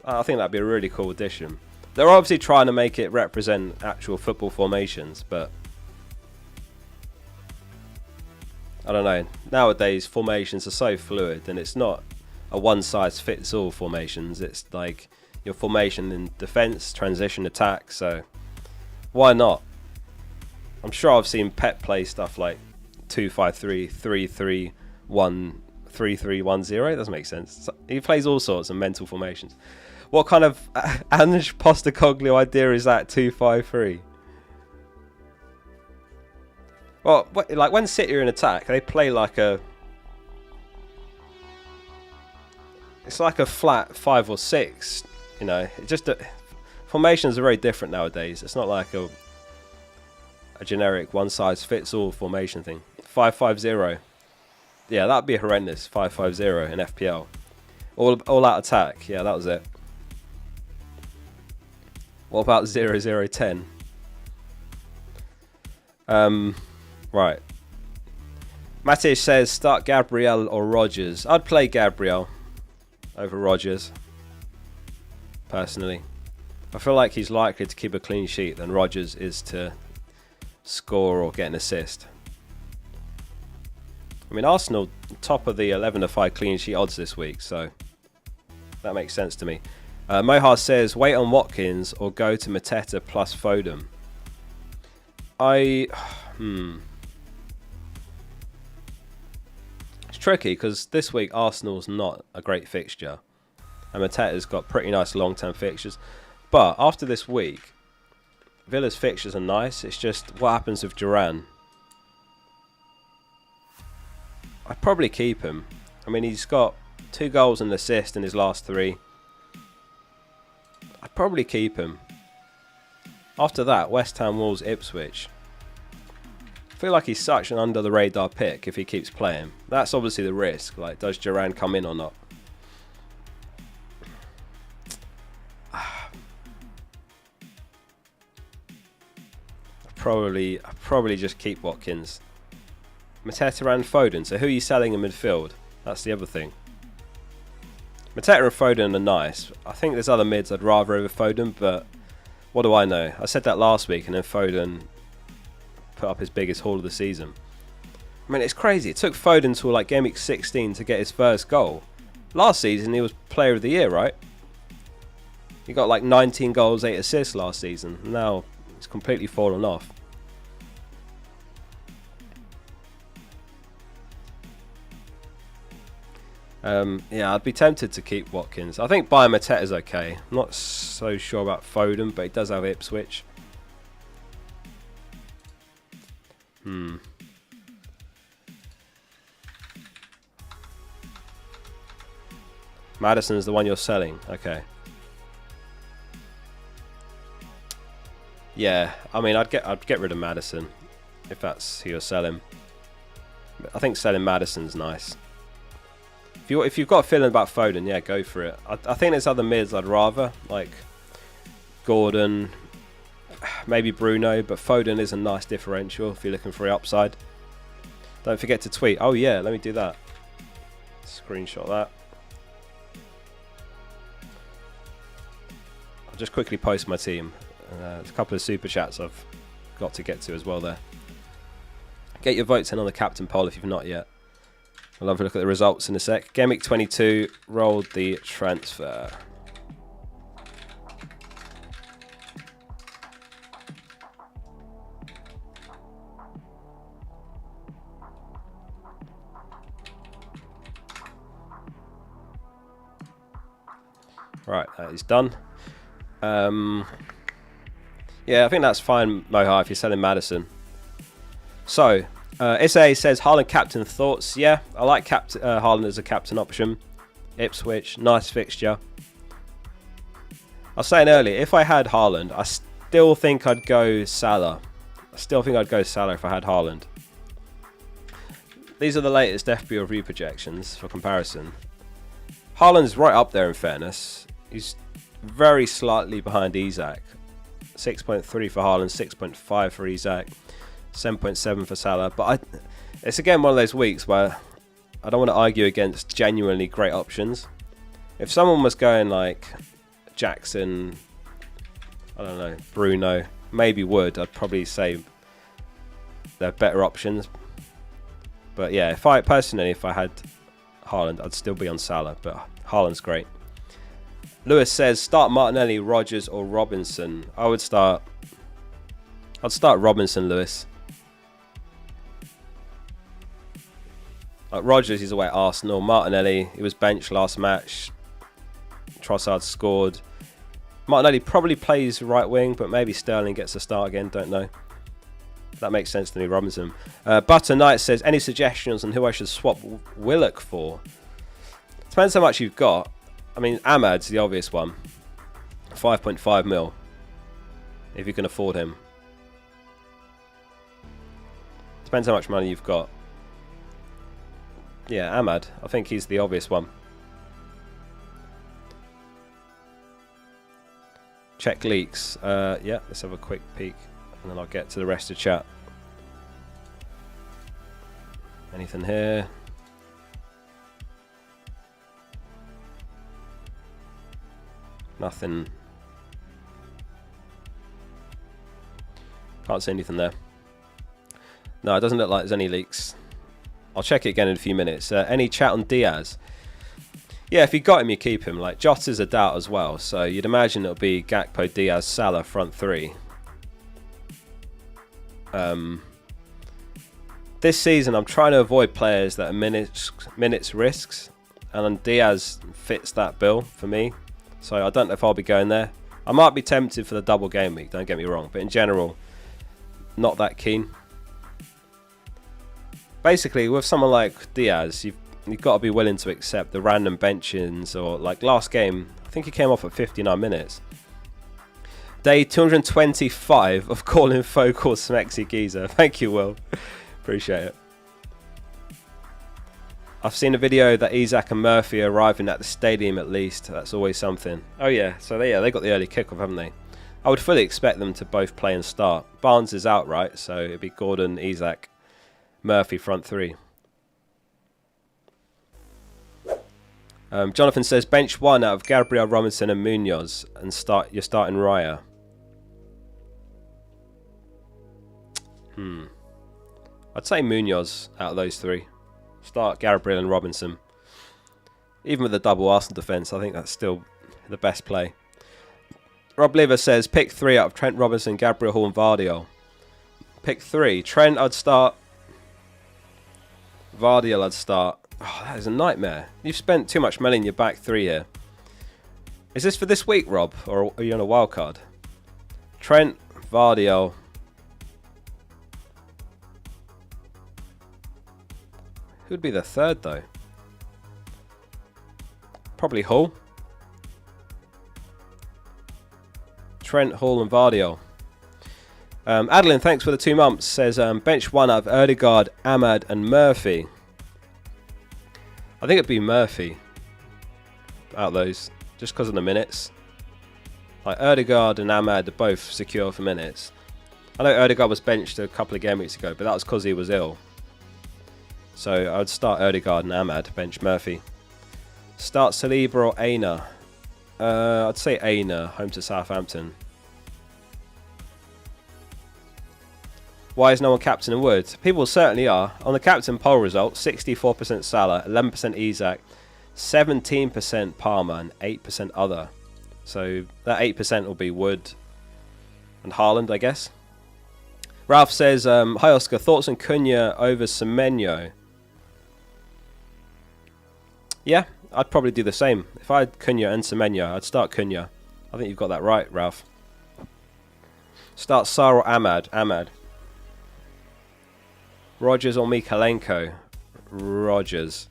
I think that'd be a really cool addition. They're obviously trying to make it represent actual football formations, but I don't know. Nowadays, formations are so fluid, and it's not a one-size-fits-all formations. It's like your formation in defense, transition, attack. So why not? I'm sure I've seen Pep play stuff like 2-5-3, 3-3-1, 3-3-1-0. It doesn't make sense. He plays all sorts of mental formations. What kind of Ange Postecoglou idea is that? 2-5-3. Well, like when City are in attack, they play like a... It's like a flat 5 or 6, you know. It just formations are very different nowadays. It's not like a generic one-size-fits-all formation thing. 5-5-0. Yeah, that'd be horrendous. 5-5-0 in FPL. All out attack. Yeah, that was it. What about 0-0-10? Right. Matish says start Gabriel or Rodgers. I'd play Gabriel over Rodgers. personally. I feel like he's likely to keep a clean sheet than Rodgers is to score or get an assist. I mean, Arsenal top of the 11-5 clean sheet odds this week, so that makes sense to me. Mohar says, wait on Watkins or go to Mateta plus Foden. It's tricky because this week Arsenal's not a great fixture. And Mateta's got pretty nice long-term fixtures. But after this week, Villa's fixtures are nice. It's just what happens with Duran. I'd probably keep him. I mean, he's got 2 goals and an assist in his last 3. I'd probably keep him. After that, West Ham, Wolves, Ipswich. I feel like he's such an under-the-radar pick if he keeps playing. That's obviously the risk. Like, does Duran come in or not? I'd probably just keep Watkins. Mateta and Foden. So who are you selling in midfield? That's the other thing. Mateta and Foden are nice. I think there's other mids I'd rather over Foden, but what do I know? I said that last week, and then Foden put up his biggest haul of the season. I mean, it's crazy. It took Foden till like Gameweek 16 to get his first goal. Last season, he was Player of the Year, right? He got like 19 goals, 8 assists last season. Now it's completely fallen off. Yeah, I'd be tempted to keep Watkins. I think buying Mateta is okay. I'm not so sure about Foden, but he does have Ipswich. Maddison is the one you're selling. Okay. Yeah, I mean, I'd get rid of Maddison if that's who you're selling. I think selling Maddison's nice. If you've got a feeling about Foden, yeah, go for it. I think there's other mids I'd rather, like Gordon, maybe Bruno, but Foden is a nice differential if you're looking for the upside. Don't forget to tweet. Oh yeah, let me do that. Screenshot that. I'll just quickly post my team. There's a couple of super chats I've got to get to as well there. Get your votes in on the captain poll if you've not yet. I'll have a look at the results in a sec. Gameweek 22 rolled the transfer. Right, that is done. Yeah, I think that's fine, Mohar, if you're selling Maddison. So, SA says Haaland captain thoughts. Yeah, I like Haaland as a captain option. Ipswich, nice fixture. I was saying earlier, if I had Haaland, I still think I'd go Salah. if I had Haaland. These are the latest FPL review projections for comparison. Haaland's right up there in fairness. He's very slightly behind Isak. 6.3 for Haaland, 6.5 for Isak, 7.7 for Salah. But it's again one of those weeks where I don't want to argue against genuinely great options. If someone was going like Jackson, I don't know, Bruno, maybe Wood, I'd probably say they're better options. But yeah, if I had Haaland, I'd still be on Salah, but Haaland's great. Lewis says start Martinelli, Rodgers or Robinson. I'd start Robinson, Lewis. Rodgers, he's away at Arsenal. Martinelli, he was benched last match. Trossard scored. Martinelli probably plays right wing, but maybe Sterling gets a start again, don't know. That makes sense to me, Robinson. Butter Knight says, any suggestions on who I should swap Willock for? Depends how much you've got. I mean, Ahmad's the obvious one. 5.5 mil. If you can afford him. Depends how much money you've got. Yeah, Ahmad. I think he's the obvious one. Check leaks. Yeah, let's have a quick peek. And then I'll get to the rest of the chat. Anything here? Nothing. Can't see anything there. No, it doesn't look like there's any leaks. I'll check it again in a few minutes. Any chat on Diaz? Yeah, if you got him, you keep him. Like, Jota's a doubt as well, so you'd imagine it'll be Gakpo, Diaz, Salah, front three. This season, I'm trying to avoid players that are minutes risks, and Diaz fits that bill for me. So I don't know if I'll be going there. I might be tempted for the double game week, don't get me wrong, but in general, not that keen. Basically, with someone like Diaz, you've got to be willing to accept the random benchings, or like last game, I think he came off at 59 minutes. Day 225 of calling Focal Smexy Geezer. Thank you, Will. Appreciate it. I've seen a video that Isak and Murphy are arriving at the stadium at least. That's always something. Oh yeah, so they got the early kickoff, haven't they? I would fully expect them to both play and start. Barnes is out, right? So it'd be Gordon, Isak, Murphy front three. Jonathan says bench one out of Gabriel, Robinson and Munoz and you're starting Raya. I'd say Munoz out of those three. Start Gabriel and Robinson. Even with the double Arsenal defence, I think that's still the best play. Rob Liver says pick 3 out of Trent, Robinson, Gabriel, Hall and Vardiol. Pick 3. Trent I'd start. Vardiol I'd start. Oh, that is a nightmare. You've spent too much money in your back 3 here. Is this for this week, Rob? Or are you on a wild card? Trent, Vardiol. Who'd be the third though? Probably Hall. Trent, Hall and Vardiol. Adeline, thanks for the 2 months, says bench 1 out of Ødegaard, Ahmad and Murphy. I think it'd be Murphy out of those, just because of the minutes. Like Ødegaard and Ahmad are both secure for minutes. I know Ødegaard was benched a couple of game weeks ago, but that was because he was ill. So I would start Ødegaard and Ahmad, bench Murphy. Start Saliba or Aina. I'd say Aina, home to Southampton. Why is no one captain in Wood? People certainly are. On the captain poll result, 64% Salah, 11% Isak, 17% Palmer and 8% other. So that 8% will be Wood and Haaland, I guess. Ralph says, hi Oscar, thoughts on Cunha over Semenyo? Yeah, I'd probably do the same. If I had Cunha and Semenyo, I'd start Cunha. I think you've got that right, Ralph. Start Sarr or Ahmad? Ahmad. Rodgers or Mikalenko? Rodgers.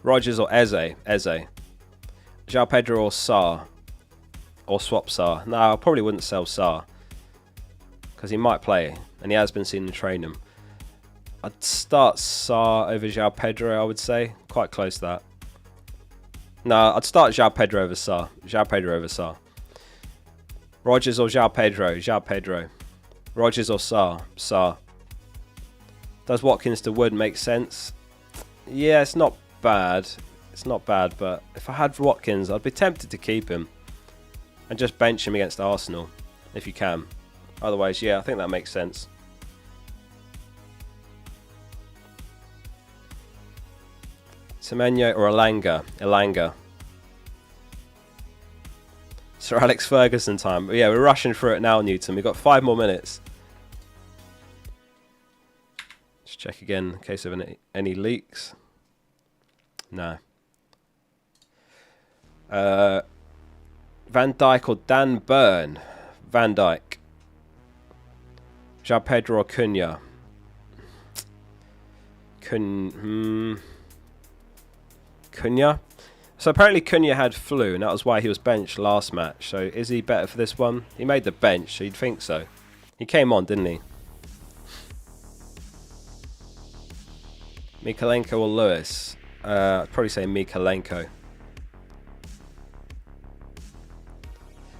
Rodgers or Eze? Eze. João Pedro or Sarr? Or swap Sarr? No, I probably wouldn't sell Sarr, because he might play, and he has been seen in training. I'd start Sarr over João Pedro, I would say. Quite close to that. No, I'd start João Pedro over Sarr. João Pedro over Sarr. Rodgers or João Pedro? João Pedro. Rodgers or Sarr? Sarr. Does Watkins to Wood make sense? Yeah, it's not bad. It's not bad, but if I had Watkins, I'd be tempted to keep him and just bench him against Arsenal, if you can. Otherwise, yeah, I think that makes sense. Semenyo or Elanga? Elanga. Sir Alex Ferguson time. But yeah, we're rushing through it now, Newton. We've got 5 more minutes. Let's check again in case of any leaks. No. Van Dijk or Dan Burn? Van Dijk. João Pedro or Cunha? Cunha. So apparently Cunha had flu, and that was why he was benched last match. So is he better for this one? He made the bench, so you'd think so. He came on, didn't he? Mikalenko or Lewis? I'd probably say Mikalenko.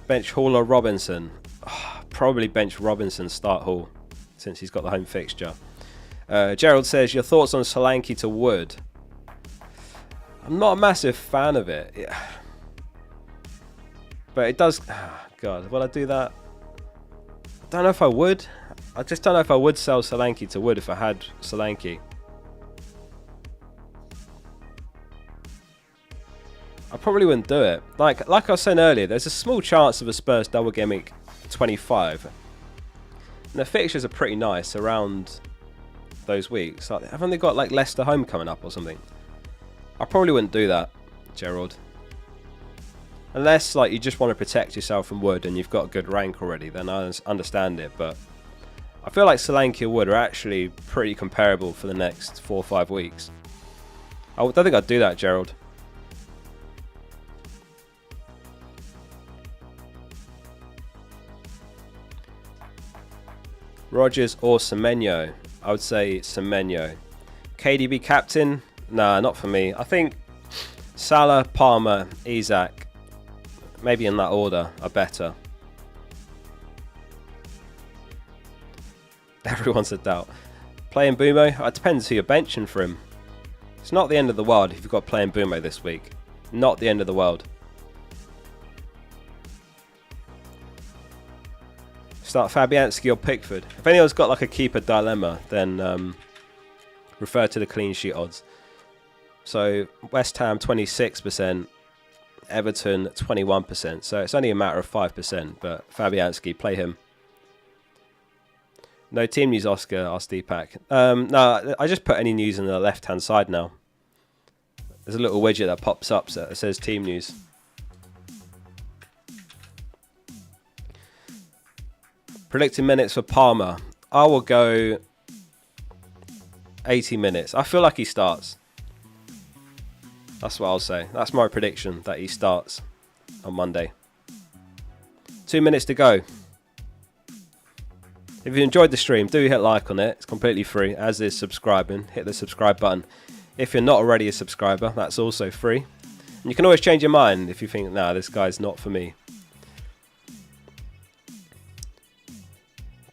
Bench Hall or Robinson? Oh, probably bench Robinson, start Hall, since he's got the home fixture. Gerald says, your thoughts on Solanke to Wood? I'm not a massive fan of it. But it does... Oh, God, will I do that? I don't know if I would. I just don't know if I would sell Solanke to Wood if I had Solanke. I probably wouldn't do it. Like I was saying earlier, there's a small chance of a Spurs double game week 25. And the fixtures are pretty nice around those weeks. Like, haven't they got like Leicester home coming up or something? I probably wouldn't do that, Gerald. Unless like you just want to protect yourself from Wood and you've got a good rank already, then I understand it. But I feel like Solanke and Wood are actually pretty comparable for the next 4 or 5 weeks. I don't think I'd do that, Gerald. Rodgers or Semenyo? I would say Semenyo. KDB captain? Nah, not for me. I think Salah, Palmer, Isak, maybe in that order, are better. Everyone's a doubt. Playing Bumo? It depends who you're benching for him. It's not the end of the world if you've got playing Bumo this week. Not the end of the world. Start Fabianski or Pickford. If anyone's got like a keeper dilemma, then refer to the clean sheet odds. So West Ham 26%, Everton 21%. So it's only a matter of 5%. But Fabianski, play him. No team news, Oscar, asked Deepak. No, I just put any news on the left-hand side now. There's a little widget that pops up that says team news. Predicting minutes for Palmer. I will go 80 minutes. I feel like he starts. That's what I'll say. That's my prediction, that he starts on Monday. 2 minutes to go. If you enjoyed the stream, do hit like on it. It's completely free, as is subscribing. Hit the subscribe button. If you're not already a subscriber, that's also free. And you can always change your mind if you think, nah, this guy's not for me.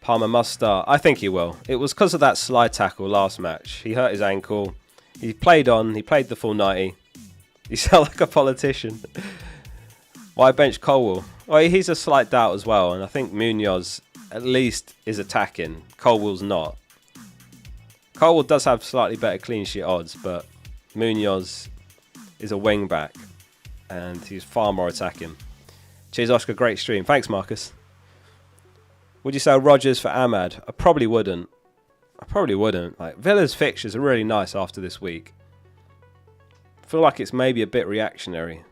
Palmer must start. I think he will. It was because of that slide tackle last match. He hurt his ankle. He played on. He played the full 90. He sounded like a politician. Why bench Colwell? Well, he's a slight doubt as well. And I think Munoz at least is attacking. Colwell's not. Colwell does have slightly better clean sheet odds, but Munoz is a wing back. And he's far more attacking. Cheers, Oscar. Great stream. Thanks, Marcus. Would you sell Rodgers for Ahmad? I probably wouldn't. Like, Villa's fixtures are really nice after this week. I feel like it's maybe a bit reactionary.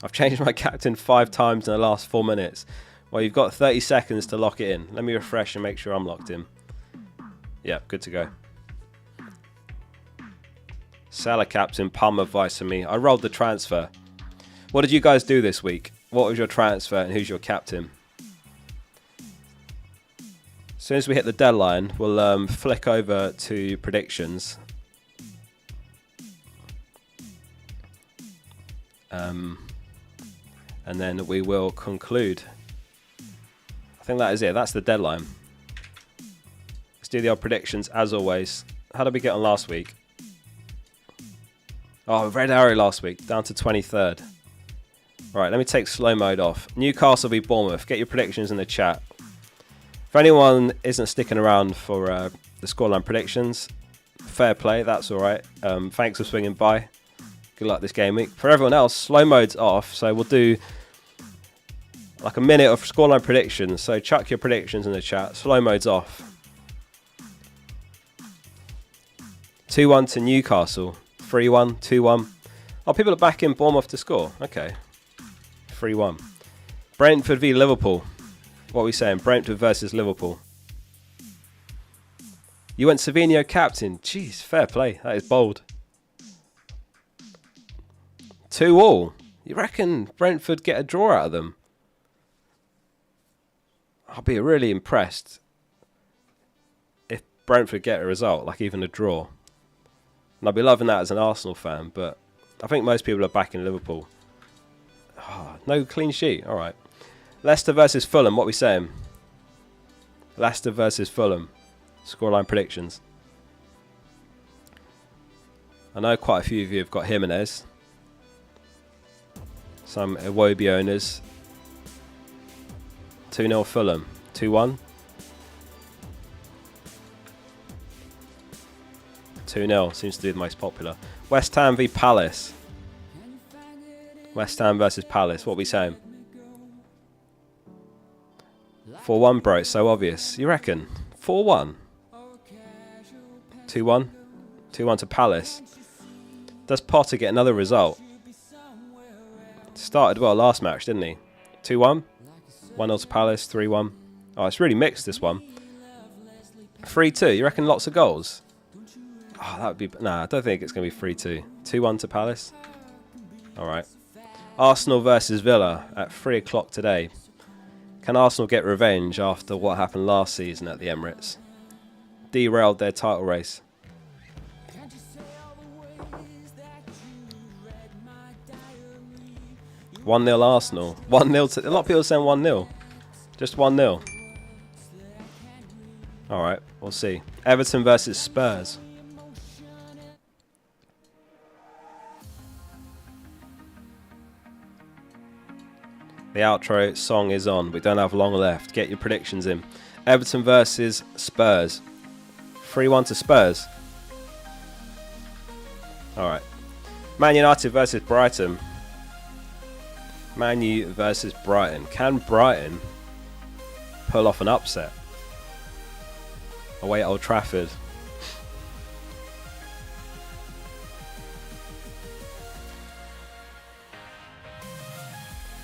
I've changed my captain 5 times in the last 4 minutes. Well, you've got 30 seconds to lock it in. Let me refresh and make sure I'm locked in. Yeah, good to go. Salah captain, Palmer vice for me. I rolled the transfer. What did you guys do this week? What was your transfer and who's your captain? As soon as we hit the deadline, we'll flick over to predictions. And then we will conclude. I think that is it. That's the deadline. Let's do the old predictions as always. How did we get on last week? Oh, red arrow last week. Down to 23rd. Right, let me take slow mode off. Newcastle v Bournemouth. Get your predictions in the chat. If anyone isn't sticking around for the scoreline predictions, fair play, that's alright. Thanks for swinging by. Good luck this game week. For everyone else, slow mode's off, so we'll do like a minute of scoreline predictions. So chuck your predictions in the chat. Slow mode's off. 2-1 to Newcastle. 3-1, 2-1. Oh, people are back in Bournemouth to score. Okay. 3-1. Brentford v Liverpool. What are we saying? Brentford versus Liverpool. You went Savinho captain. Jeez, fair play. That is bold. 2-2. You reckon Brentford get a draw out of them? I'll be really impressed if Brentford get a result, like even a draw. And I'll be loving that as an Arsenal fan, but I think most people are backing Liverpool. Oh, no clean sheet. All right. Leicester versus Fulham. What are we saying? Leicester versus Fulham. Scoreline predictions. I know quite a few of you have got Jimenez. Some Iwobi owners. 2-0 Fulham. 2-1. 2-0 seems to be the most popular. West Ham v Palace. West Ham versus Palace. What are we saying? 4-1, bro. It's so obvious. You reckon? 4-1? 2-1? 2-1 to Palace. Does Potter get another result? Started well last match, didn't he? 2-1? 1-0 to Palace. 3-1. Oh, it's really mixed, this one. 3-2. You reckon lots of goals? Oh, that would be... Nah, I don't think it's going to be 3-2. 2-1 to Palace. Alright. Arsenal versus Villa at 3 o'clock today. Can Arsenal get revenge after what happened last season at the Emirates? Derailed their title race. One 0 Arsenal. 1-0 to... A lot of people are saying 1-0. Just 1-0. Alright, we'll see. Everton versus Spurs. The outro song is on. We don't have long left. Get your predictions in. Everton versus Spurs. 3-1 to Spurs. Alright. Man United versus Brighton. Man U versus Brighton. Can Brighton pull off an upset? Away at Old Trafford.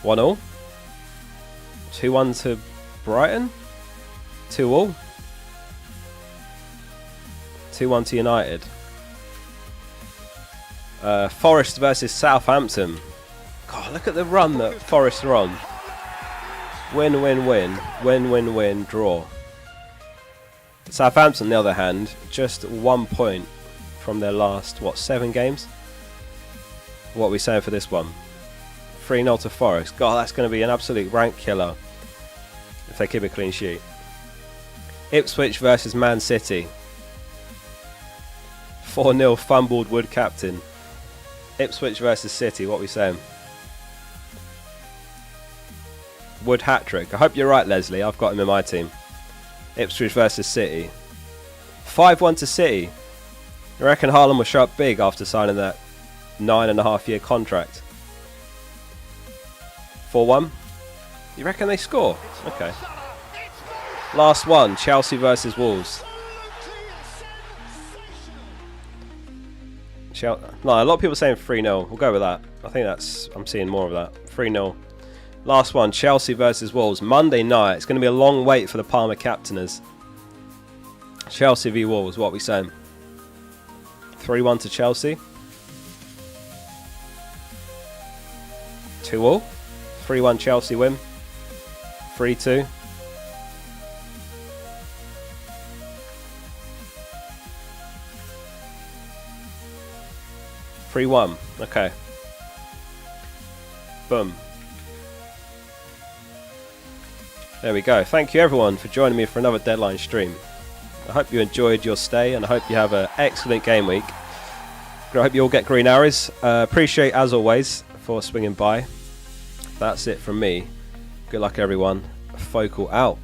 One all. 2-1 to Brighton. 2-2. 2-1 to United. Forest versus Southampton. God, look at the run that Forest are on. Win, win, win. Win, win, win. Draw. Southampton, on the other hand, just 1 point from their last, 7 games? What are we saying for this one? 3-0 to Forest. God, that's going to be an absolute rank killer if they keep a clean sheet. Ipswich versus Man City. 4-0 fumbled Wood captain. Ipswich versus City. What are we saying? Wood hat-trick. I hope you're right, Leslie. I've got him in my team. Ipswich versus City. 5-1 to City. I reckon Haaland will show up big after signing that 9.5-year contract. 4-1. You reckon they score? Okay. Last one. Chelsea versus Wolves. No, a lot of people are saying 3-0. We'll go with that. I think I'm seeing more of that. 3-0. Last one. Chelsea versus Wolves. Monday night. It's going to be a long wait for the Palmer captainers. Chelsea v Wolves. What are we saying? 3-1 to Chelsea. 2-2. 3-1 Chelsea win. 3-2. Okay. Boom. There we go. Thank you everyone for joining me for another deadline stream. I hope you enjoyed your stay and I hope you have an excellent game week. I hope you all get green arrows. Appreciate as always for swinging by. That's it from me. Good luck everyone. Focal out.